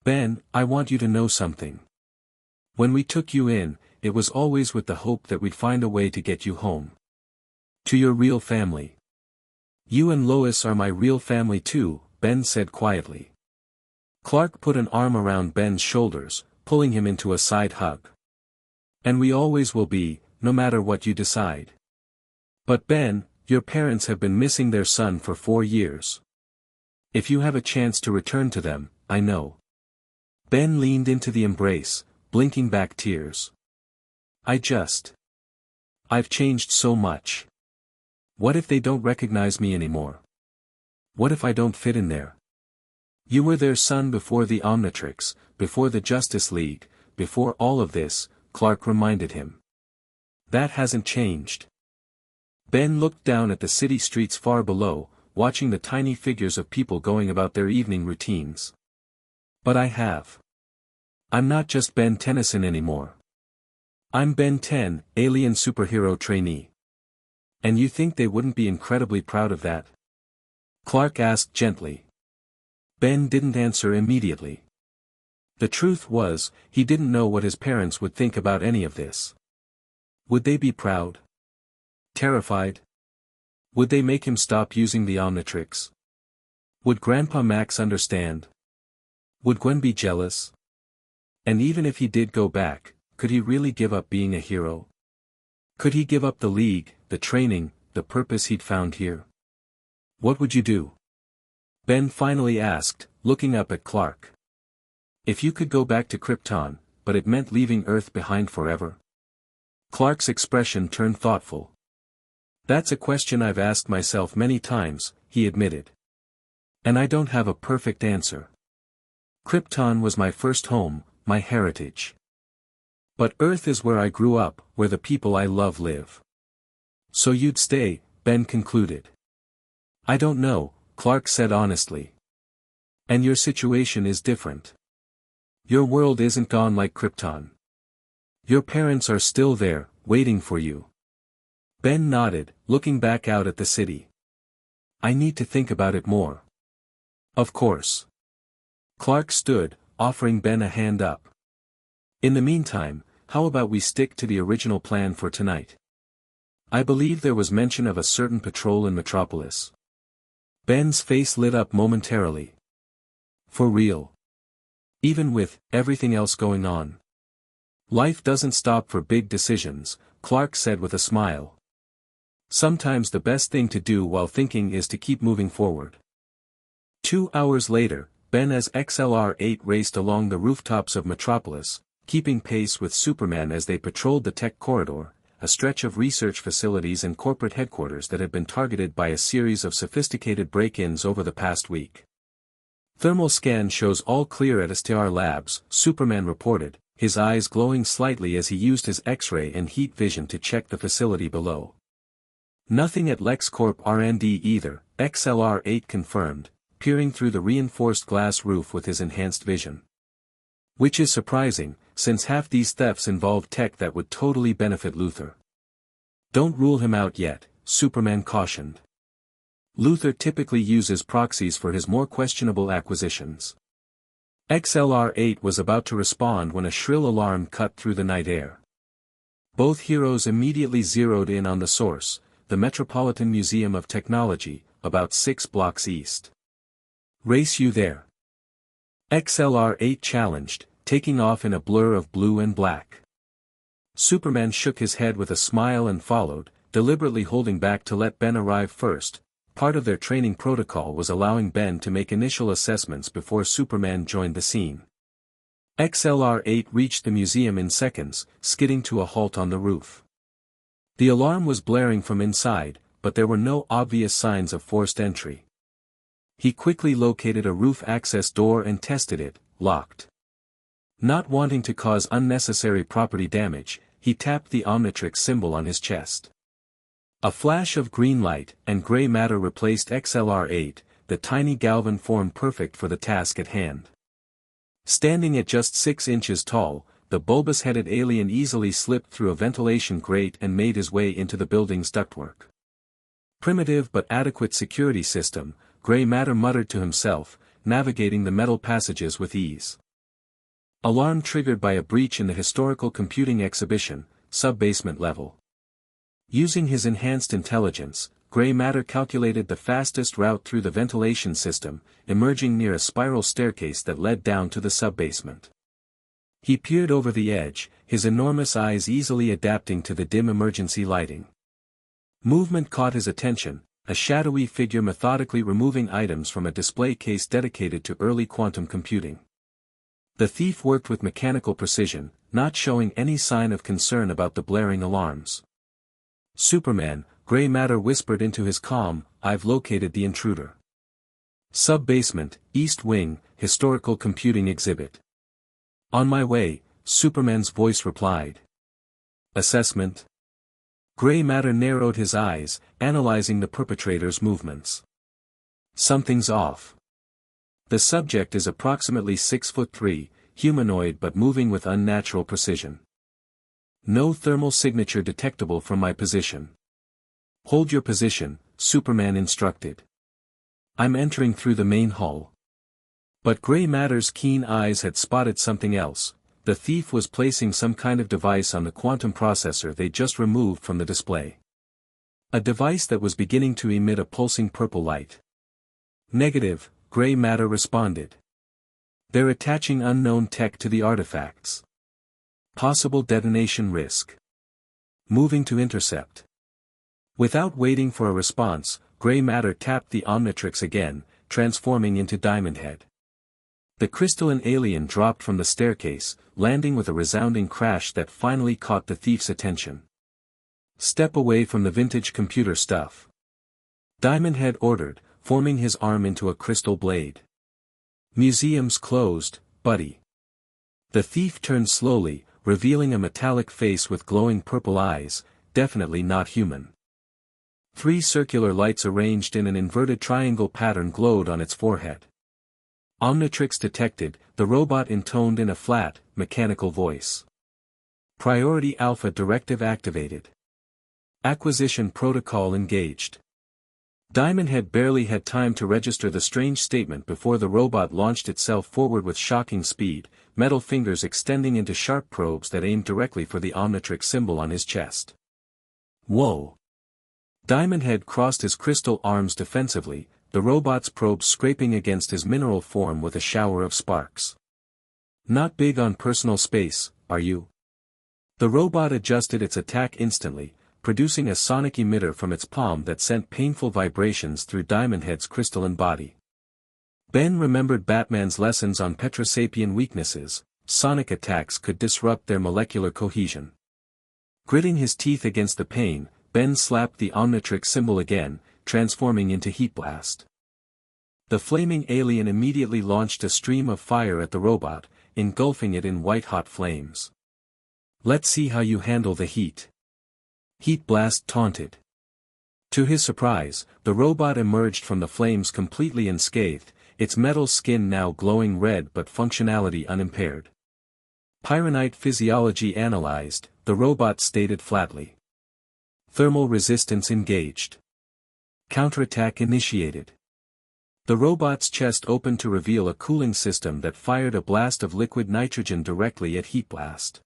"Ben, I want you to know something. When we took you in, it was always with the hope that we'd find a way to get you home. To your real family. You and Lois are my real family too," Ben said quietly. Clark put an arm around Ben's shoulders, pulling him into a side hug. "And we always will be, no matter what you decide. But Ben, your parents have been missing their son for 4 years. If you have a chance to return to them, I know." Ben leaned into the embrace, blinking back tears. I've changed so much. What if they don't recognize me anymore? What if I don't fit in there? You were their son before the Omnitrix, before the Justice League, before all of this," Clark reminded him. "That hasn't changed." Ben looked down at the city streets far below, watching the tiny figures of people going about their evening routines. "But I have. I'm not just Ben Tennyson anymore. I'm Ben 10, alien superhero trainee. And you think they wouldn't be incredibly proud of that?" Clark asked gently. Ben didn't answer immediately. The truth was, he didn't know what his parents would think about any of this. Would they be proud? Terrified? Would they make him stop using the Omnitrix? Would Grandpa Max understand? Would Gwen be jealous? And even if he did go back, could he really give up being a hero? Could he give up the League, the training, the purpose he'd found here? "What would you do?" Ben finally asked, looking up at Clark. "If you could go back to Krypton, but it meant leaving Earth behind forever?" Clark's expression turned thoughtful. "That's a question I've asked myself many times," he admitted. "And I don't have a perfect answer. Krypton was my first home, my heritage. But Earth is where I grew up, where the people I love live." "So you'd stay," Ben concluded. "I don't know," Clark said honestly. "And your situation is different. Your world isn't gone like Krypton. Your parents are still there, waiting for you." Ben nodded, looking back out at the city. "I need to think about it more." "Of course." Clark stood, offering Ben a hand up. "In the meantime, how about we stick to the original plan for tonight? I believe there was mention of a certain patrol in Metropolis." Ben's face lit up momentarily. "For real? Even with everything else going on?" "Life doesn't stop for big decisions," Clark said with a smile. "Sometimes the best thing to do while thinking is to keep moving forward." 2 hours later, Ben as XLR-8 raced along the rooftops of Metropolis, keeping pace with Superman as they patrolled the tech corridor, a stretch of research facilities and corporate headquarters that had been targeted by a series of sophisticated break-ins over the past week. Thermal scan shows all clear at STR Labs, Superman reported, his eyes glowing slightly as he used his X-ray and heat vision to check the facility below. Nothing at LexCorp R&D either, XLR-8 confirmed, peering through the reinforced glass roof with his enhanced vision. Which is surprising, since half these thefts involve tech that would totally benefit Luthor. Don't rule him out yet, Superman cautioned. Luthor typically uses proxies for his more questionable acquisitions. XLR-8 was about to respond when a shrill alarm cut through the night air. Both heroes immediately zeroed in on the source, the Metropolitan Museum of Technology, about 6 blocks east. "Race you there?" XLR-8 challenged, taking off in a blur of blue and black. Superman shook his head with a smile and followed, deliberately holding back to let Ben arrive first. Part of their training protocol was allowing Ben to make initial assessments before Superman joined the scene. XLR-8 reached the museum in seconds, skidding to a halt on the roof. The alarm was blaring from inside, but there were no obvious signs of forced entry. He quickly located a roof access door and tested it, locked. Not wanting to cause unnecessary property damage, he tapped the Omnitrix symbol on his chest. A flash of green light and gray matter replaced XLR-8, the tiny Galvan form perfect for the task at hand. Standing at just 6 inches tall, the bulbous-headed alien easily slipped through a ventilation grate and made his way into the building's ductwork. Primitive but adequate security system, Gray Matter muttered to himself, navigating the metal passages with ease. Alarm triggered by a breach in the historical computing exhibition, sub-basement level. Using his enhanced intelligence, Gray Matter calculated the fastest route through the ventilation system, emerging near a spiral staircase that led down to the sub-basement. He peered over the edge, his enormous eyes easily adapting to the dim emergency lighting. Movement caught his attention, a shadowy figure methodically removing items from a display case dedicated to early quantum computing. The thief worked with mechanical precision, not showing any sign of concern about the blaring alarms. "Superman," Gray Matter whispered into his comm, "I've located the intruder. Sub-basement, East Wing, historical computing exhibit." "On my way," Superman's voice replied. "Assessment?" Gray Matter narrowed his eyes, analyzing the perpetrator's movements. "Something's off. The subject is approximately 6'3", humanoid but moving with unnatural precision. No thermal signature detectable from my position." "Hold your position," Superman instructed. "I'm entering through the main hall." But Gray Matter's keen eyes had spotted something else. The thief was placing some kind of device on the quantum processor they just removed from the display. A device that was beginning to emit a pulsing purple light. "Negative," Gray Matter responded. "They're attaching unknown tech to the artifacts. Possible detonation risk. Moving to intercept." Without waiting for a response, Gray Matter tapped the Omnitrix again, transforming into Diamond Head. The crystalline alien dropped from the staircase, landing with a resounding crash that finally caught the thief's attention. "Step away from the vintage computer stuff," Diamond Head ordered, forming his arm into a crystal blade. "Museum's closed, buddy." The thief turned slowly, revealing a metallic face with glowing purple eyes, definitely not human. 3 circular lights arranged in an inverted triangle pattern glowed on its forehead. "Omnitrix detected," the robot intoned in a flat, mechanical voice. "Priority Alpha directive activated. Acquisition protocol engaged." Diamond Head barely had time to register the strange statement before the robot launched itself forward with shocking speed, metal fingers extending into sharp probes that aimed directly for the Omnitrix symbol on his chest. "Whoa!" Diamond Head crossed his crystal arms defensively, the robot's probes scraping against his mineral form with a shower of sparks. "Not big on personal space, are you?" The robot adjusted its attack instantly, producing a sonic emitter from its palm that sent painful vibrations through Diamond Head's crystalline body. Ben remembered Batman's lessons on Petrosapien weaknesses. Sonic attacks could disrupt their molecular cohesion. Gritting his teeth against the pain, Ben slapped the Omnitrix symbol again, transforming into Heat Blast. The flaming alien immediately launched a stream of fire at the robot, engulfing it in white-hot flames. "Let's see how you handle the heat." Heat Blast taunted. To his surprise, the robot emerged from the flames completely unscathed, its metal skin now glowing red but functionality unimpaired. Pyronite physiology analyzed, the robot stated flatly. Thermal resistance engaged. Counterattack initiated. The robot's chest opened to reveal a cooling system that fired a blast of liquid nitrogen directly at Heat Blast.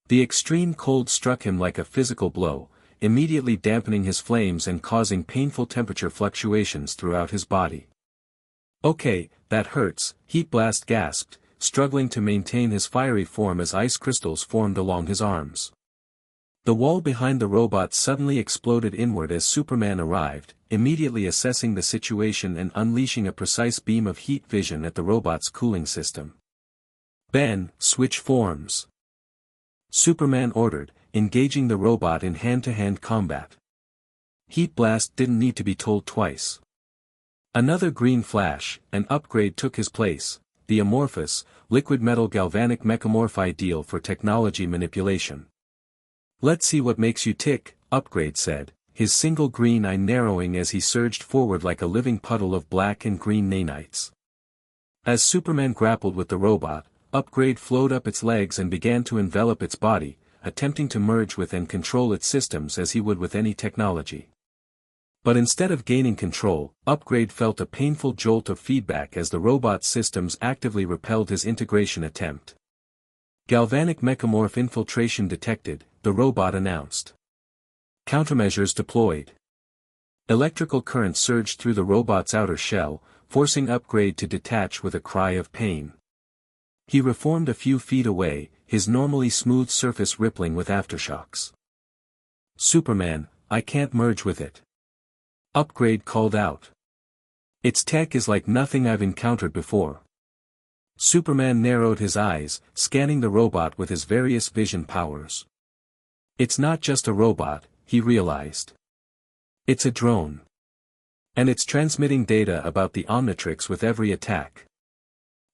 The extreme cold struck him like a physical blow, immediately dampening his flames and causing painful temperature fluctuations throughout his body. "Okay, that hurts," Heat Blast gasped, struggling to maintain his fiery form as ice crystals formed along his arms. The wall behind the robot suddenly exploded inward as Superman arrived, immediately assessing the situation and unleashing a precise beam of heat vision at the robot's cooling system. "Ben, switch forms," Superman ordered, engaging the robot in hand-to-hand combat. Heat Blast didn't need to be told twice. Another green flash, an upgrade took his place, the amorphous, liquid metal galvanic mechamorph ideal for technology manipulation. "Let's see what makes you tick," Upgrade said, his single green eye narrowing as he surged forward like a living puddle of black and green nanites. As Superman grappled with the robot, Upgrade flowed up its legs and began to envelop its body, attempting to merge with and control its systems as he would with any technology. But instead of gaining control, Upgrade felt a painful jolt of feedback as the robot's systems actively repelled his integration attempt. "Galvanic mechamorph infiltration detected," the robot announced. Countermeasures deployed. Electrical current surged through the robot's outer shell, forcing Upgrade to detach with a cry of pain. He reformed a few feet away, his normally smooth surface rippling with aftershocks. "Superman, I can't merge with it," Upgrade called out. "Its tech is like nothing I've encountered before." Superman narrowed his eyes, scanning the robot with his various vision powers. "It's not just a robot," he realized. "It's a drone. And it's transmitting data about the Omnitrix with every attack."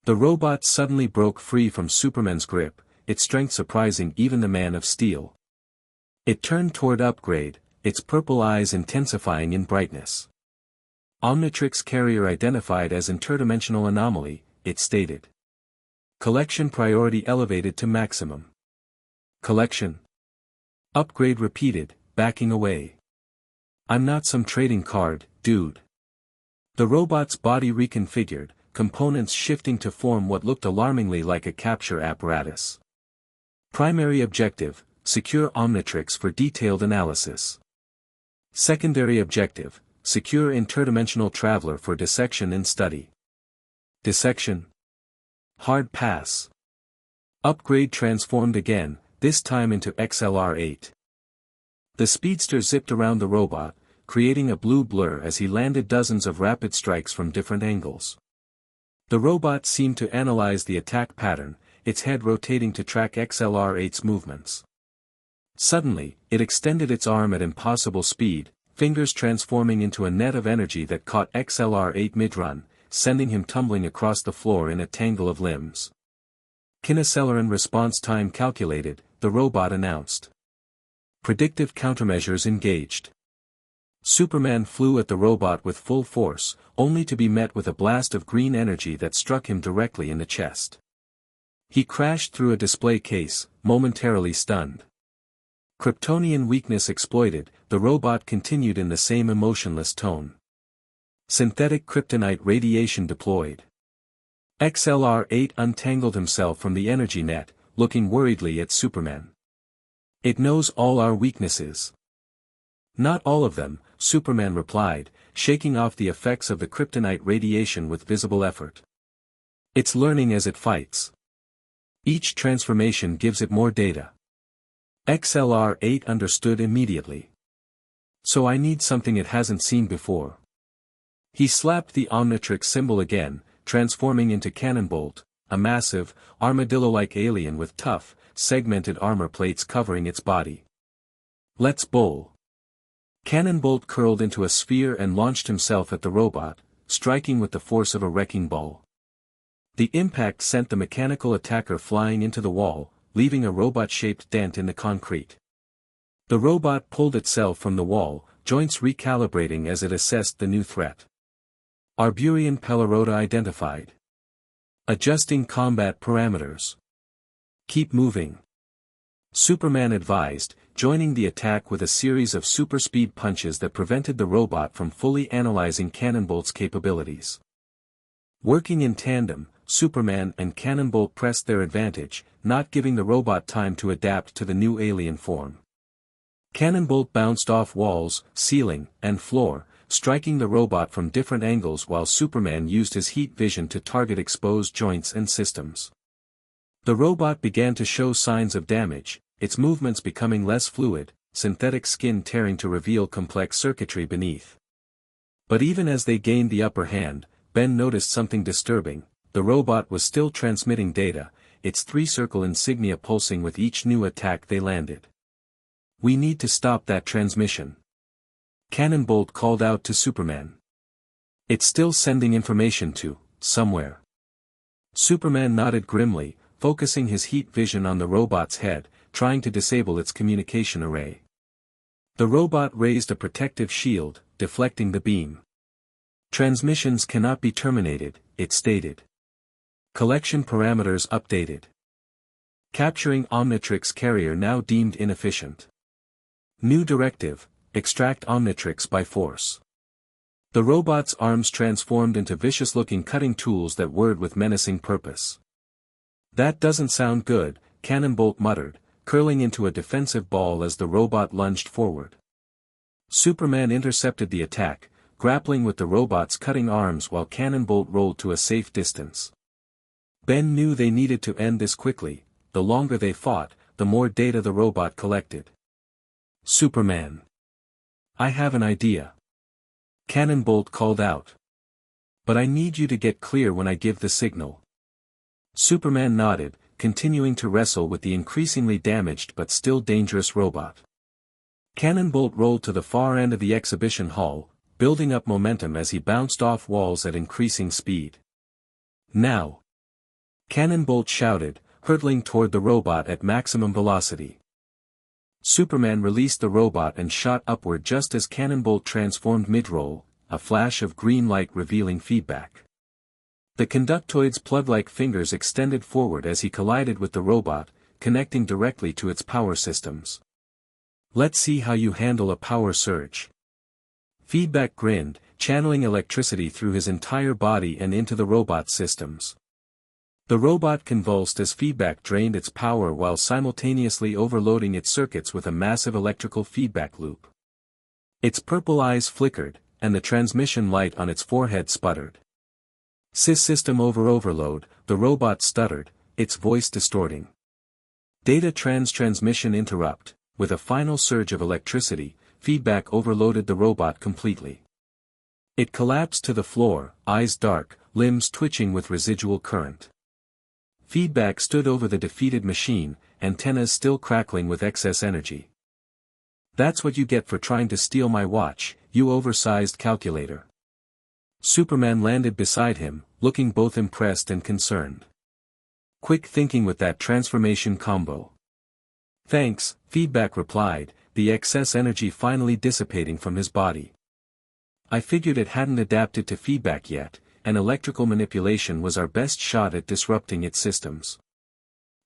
The robot suddenly broke free from Superman's grip, its strength surprising even the Man of Steel. It turned toward Upgrade, its purple eyes intensifying in brightness. "Omnitrix carrier identified as interdimensional anomaly," it stated. "Collection priority elevated to maximum." "Collection?" Upgrade repeated, backing away. "I'm not some trading card, dude." The robot's body reconfigured, components shifting to form what looked alarmingly like a capture apparatus. Primary objective, secure Omnitrix for detailed analysis. Secondary objective, secure interdimensional traveler for dissection and study. Dissection? Hard pass. Upgrade transformed again, this time into XLR-8. The speedster zipped around the robot, creating a blue blur as he landed dozens of rapid strikes from different angles. The robot seemed to analyze the attack pattern, its head rotating to track XLR-8's movements. Suddenly, it extended its arm at impossible speed, fingers transforming into a net of energy that caught XLR-8 mid-run, sending him tumbling across the floor in a tangle of limbs. "Kinoceleran response time calculated," the robot announced. Predictive countermeasures engaged. Superman flew at the robot with full force, only to be met with a blast of green energy that struck him directly in the chest. He crashed through a display case, momentarily stunned. Kryptonian weakness exploited, the robot continued in the same emotionless tone. Synthetic kryptonite radiation deployed. XLR-8 untangled himself from the energy net, looking worriedly at Superman. "It knows all our weaknesses." "Not all of them," Superman replied, shaking off the effects of the kryptonite radiation with visible effort. "It's learning as it fights. Each transformation gives it more data." XLR-8 understood immediately. "So I need something it hasn't seen before." He slapped the Omnitrix symbol again, transforming into Cannonbolt, a massive, armadillo-like alien with tough, segmented armor plates covering its body. "Let's bowl." Cannonbolt curled into a sphere and launched himself at the robot, striking with the force of a wrecking ball. The impact sent the mechanical attacker flying into the wall, leaving a robot-shaped dent in the concrete. The robot pulled itself from the wall, joints recalibrating as it assessed the new threat. Arburian Pelorota identified. Adjusting combat parameters. Keep moving. Superman advised, joining the attack with a series of super-speed punches that prevented the robot from fully analyzing Cannonbolt's capabilities. Working in tandem, Superman and Cannonbolt pressed their advantage, not giving the robot time to adapt to the new alien form. Cannonbolt bounced off walls, ceiling, and floor, striking the robot from different angles while Superman used his heat vision to target exposed joints and systems. The robot began to show signs of damage, its movements becoming less fluid, synthetic skin tearing to reveal complex circuitry beneath. But even as they gained the upper hand, Ben noticed something disturbing. The robot was still transmitting data, its three-circle insignia pulsing with each new attack they landed. "We need to stop that transmission," Cannonbolt called out to Superman. "It's still sending information to somewhere." Superman nodded grimly, focusing his heat vision on the robot's head, trying to disable its communication array. The robot raised a protective shield, deflecting the beam. "Transmissions cannot be terminated," it stated. Collection parameters updated. Capturing Omnitrix carrier now deemed inefficient. New directive, extract Omnitrix by force. The robot's arms transformed into vicious-looking cutting tools that whirred with menacing purpose. "That doesn't sound good," Cannonbolt muttered, curling into a defensive ball as the robot lunged forward. Superman intercepted the attack, grappling with the robot's cutting arms while Cannonbolt rolled to a safe distance. Ben knew they needed to end this quickly. The longer they fought, the more data the robot collected. "Superman. I have an idea," Cannonbolt called out. "But I need you to get clear when I give the signal." Superman nodded, continuing to wrestle with the increasingly damaged but still dangerous robot. Cannonbolt rolled to the far end of the exhibition hall, building up momentum as he bounced off walls at increasing speed. "Now!" Cannonbolt shouted, hurtling toward the robot at maximum velocity. Superman released the robot and shot upward just as Cannonbolt transformed mid-roll, a flash of green light revealing feedback. The conductoid's plug-like fingers extended forward as he collided with the robot, connecting directly to its power systems. "Let's see how you handle a power surge." Feedback grinned, channeling electricity through his entire body and into the robot's systems. The robot convulsed as feedback drained its power while simultaneously overloading its circuits with a massive electrical feedback loop. Its purple eyes flickered, and the transmission light on its forehead sputtered. System overload," the robot stuttered, its voice distorting. Data transmission interrupt. With a final surge of electricity, feedback overloaded the robot completely. It collapsed to the floor, eyes dark, limbs twitching with residual current. Feedback stood over the defeated machine, antennas still crackling with excess energy. "That's what you get for trying to steal my watch, you oversized calculator." Superman landed beside him, looking both impressed and concerned. "Quick thinking with that transformation combo." "Thanks," Feedback replied, the excess energy finally dissipating from his body. "I figured it hadn't adapted to feedback yet, and electrical manipulation was our best shot at disrupting its systems."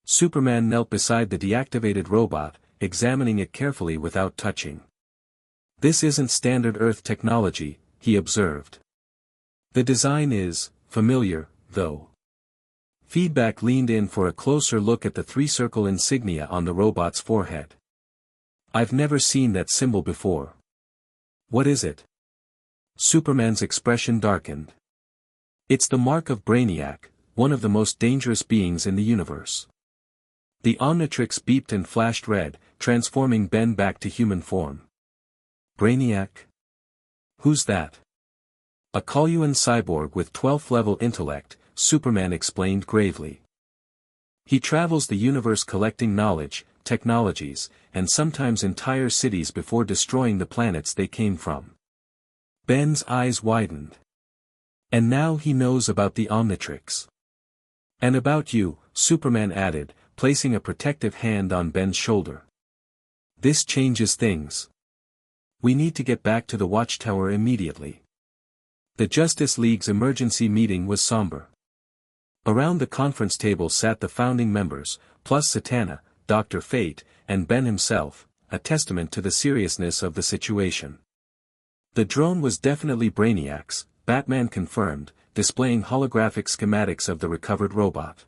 Superman knelt beside the deactivated robot, examining it carefully without touching. "This isn't standard Earth technology," he observed. "The design is familiar, though." Feedback leaned in for a closer look at the three-circle insignia on the robot's forehead. "I've never seen that symbol before." "What is it?" Superman's expression darkened. "It's the mark of Brainiac, one of the most dangerous beings in the universe." The Omnitrix beeped and flashed red, transforming Ben back to human form. "Brainiac? Who's that?" "A Coluan cyborg with 12th-level intellect," Superman explained gravely. "He travels the universe collecting knowledge, technologies, and sometimes entire cities before destroying the planets they came from." Ben's eyes widened. And now he knows about the Omnitrix. And about you, Superman added, placing a protective hand on Ben's shoulder. This changes things. We need to get back to the Watchtower immediately. The Justice League's emergency meeting was somber. Around the conference table sat the founding members, plus Zatanna, Dr. Fate, and Ben himself, a testament to the seriousness of the situation. The drone was definitely Brainiac's, Batman confirmed, displaying holographic schematics of the recovered robot.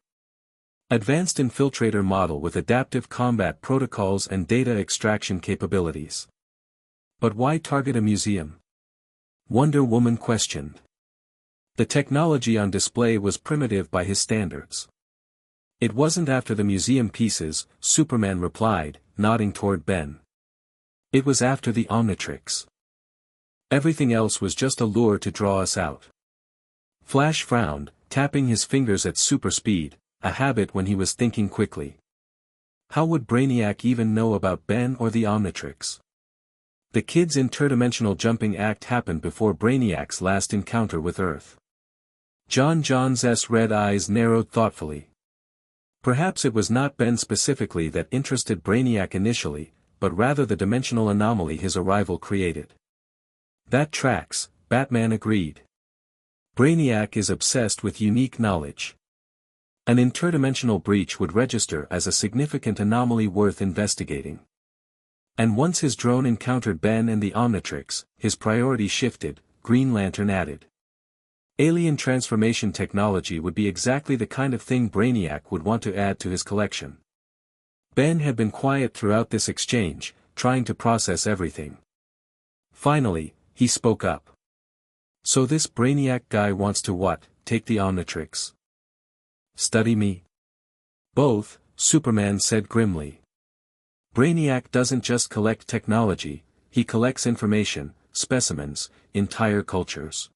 Advanced infiltrator model with adaptive combat protocols and data extraction capabilities. But why target a museum? Wonder Woman questioned. The technology on display was primitive by his standards. It wasn't after the museum pieces, Superman replied, nodding toward Ben. It was after the Omnitrix. Everything else was just a lure to draw us out. Flash frowned, tapping his fingers at super speed, a habit when he was thinking quickly. How would Brainiac even know about Ben or the Omnitrix? The kid's interdimensional jumping act happened before Brainiac's last encounter with Earth. John's red eyes narrowed thoughtfully. Perhaps it was not Ben specifically that interested Brainiac initially, but rather the dimensional anomaly his arrival created. That tracks, Batman agreed. Brainiac is obsessed with unique knowledge. An interdimensional breach would register as a significant anomaly worth investigating. And once his drone encountered Ben and the Omnitrix, his priority shifted, Green Lantern added. Alien transformation technology would be exactly the kind of thing Brainiac would want to add to his collection. Ben had been quiet throughout this exchange, trying to process everything. Finally, he spoke up. So this Brainiac guy wants to what, take the Omnitrix? Study me? Both, Superman said grimly. Brainiac doesn't just collect technology, he collects information, specimens, entire cultures.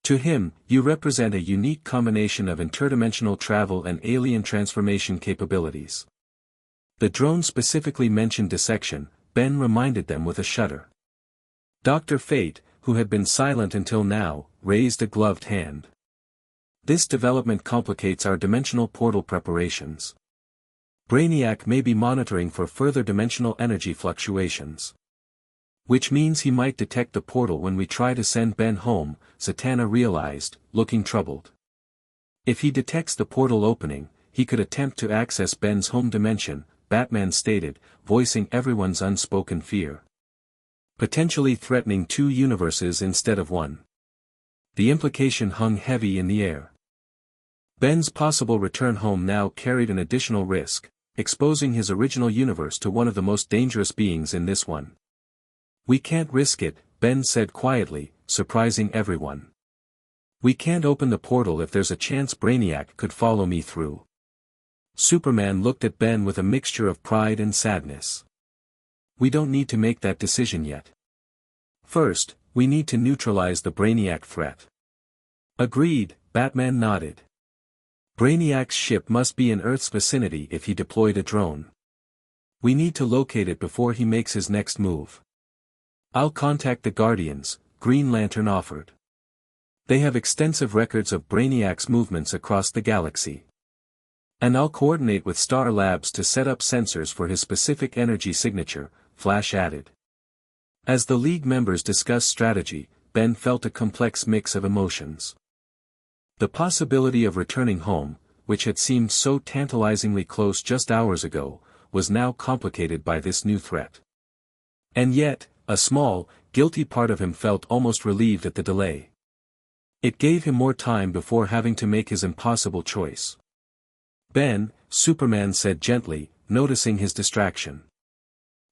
To him, you represent a unique combination of interdimensional travel and alien transformation capabilities. The drone specifically mentioned dissection, Ben reminded them with a shudder. Dr. Fate, who had been silent until now, raised a gloved hand. This development complicates our dimensional portal preparations. Brainiac may be monitoring for further dimensional energy fluctuations. Which means he might detect the portal when we try to send Ben home, Zatanna realized, looking troubled. If he detects the portal opening, he could attempt to access Ben's home dimension, Batman stated, voicing everyone's unspoken fear. Potentially threatening two universes instead of one. The implication hung heavy in the air. Ben's possible return home now carried an additional risk, exposing his original universe to one of the most dangerous beings in this one. We can't risk it, Ben said quietly, surprising everyone. We can't open the portal if there's a chance Brainiac could follow me through. Superman looked at Ben with a mixture of pride and sadness. We don't need to make that decision yet. First, we need to neutralize the Brainiac threat. Agreed, Batman nodded. Brainiac's ship must be in Earth's vicinity if he deployed a drone. We need to locate it before he makes his next move. I'll contact the Guardians, Green Lantern offered. They have extensive records of Brainiac's movements across the galaxy. And I'll coordinate with Star Labs to set up sensors for his specific energy signature, Flash added. As the League members discussed strategy, Ben felt a complex mix of emotions. The possibility of returning home, which had seemed so tantalizingly close just hours ago, was now complicated by this new threat. And yet, a small, guilty part of him felt almost relieved at the delay. It gave him more time before having to make his impossible choice. Ben, Superman said gently, noticing his distraction.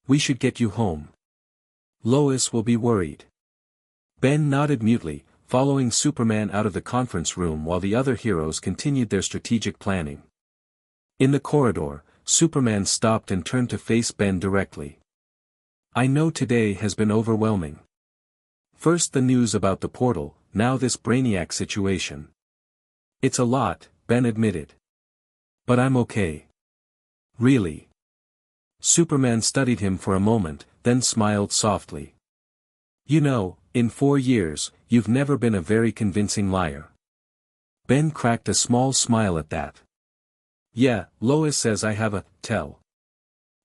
We should get you home. Lois will be worried. Ben nodded mutely, following Superman out of the conference room while the other heroes continued their strategic planning. In the corridor, Superman stopped and turned to face Ben directly. I know today has been overwhelming. First the news about the portal, now this Brainiac situation. It's a lot, Ben admitted. But I'm okay. Really? Superman studied him for a moment, then smiled softly. You know, In 4 years, you've never been a very convincing liar. Ben cracked a small smile at that. Yeah, Lois says I have a tell.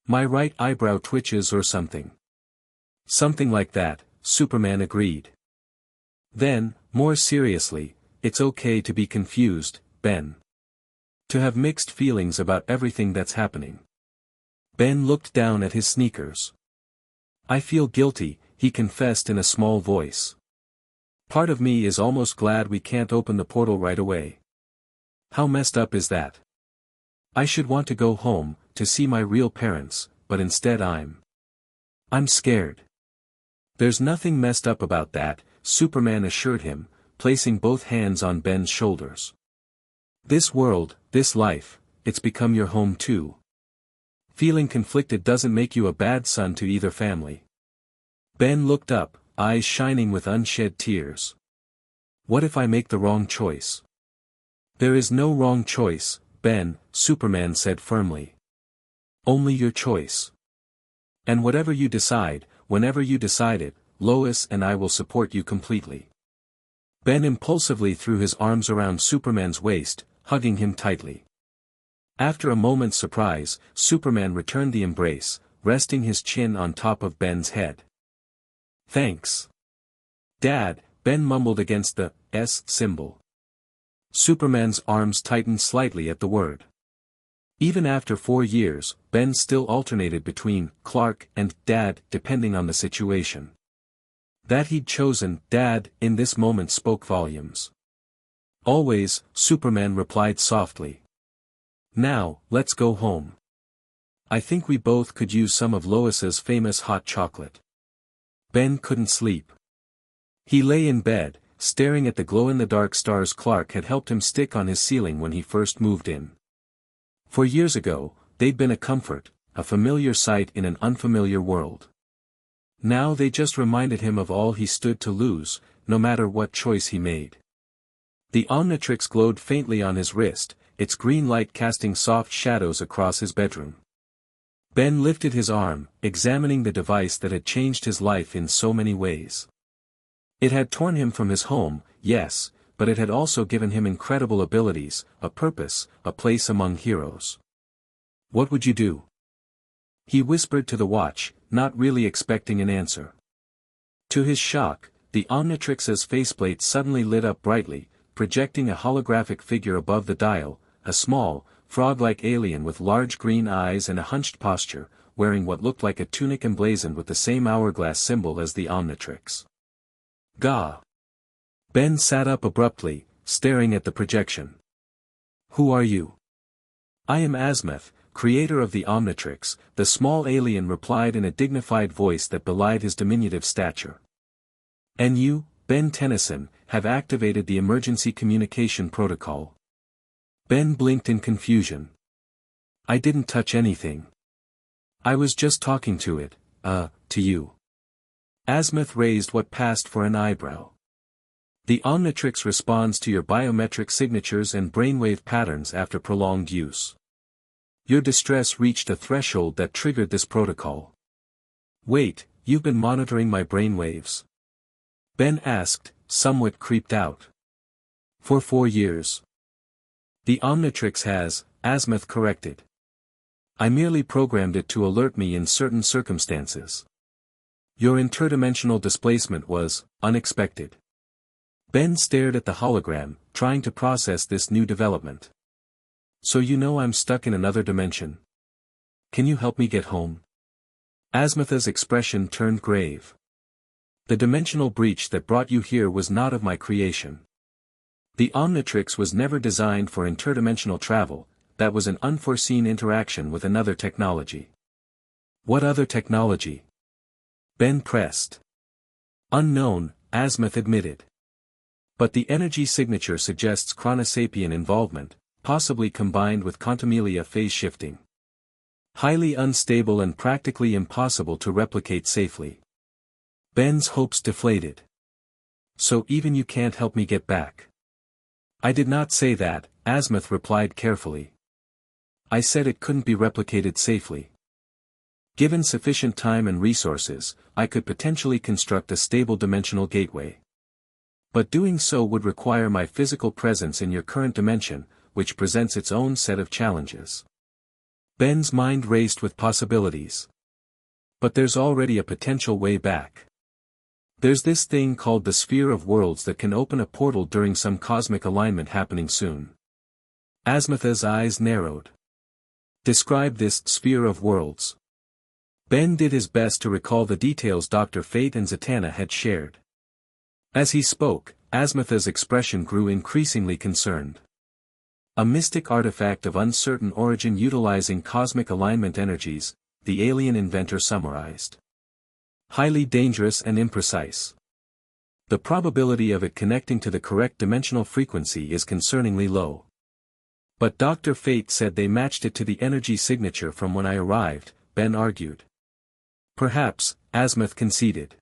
My right eyebrow twitches or something. Something like that, Superman agreed. Then, more seriously, it's okay to be confused, Ben. To have mixed feelings about everything that's happening. Ben looked down at his sneakers. I feel guilty, he confessed in a small voice. Part of me is almost glad we can't open the portal right away. How messed up is that? I should want to go home, to see my real parents, but instead I'm scared. There's nothing messed up about that, Superman assured him, placing both hands on Ben's shoulders. This world, this life, it's become your home too. Feeling conflicted doesn't make you a bad son to either family. Ben looked up, eyes shining with unshed tears. What if I make the wrong choice? There is no wrong choice, Ben, Superman said firmly. Only your choice. And whatever you decide, whenever you decide it, Lois and I will support you completely. Ben impulsively threw his arms around Superman's waist, hugging him tightly. After a moment's surprise, Superman returned the embrace, resting his chin on top of Ben's head. Thanks. Dad, Ben mumbled against the S symbol. Superman's arms tightened slightly at the word. Even after 4 years, Ben still alternated between Clark and Dad depending on the situation. That he'd chosen Dad in this moment spoke volumes. Always, Superman replied softly. Now, let's go home. I think we both could use some of Lois's famous hot chocolate. Ben couldn't sleep. He lay in bed, staring at the glow-in-the-dark stars Clark had helped him stick on his ceiling when he first moved in. For years ago, they'd been a comfort, a familiar sight in an unfamiliar world. Now they just reminded him of all he stood to lose, no matter what choice he made. The Omnitrix glowed faintly on his wrist, its green light casting soft shadows across his bedroom. Ben lifted his arm, examining the device that had changed his life in so many ways. It had torn him from his home, yes, but it had also given him incredible abilities, a purpose, a place among heroes. What would you do? He whispered to the watch, not really expecting an answer. To his shock, the Omnitrix's faceplate suddenly lit up brightly, projecting a holographic figure above the dial, a small, frog-like alien with large green eyes and a hunched posture, wearing what looked like a tunic emblazoned with the same hourglass symbol as the Omnitrix. Gah! Ben sat up abruptly, staring at the projection. Who are you? I am Azimuth, creator of the Omnitrix, the small alien replied in a dignified voice that belied his diminutive stature. And you, Ben Tennyson, have activated the emergency communication protocol. Ben blinked in confusion. I didn't touch anything. I was just talking to it, to you. Azimuth raised what passed for an eyebrow. The Omnitrix responds to your biometric signatures and brainwave patterns after prolonged use. Your distress reached a threshold that triggered this protocol. Wait, you've been monitoring my brainwaves? Ben asked, somewhat creeped out. For 4 years. The Omnitrix has, Azimuth corrected. I merely programmed it to alert me in certain circumstances. Your interdimensional displacement was unexpected. Ben stared at the hologram, trying to process this new development. So you know I'm stuck in another dimension. Can you help me get home? Azimuth's expression turned grave. The dimensional breach that brought you here was not of my creation. The Omnitrix was never designed for interdimensional travel, that was an unforeseen interaction with another technology. What other technology? Ben pressed. Unknown, Azimuth admitted. But the energy signature suggests chronosapien involvement, possibly combined with quantumelia phase shifting. Highly unstable and practically impossible to replicate safely. Ben's hopes deflated. So even you can't help me get back? I did not say that, Azimuth replied carefully. I said it couldn't be replicated safely. Given sufficient time and resources, I could potentially construct a stable dimensional gateway. But doing so would require my physical presence in your current dimension, which presents its own set of challenges. Ben's mind raced with possibilities. But there's already a potential way back. There's this thing called the Sphere of Worlds that can open a portal during some cosmic alignment happening soon. Asmatha's eyes narrowed. Describe this Sphere of Worlds. Ben did his best to recall the details Dr. Fate and Zatanna had shared. As he spoke, Asmatha's expression grew increasingly concerned. A mystic artifact of uncertain origin utilizing cosmic alignment energies, the alien inventor summarized. Highly dangerous and imprecise. The probability of it connecting to the correct dimensional frequency is concerningly low. But Dr. Fate said they matched it to the energy signature from when I arrived, Ben argued. Perhaps, Asmath conceded.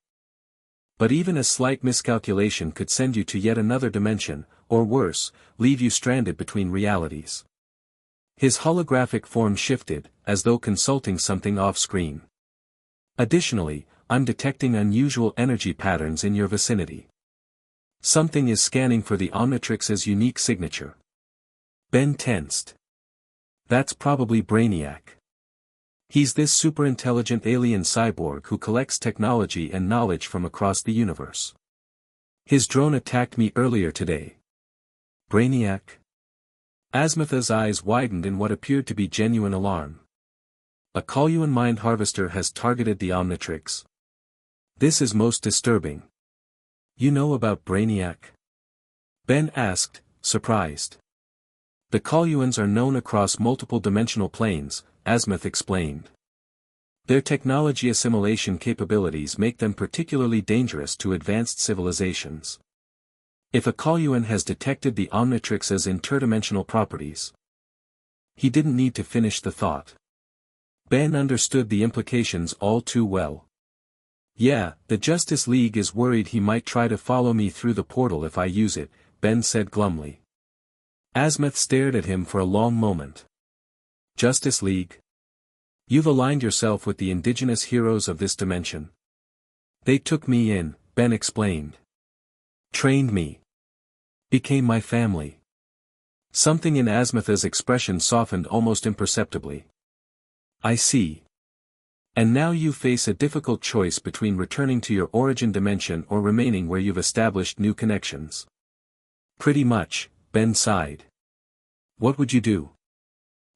But even a slight miscalculation could send you to yet another dimension, or worse, leave you stranded between realities. His holographic form shifted, as though consulting something off-screen. Additionally, I'm detecting unusual energy patterns in your vicinity. Something is scanning for the Omnitrix's unique signature. Ben tensed. That's probably Brainiac. He's this superintelligent alien cyborg who collects technology and knowledge from across the universe. His drone attacked me earlier today. Brainiac? Asmatha's eyes widened in what appeared to be genuine alarm. A Coluan mind harvester has targeted the Omnitrix. This is most disturbing. You know about Brainiac? Ben asked, surprised. The Coluans are known across multiple dimensional planes, Asmath explained. Their technology assimilation capabilities make them particularly dangerous to advanced civilizations. If a Coluan has detected the Omnitrix's interdimensional properties. He didn't need to finish the thought. Ben understood the implications all too well. Yeah, the Justice League is worried he might try to follow me through the portal if I use it, Ben said glumly. Asmath stared at him for a long moment. Justice League? You've aligned yourself with the indigenous heroes of this dimension. They took me in, Ben explained. Trained me. Became my family. Something in Asmatha's expression softened almost imperceptibly. I see. And now you face a difficult choice between returning to your origin dimension or remaining where you've established new connections. Pretty much, Ben sighed. What would you do?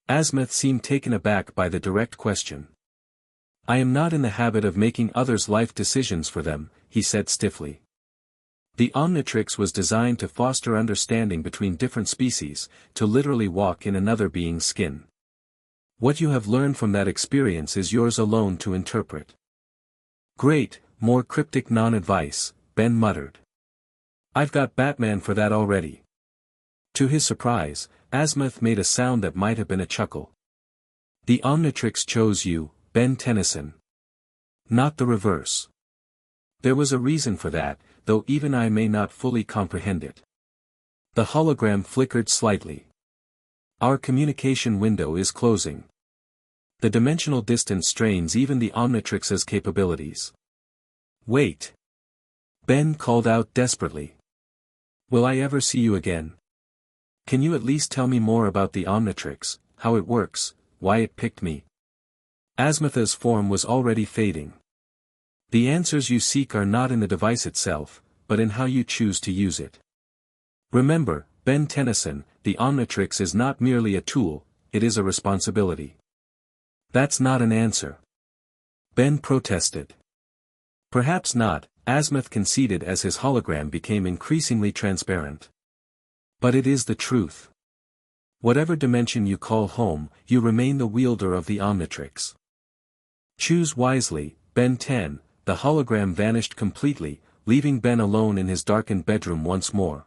Asmath seemed taken aback by the direct question. I am not in the habit of making others' life decisions for them, he said stiffly. The Omnitrix was designed to foster understanding between different species, to literally walk in another being's skin. What you have learned from that experience is yours alone to interpret. Great, more cryptic non-advice, Ben muttered. I've got Batman for that already. To his surprise, Asmath made a sound that might have been a chuckle. The Omnitrix chose you, Ben Tennyson. Not the reverse. There was a reason for that, though even I may not fully comprehend it. The hologram flickered slightly. Our communication window is closing. The dimensional distance strains even the Omnitrix's capabilities. Wait. Ben called out desperately. Will I ever see you again? Can you at least tell me more about the Omnitrix, how it works, why it picked me? Asmatha's form was already fading. The answers you seek are not in the device itself, but in how you choose to use it. Remember, Ben Tennyson, the Omnitrix is not merely a tool, it is a responsibility. That's not an answer. Ben protested. Perhaps not, Asmath conceded as his hologram became increasingly transparent. But it is the truth. Whatever dimension you call home, you remain the wielder of the Omnitrix. Choose wisely, Ben 10, the hologram vanished completely, leaving Ben alone in his darkened bedroom once more.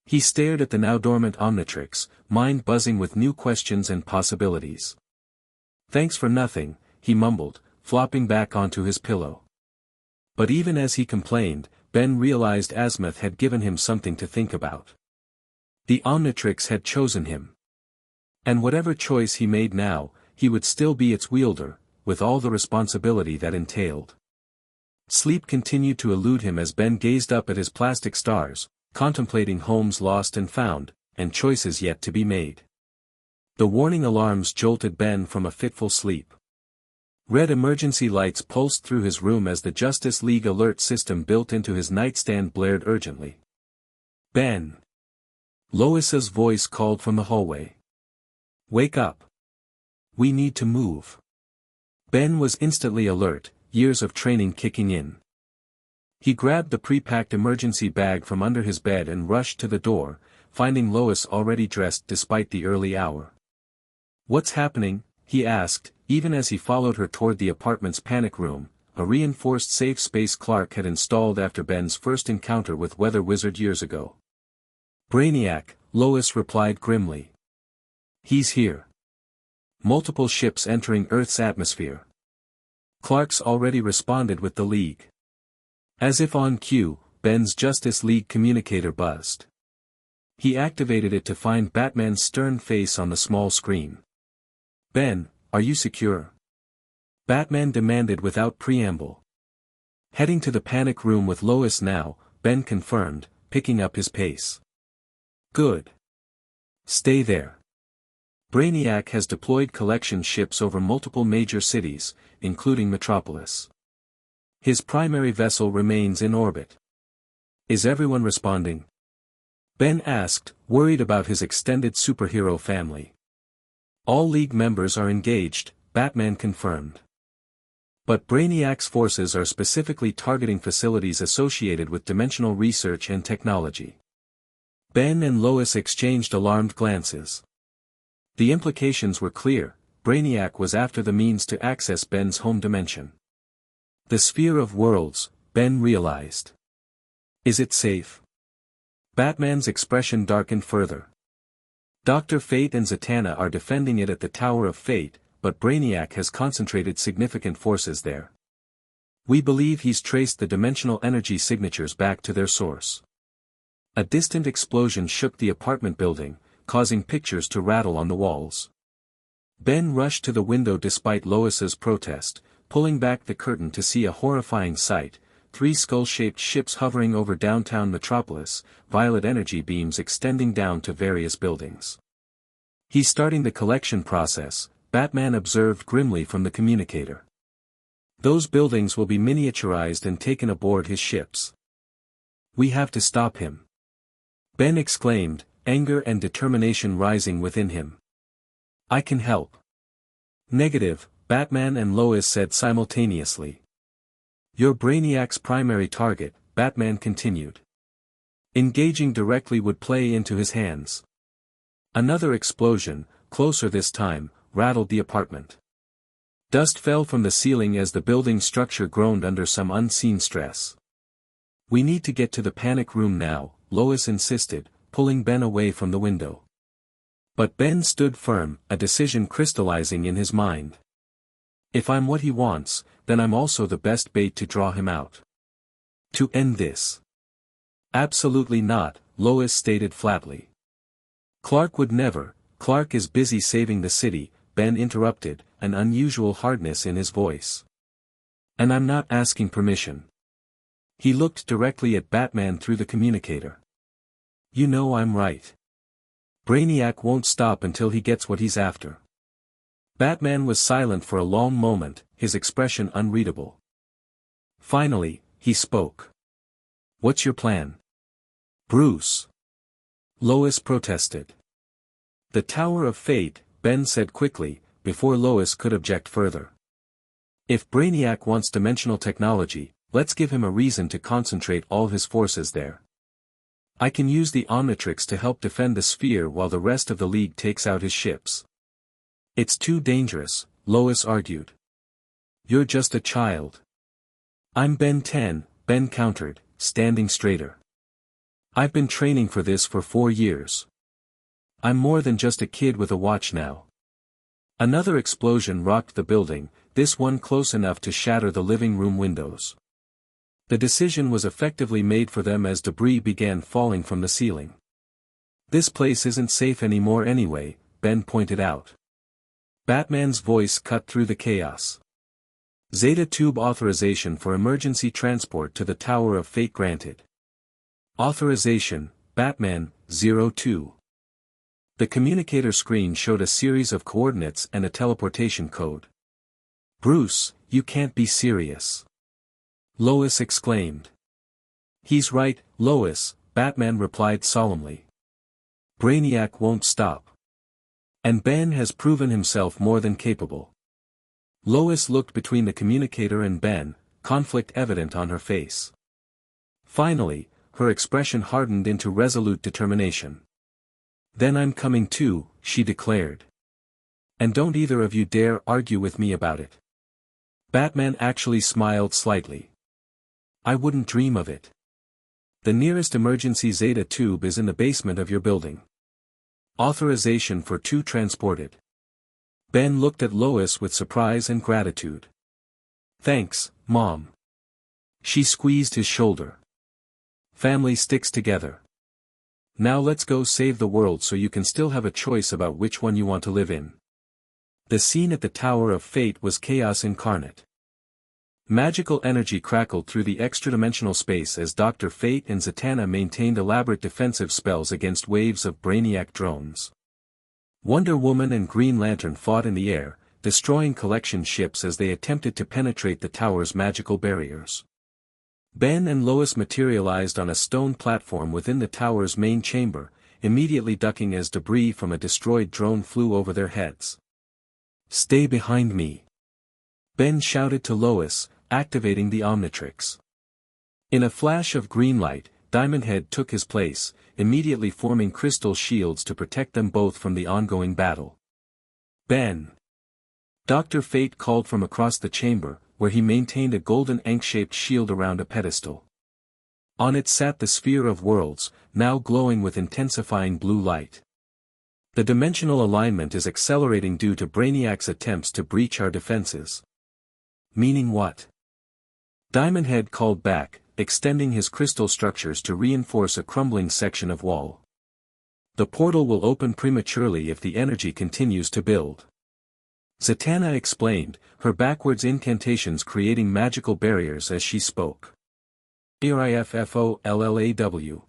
He stared at the now dormant Omnitrix, mind buzzing with new questions and possibilities. Thanks for nothing, he mumbled, flopping back onto his pillow. But even as he complained, Ben realized Asmath had given him something to think about. The Omnitrix had chosen him. And whatever choice he made now, he would still be its wielder, with all the responsibility that entailed. Sleep continued to elude him as Ben gazed up at his plastic stars, contemplating homes lost and found, and choices yet to be made. The warning alarms jolted Ben from a fitful sleep. Red emergency lights pulsed through his room as the Justice League alert system built into his nightstand blared urgently. Ben! Lois's voice called from the hallway. Wake up! We need to move. Ben was instantly alert, years of training kicking in. He grabbed the pre-packed emergency bag from under his bed and rushed to the door, finding Lois already dressed despite the early hour. What's happening? He asked, even as he followed her toward the apartment's panic room, a reinforced safe space Clark had installed after Ben's first encounter with Weather Wizard years ago. Brainiac, Lois replied grimly. He's here. Multiple ships entering Earth's atmosphere. Clark's already responded with the League. As if on cue, Ben's Justice League communicator buzzed. He activated it to find Batman's stern face on the small screen. Ben, are you secure? Batman demanded without preamble. Heading to the panic room with Lois now, Ben confirmed, picking up his pace. Good. Stay there. Brainiac has deployed collection ships over multiple major cities, including Metropolis. His primary vessel remains in orbit. Is everyone responding? Ben asked, worried about his extended superhero family. All League members are engaged, Batman confirmed. But Brainiac's forces are specifically targeting facilities associated with dimensional research and technology. Ben and Lois exchanged alarmed glances. The implications were clear, Brainiac was after the means to access Ben's home dimension. The sphere of worlds, Ben realized. Is it safe? Batman's expression darkened further. Dr. Fate and Zatanna are defending it at the Tower of Fate, but Brainiac has concentrated significant forces there. We believe he's traced the dimensional energy signatures back to their source. A distant explosion shook the apartment building, causing pictures to rattle on the walls. Ben rushed to the window despite Lois's protest, pulling back the curtain to see a horrifying sight, 3 skull-shaped ships hovering over downtown Metropolis, violet energy beams extending down to various buildings. He's starting the collection process, Batman observed grimly from the communicator. Those buildings will be miniaturized and taken aboard his ships. We have to stop him. Ben exclaimed, anger and determination rising within him. I can help. Negative, Batman and Lois said simultaneously. You're Brainiac's primary target, Batman continued. Engaging directly would play into his hands. Another explosion, closer this time, rattled the apartment. Dust fell from the ceiling as the building structure groaned under some unseen stress. We need to get to the panic room now, Lois insisted, pulling Ben away from the window. But Ben stood firm, a decision crystallizing in his mind. If I'm what he wants, then I'm also the best bait to draw him out. To end this. Absolutely not, Lois stated flatly. Clark would never. Clark is busy saving the city, Ben interrupted, an unusual hardness in his voice. And I'm not asking permission. He looked directly at Batman through the communicator. You know I'm right. Brainiac won't stop until he gets what he's after. Batman was silent for a long moment, his expression unreadable. Finally, he spoke. What's your plan? Bruce. Lois protested. The Tower of Fate, Ben said quickly, before Lois could object further. If Brainiac wants dimensional technology, let's give him a reason to concentrate all his forces there. I can use the Omnitrix to help defend the sphere while the rest of the League takes out his ships. It's too dangerous, Lois argued. You're just a child. I'm Ben 10, Ben countered, standing straighter. I've been training for this for 4 years. I'm more than just a kid with a watch now. Another explosion rocked the building, this one close enough to shatter the living room windows. The decision was effectively made for them as debris began falling from the ceiling. This place isn't safe anymore anyway, Ben pointed out. Batman's voice cut through the chaos. Zeta Tube authorization for emergency transport to the Tower of Fate granted. Authorization, Batman, 02. The communicator screen showed a series of coordinates and a teleportation code. "Bruce, you can't be serious," Lois exclaimed. "He's right, Lois," Batman replied solemnly. "Brainiac won't stop. And Ben has proven himself more than capable." Lois looked between the communicator and Ben, conflict evident on her face. Finally, her expression hardened into resolute determination. "Then I'm coming too," she declared. "And don't either of you dare argue with me about it." Batman actually smiled slightly. "I wouldn't dream of it. The nearest emergency Zeta tube is in the basement of your building. Authorization for 2 transported." Ben looked at Lois with surprise and gratitude. "Thanks, Mom." She squeezed his shoulder. "Family sticks together. Now let's go save the world so you can still have a choice about which one you want to live in." The scene at the Tower of Fate was chaos incarnate. Magical energy crackled through the extra-dimensional space as Dr. Fate and Zatanna maintained elaborate defensive spells against waves of Brainiac drones. Wonder Woman and Green Lantern fought in the air, destroying collection ships as they attempted to penetrate the tower's magical barriers. Ben and Lois materialized on a stone platform within the tower's main chamber, immediately ducking as debris from a destroyed drone flew over their heads. "Stay behind me," Ben shouted to Lois, activating the Omnitrix. In a flash of green light, Diamondhead took his place, immediately forming crystal shields to protect them both from the ongoing battle. "Ben!" Dr. Fate called from across the chamber, where he maintained a golden ank-shaped shield around a pedestal. On it sat the Sphere of Worlds, now glowing with intensifying blue light. "The dimensional alignment is accelerating due to Brainiac's attempts to breach our defenses." "Meaning what?" Diamondhead called back, extending his crystal structures to reinforce a crumbling section of wall. "The portal will open prematurely if the energy continues to build." Zatanna explained, her backwards incantations creating magical barriers as she spoke. "RIFFOLLAW."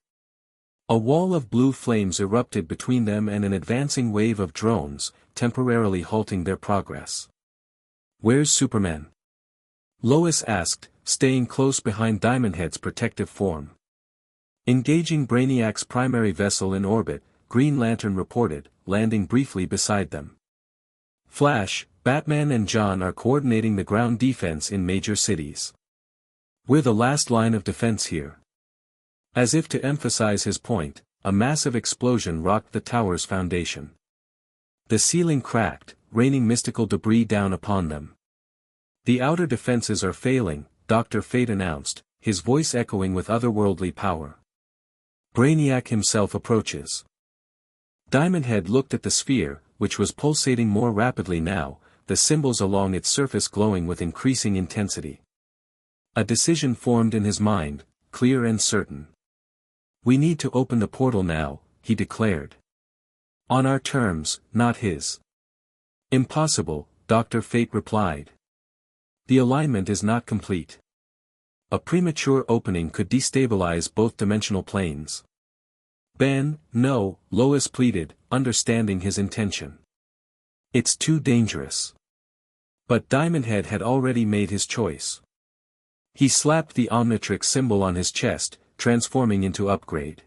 A wall of blue flames erupted between them and an advancing wave of drones, temporarily halting their progress. "Where's Superman?" Lois asked, staying close behind Diamondhead's protective form. Engaging Brainiac's primary vessel in orbit, Green Lantern reported, landing briefly beside them. "Flash, Batman and John are coordinating the ground defense in major cities. We're the last line of defense here." As if to emphasize his point, a massive explosion rocked the tower's foundation. The ceiling cracked, raining mystical debris down upon them. "The outer defenses are failing," Dr. Fate announced, his voice echoing with otherworldly power. "Brainiac himself approaches." Diamondhead looked at the sphere, which was pulsating more rapidly now, the symbols along its surface glowing with increasing intensity. A decision formed in his mind, clear and certain. "We need to open the portal now," he declared. "On our terms, not his." "Impossible," Dr. Fate replied. "The alignment is not complete. A premature opening could destabilize both dimensional planes." "Ben, no," Lois pleaded, understanding his intention. "It's too dangerous." But Diamondhead had already made his choice. He slapped the Omnitrix symbol on his chest, transforming into Upgrade.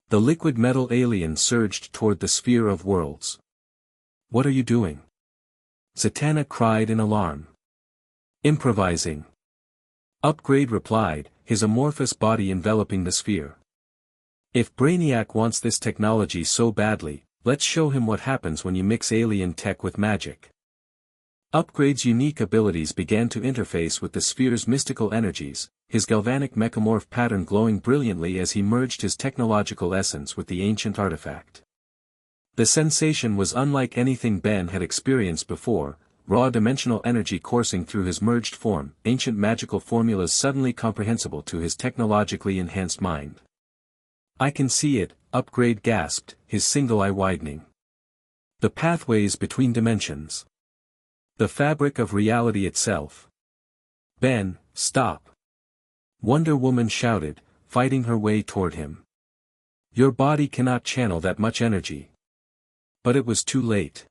The liquid metal alien surged toward the Sphere of Worlds. "What are you doing?" Zatanna cried in alarm. "Improvising." Upgrade replied, his amorphous body enveloping the sphere. "If Brainiac wants this technology so badly, let's show him what happens when you mix alien tech with magic." Upgrade's unique abilities began to interface with the sphere's mystical energies, his galvanic mechamorph pattern glowing brilliantly as he merged his technological essence with the ancient artifact. The sensation was unlike anything Ben had experienced before, raw dimensional energy coursing through his merged form, ancient magical formulas suddenly comprehensible to his technologically enhanced mind. "I can see it," Upgrade gasped, his single eye widening. "The pathways between dimensions. The fabric of reality itself." Ben, stop! Wonder Woman shouted, fighting her way toward him. Your body cannot channel that much energy. But it was too late.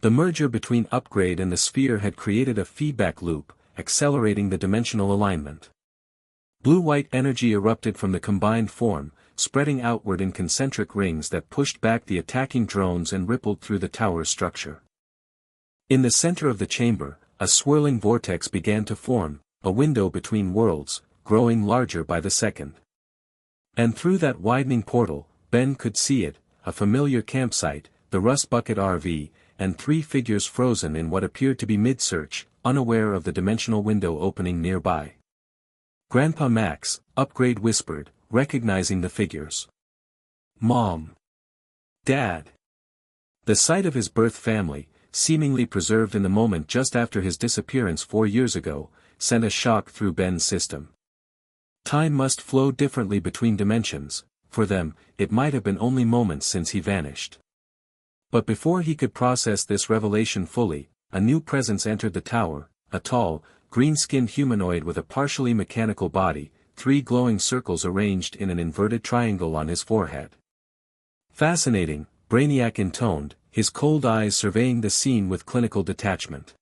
The merger between Upgrade and the sphere had created a feedback loop, accelerating the dimensional alignment. Blue-white energy erupted from the combined form, spreading outward in concentric rings that pushed back the attacking drones and rippled through the tower's structure. In the center of the chamber, a swirling vortex began to form, a window between worlds, growing larger by the second. And through that widening portal, Ben could see it, a familiar campsite, the Rust Bucket RV, and three figures frozen in what appeared to be mid-search, unaware of the dimensional window opening nearby. Grandpa Max, Upgrade whispered, recognizing the figures. Mom. Dad. The sight of his birth family, seemingly preserved in the moment just after his disappearance 4 years ago, sent a shock through Ben's system. Time must flow differently between dimensions. For them, it might have been only moments since he vanished. But before he could process this revelation fully, a new presence entered the tower, a tall, green-skinned humanoid with a partially mechanical body, 3 glowing circles arranged in an inverted triangle on his forehead. Fascinating, Brainiac intoned, his cold eyes surveying the scene with clinical detachment.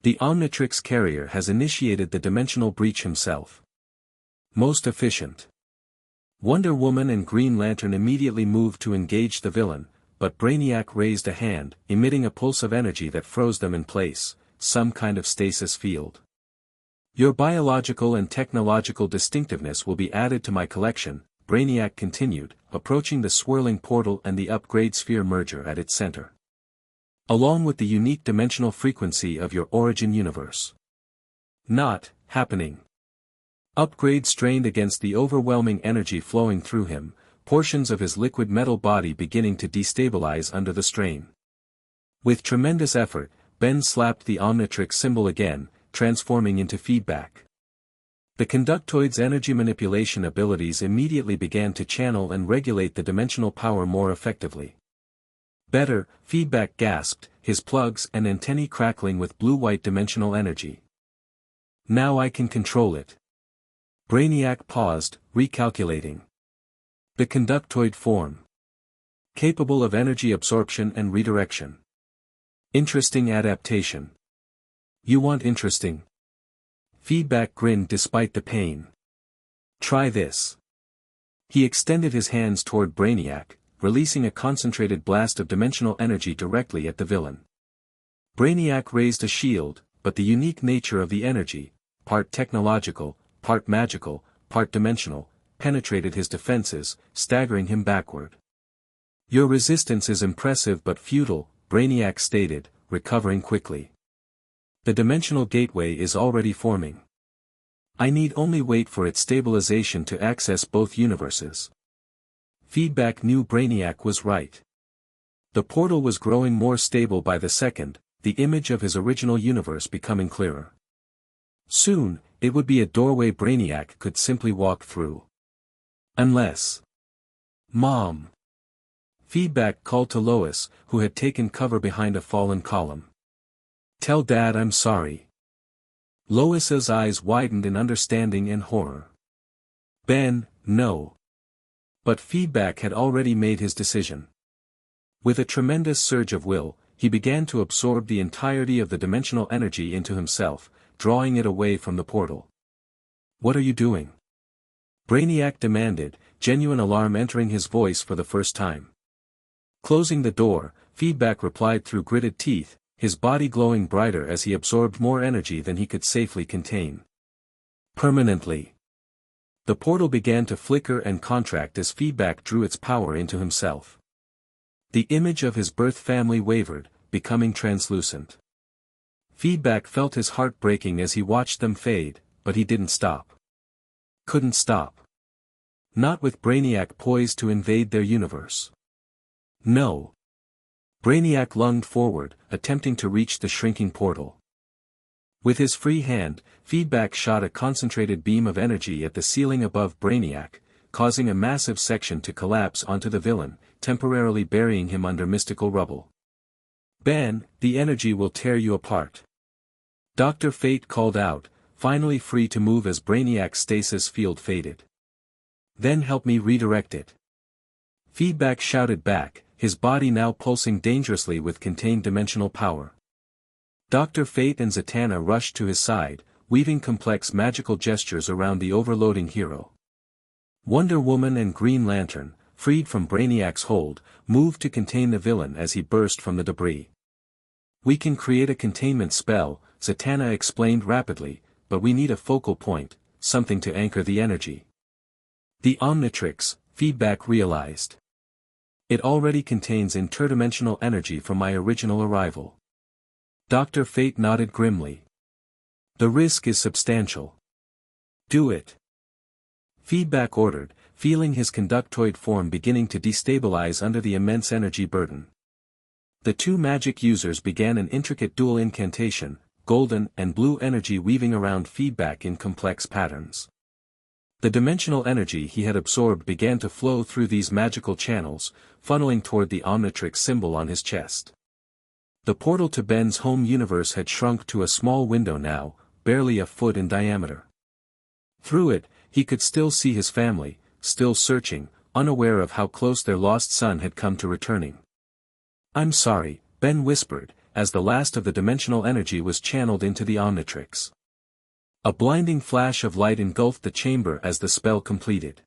The Omnitrix carrier has initiated the dimensional breach himself. Most efficient. Wonder Woman and Green Lantern immediately moved to engage the villain, but Brainiac raised a hand, emitting a pulse of energy that froze them in place, some kind of stasis field. Your biological and technological distinctiveness will be added to my collection, Brainiac continued, approaching the swirling portal and the Upgrade sphere merger at its center. Along with the unique dimensional frequency of your origin universe. Not happening. Upgrade strained against the overwhelming energy flowing through him, portions of his liquid metal body beginning to destabilize under the strain. With tremendous effort, Ben slapped the Omnitrix symbol again, transforming into feedback. The conductoid's energy manipulation abilities immediately began to channel and regulate the dimensional power more effectively. Better, feedback gasped, his plugs and antennae crackling with blue-white dimensional energy. Now I can control it. Brainiac paused, recalculating. The conductoid form. Capable of energy absorption and redirection. Interesting adaptation. You want interesting? Feedback grinned despite the pain. Try this. He extended his hands toward Brainiac, releasing a concentrated blast of dimensional energy directly at the villain. Brainiac raised a shield, but the unique nature of the energy, part technological, part magical, part dimensional, penetrated his defenses, staggering him backward. Your resistance is impressive but futile, Brainiac stated, recovering quickly. The dimensional gateway is already forming. I need only wait for its stabilization to access both universes. Feedback knew Brainiac was right. The portal was growing more stable by the second, the image of his original universe becoming clearer. Soon, it would be a doorway Brainiac could simply walk through. Unless... Mom! Feedback called to Lois, who had taken cover behind a fallen column. Tell Dad I'm sorry. Lois's eyes widened in understanding and horror. Ben, no. But Feedback had already made his decision. With a tremendous surge of will, he began to absorb the entirety of the dimensional energy into himself, drawing it away from the portal. What are you doing? Brainiac demanded, genuine alarm entering his voice for the first time. Closing the door, Feedback replied through gritted teeth, his body glowing brighter as he absorbed more energy than he could safely contain. Permanently. The portal began to flicker and contract as Feedback drew its power into himself. The image of his birth family wavered, becoming translucent. Feedback felt his heart breaking as he watched them fade, but he didn't stop. Couldn't stop. Not with Brainiac poised to invade their universe. No. Brainiac lunged forward, attempting to reach the shrinking portal. With his free hand, Feedback shot a concentrated beam of energy at the ceiling above Brainiac, causing a massive section to collapse onto the villain, temporarily burying him under mystical rubble. Ben, the energy will tear you apart. Dr. Fate called out, finally free to move as Brainiac's stasis field faded. Then help me redirect it. Feedback shouted back, his body now pulsing dangerously with contained dimensional power. Dr. Fate and Zatanna rushed to his side, weaving complex magical gestures around the overloading hero. Wonder Woman and Green Lantern, freed from Brainiac's hold, moved to contain the villain as he burst from the debris. We can create a containment spell, Zatanna explained rapidly, but we need a focal point, something to anchor the energy. The Omnitrix, Feedback realized. It already contains interdimensional energy from my original arrival. Dr. Fate nodded grimly. The risk is substantial. Do it. Feedback ordered, feeling his conductoid form beginning to destabilize under the immense energy burden. The two magic users began an intricate dual incantation, golden and blue energy weaving around Feedback in complex patterns. The dimensional energy he had absorbed began to flow through these magical channels, funneling toward the Omnitrix symbol on his chest. The portal to Ben's home universe had shrunk to a small window now, barely a foot in diameter. Through it, he could still see his family, still searching, unaware of how close their lost son had come to returning. "I'm sorry," Ben whispered, as the last of the dimensional energy was channeled into the Omnitrix. A blinding flash of light engulfed the chamber as the spell completed.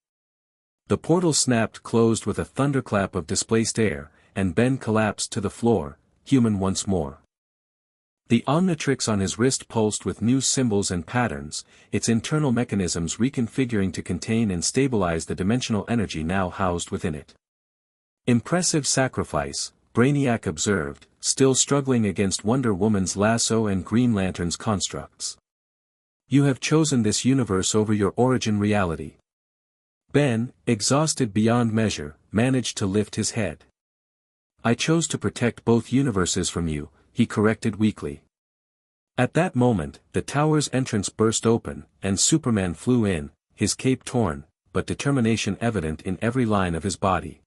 The portal snapped closed with a thunderclap of displaced air, and Ben collapsed to the floor, human once more. The Omnitrix on his wrist pulsed with new symbols and patterns, its internal mechanisms reconfiguring to contain and stabilize the dimensional energy now housed within it. Impressive sacrifice, Brainiac observed, still struggling against Wonder Woman's lasso and Green Lantern's constructs. You have chosen this universe over your origin reality. Ben, exhausted beyond measure, managed to lift his head. I chose to protect both universes from you, he corrected weakly. At that moment, the tower's entrance burst open, and Superman flew in, his cape torn, but determination evident in every line of his body.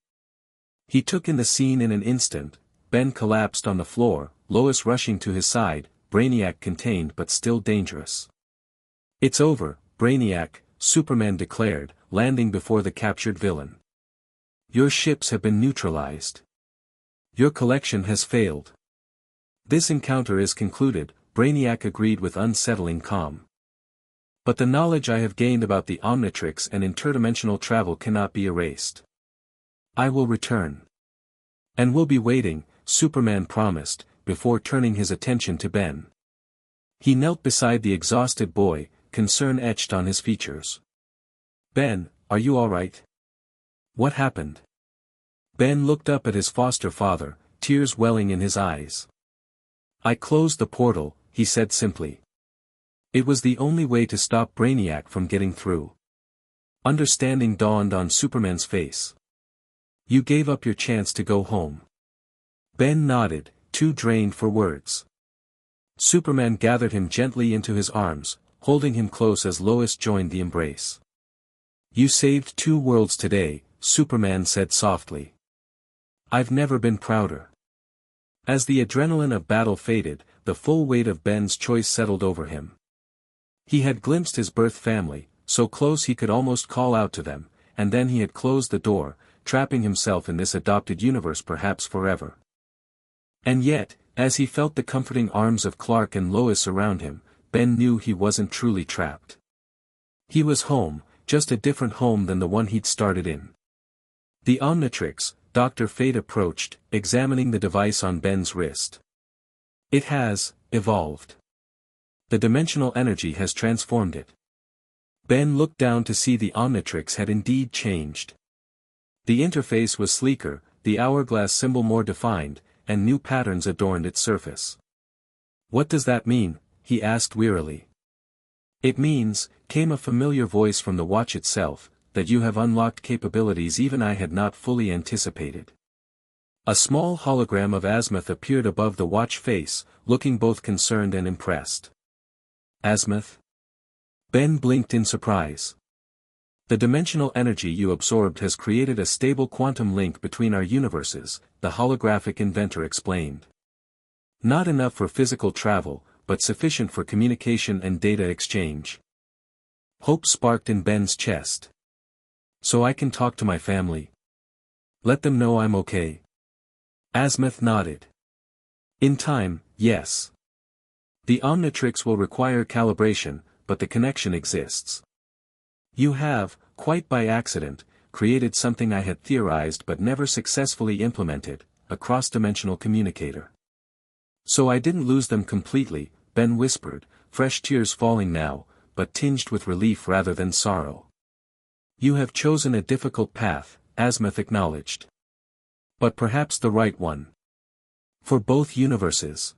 He took in the scene in an instant. Ben collapsed on the floor, Lois rushing to his side, Brainiac contained but still dangerous. It's over, Brainiac, Superman declared, landing before the captured villain. Your ships have been neutralized. Your collection has failed. This encounter is concluded, Brainiac agreed with unsettling calm. But the knowledge I have gained about the Omnitrix and interdimensional travel cannot be erased. I will return. And will be waiting, Superman promised, before turning his attention to Ben. He knelt beside the exhausted boy, concern etched on his features. Ben, are you all right? What happened? Ben looked up at his foster father, tears welling in his eyes. I closed the portal, he said simply. It was the only way to stop Brainiac from getting through. Understanding dawned on Superman's face. You gave up your chance to go home. Ben nodded, too drained for words. Superman gathered him gently into his arms, holding him close as Lois joined the embrace. You saved 2 worlds today, Superman said softly. I've never been prouder. As the adrenaline of battle faded, the full weight of Ben's choice settled over him. He had glimpsed his birth family, so close he could almost call out to them, and then he had closed the door, trapping himself in this adopted universe perhaps forever. And yet, as he felt the comforting arms of Clark and Lois around him, Ben knew he wasn't truly trapped. He was home, just a different home than the one he'd started in. The Omnitrix, Dr. Fate approached, examining the device on Ben's wrist. It has evolved. The dimensional energy has transformed it. Ben looked down to see the Omnitrix had indeed changed. The interface was sleeker, the hourglass symbol more defined, and new patterns adorned its surface. What does that mean? He asked wearily. It means, came a familiar voice from the watch itself, that you have unlocked capabilities even I had not fully anticipated. A small hologram of Azimuth appeared above the watch face, looking both concerned and impressed. Azimuth? Ben blinked in surprise. The dimensional energy you absorbed has created a stable quantum link between our universes, the holographic inventor explained. Not enough for physical travel, but sufficient for communication and data exchange. Hope sparked in Ben's chest. So I can talk to my family? Let them know I'm okay? Azimuth nodded. In time, yes. The Omnitrix will require calibration, but the connection exists. You have, quite by accident, created something I had theorized but never successfully implemented, a cross-dimensional communicator. So I didn't lose them completely, Ben whispered, fresh tears falling now, but tinged with relief rather than sorrow. You have chosen a difficult path, Azimuth acknowledged. But perhaps the right one. For both universes.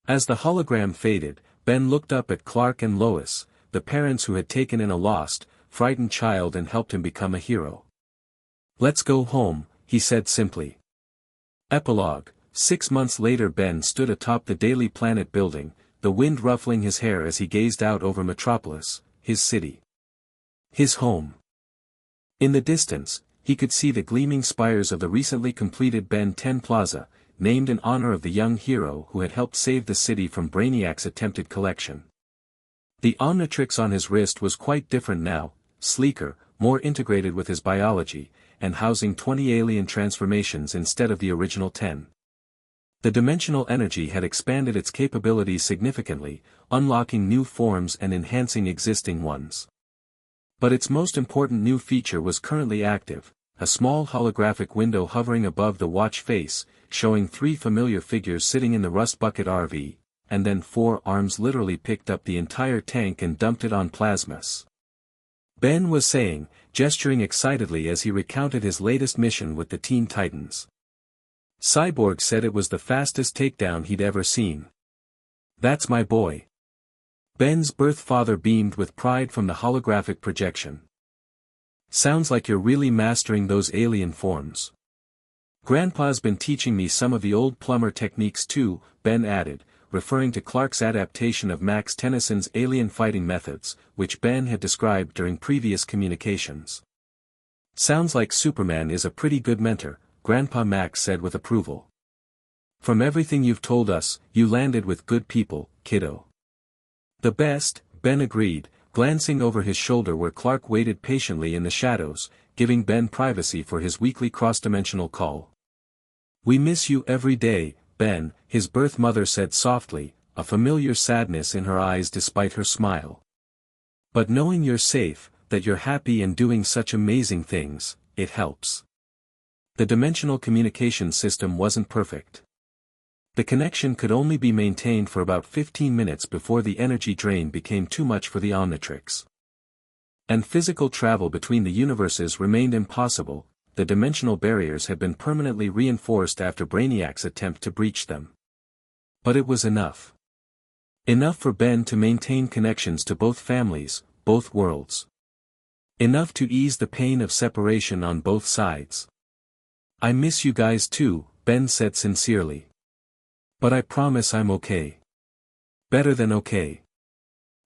As the hologram faded, Ben looked up at Clark and Lois, the parents who had taken in a lost, frightened child and helped him become a hero. Let's go home, he said simply. Epilogue. 6 months later Ben stood atop the Daily Planet building, the wind ruffling his hair as he gazed out over Metropolis, his city. His home. In the distance, he could see the gleaming spires of the recently completed Ben 10 Plaza, named in honor of the young hero who had helped save the city from Brainiac's attempted collection. The Omnitrix on his wrist was quite different now, sleeker, more integrated with his biology, and housing 20 alien transformations instead of the original 10. The dimensional energy had expanded its capabilities significantly, unlocking new forms and enhancing existing ones. But its most important new feature was currently active, a small holographic window hovering above the watch face, showing 3 familiar figures sitting in the Rust Bucket RV, and then 4 arms literally picked up the entire tank and dumped it on Plasmus. Ben was saying, gesturing excitedly as he recounted his latest mission with the Teen Titans. Cyborg said it was the fastest takedown he'd ever seen. That's my boy. Ben's birth father beamed with pride from the holographic projection. Sounds like you're really mastering those alien forms. Grandpa's been teaching me some of the old plumber techniques too, Ben added, referring to Clark's adaptation of Max Tennyson's alien fighting methods, which Ben had described during previous communications. Sounds like Superman is a pretty good mentor, Grandpa Max said with approval. From everything you've told us, you landed with good people, kiddo. The best, Ben agreed, glancing over his shoulder where Clark waited patiently in the shadows, giving Ben privacy for his weekly cross-dimensional call. We miss you every day, Ben, his birth mother said softly, a familiar sadness in her eyes despite her smile. But knowing you're safe, that you're happy and doing such amazing things, it helps. The dimensional communication system wasn't perfect. The connection could only be maintained for about 15 minutes before the energy drain became too much for the Omnitrix. And physical travel between the universes remained impossible, the dimensional barriers had been permanently reinforced after Brainiac's attempt to breach them. But it was enough. Enough for Ben to maintain connections to both families, both worlds. Enough to ease the pain of separation on both sides. I miss you guys too, Ben said sincerely. But I promise I'm okay. Better than okay.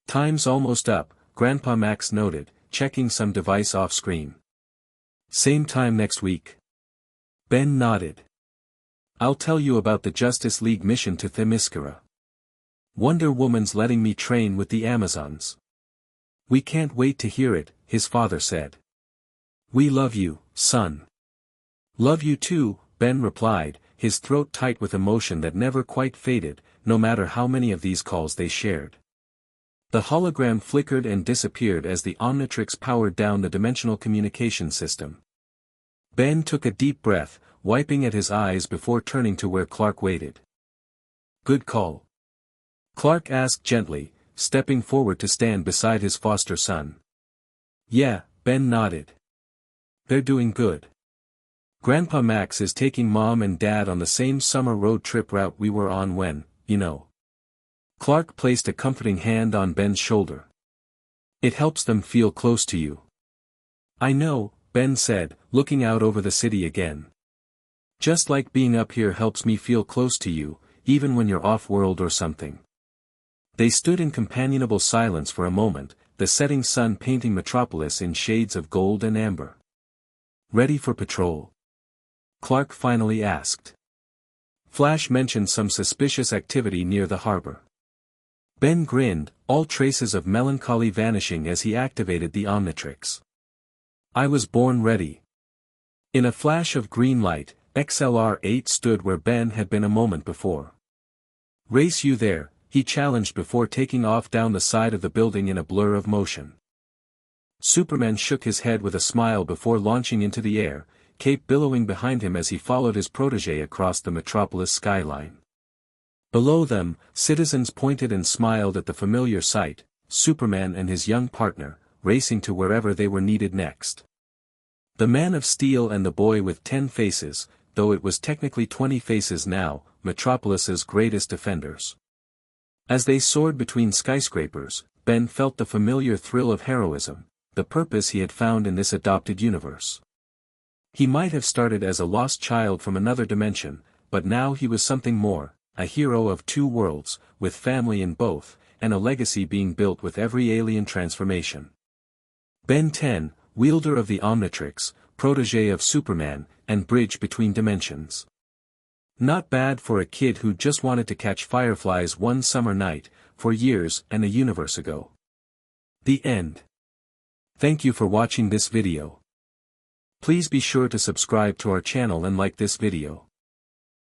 Time's almost up, Grandpa Max noted, checking some device off-screen. Same time next week. Ben nodded. I'll tell you about the Justice League mission to Themyscira. Wonder Woman's letting me train with the Amazons. We can't wait to hear it, his father said. We love you, son. Love you too, Ben replied, his throat tight with emotion that never quite faded, no matter how many of these calls they shared. The hologram flickered and disappeared as the Omnitrix powered down the dimensional communication system. Ben took a deep breath, wiping at his eyes before turning to where Clark waited. Good call. Clark asked gently, stepping forward to stand beside his foster son. Yeah, Ben nodded. They're doing good. Grandpa Max is taking Mom and Dad on the same summer road trip route we were on when, you know. Clark placed a comforting hand on Ben's shoulder. It helps them feel close to you. I know, Ben said, looking out over the city again. Just like being up here helps me feel close to you, even when you're off-world or something. They stood in companionable silence for a moment, the setting sun painting Metropolis in shades of gold and amber. Ready for patrol? Clark finally asked. Flash mentioned some suspicious activity near the harbor. Ben grinned, all traces of melancholy vanishing as he activated the Omnitrix. I was born ready. In a flash of green light, XLR-8 stood where Ben had been a moment before. Race you there, he challenged before taking off down the side of the building in a blur of motion. Superman shook his head with a smile before launching into the air, Cape billowing behind him as he followed his protege across the metropolis skyline. Below them, citizens pointed and smiled at the familiar sight, Superman and his young partner, racing to wherever they were needed next. The Man of Steel and the Boy with 10 Faces, though it was technically 20 faces now, Metropolis's greatest defenders. As they soared between skyscrapers, Ben felt the familiar thrill of heroism, the purpose he had found in this adopted universe. He might have started as a lost child from another dimension, but now he was something more, a hero of two worlds, with family in both, and a legacy being built with every alien transformation. Ben 10, wielder of the Omnitrix, protege of Superman, and bridge between dimensions. Not bad for a kid who just wanted to catch fireflies one summer night, for years and a universe ago. The end. Thank you for watching this video. Please be sure to subscribe to our channel and like this video.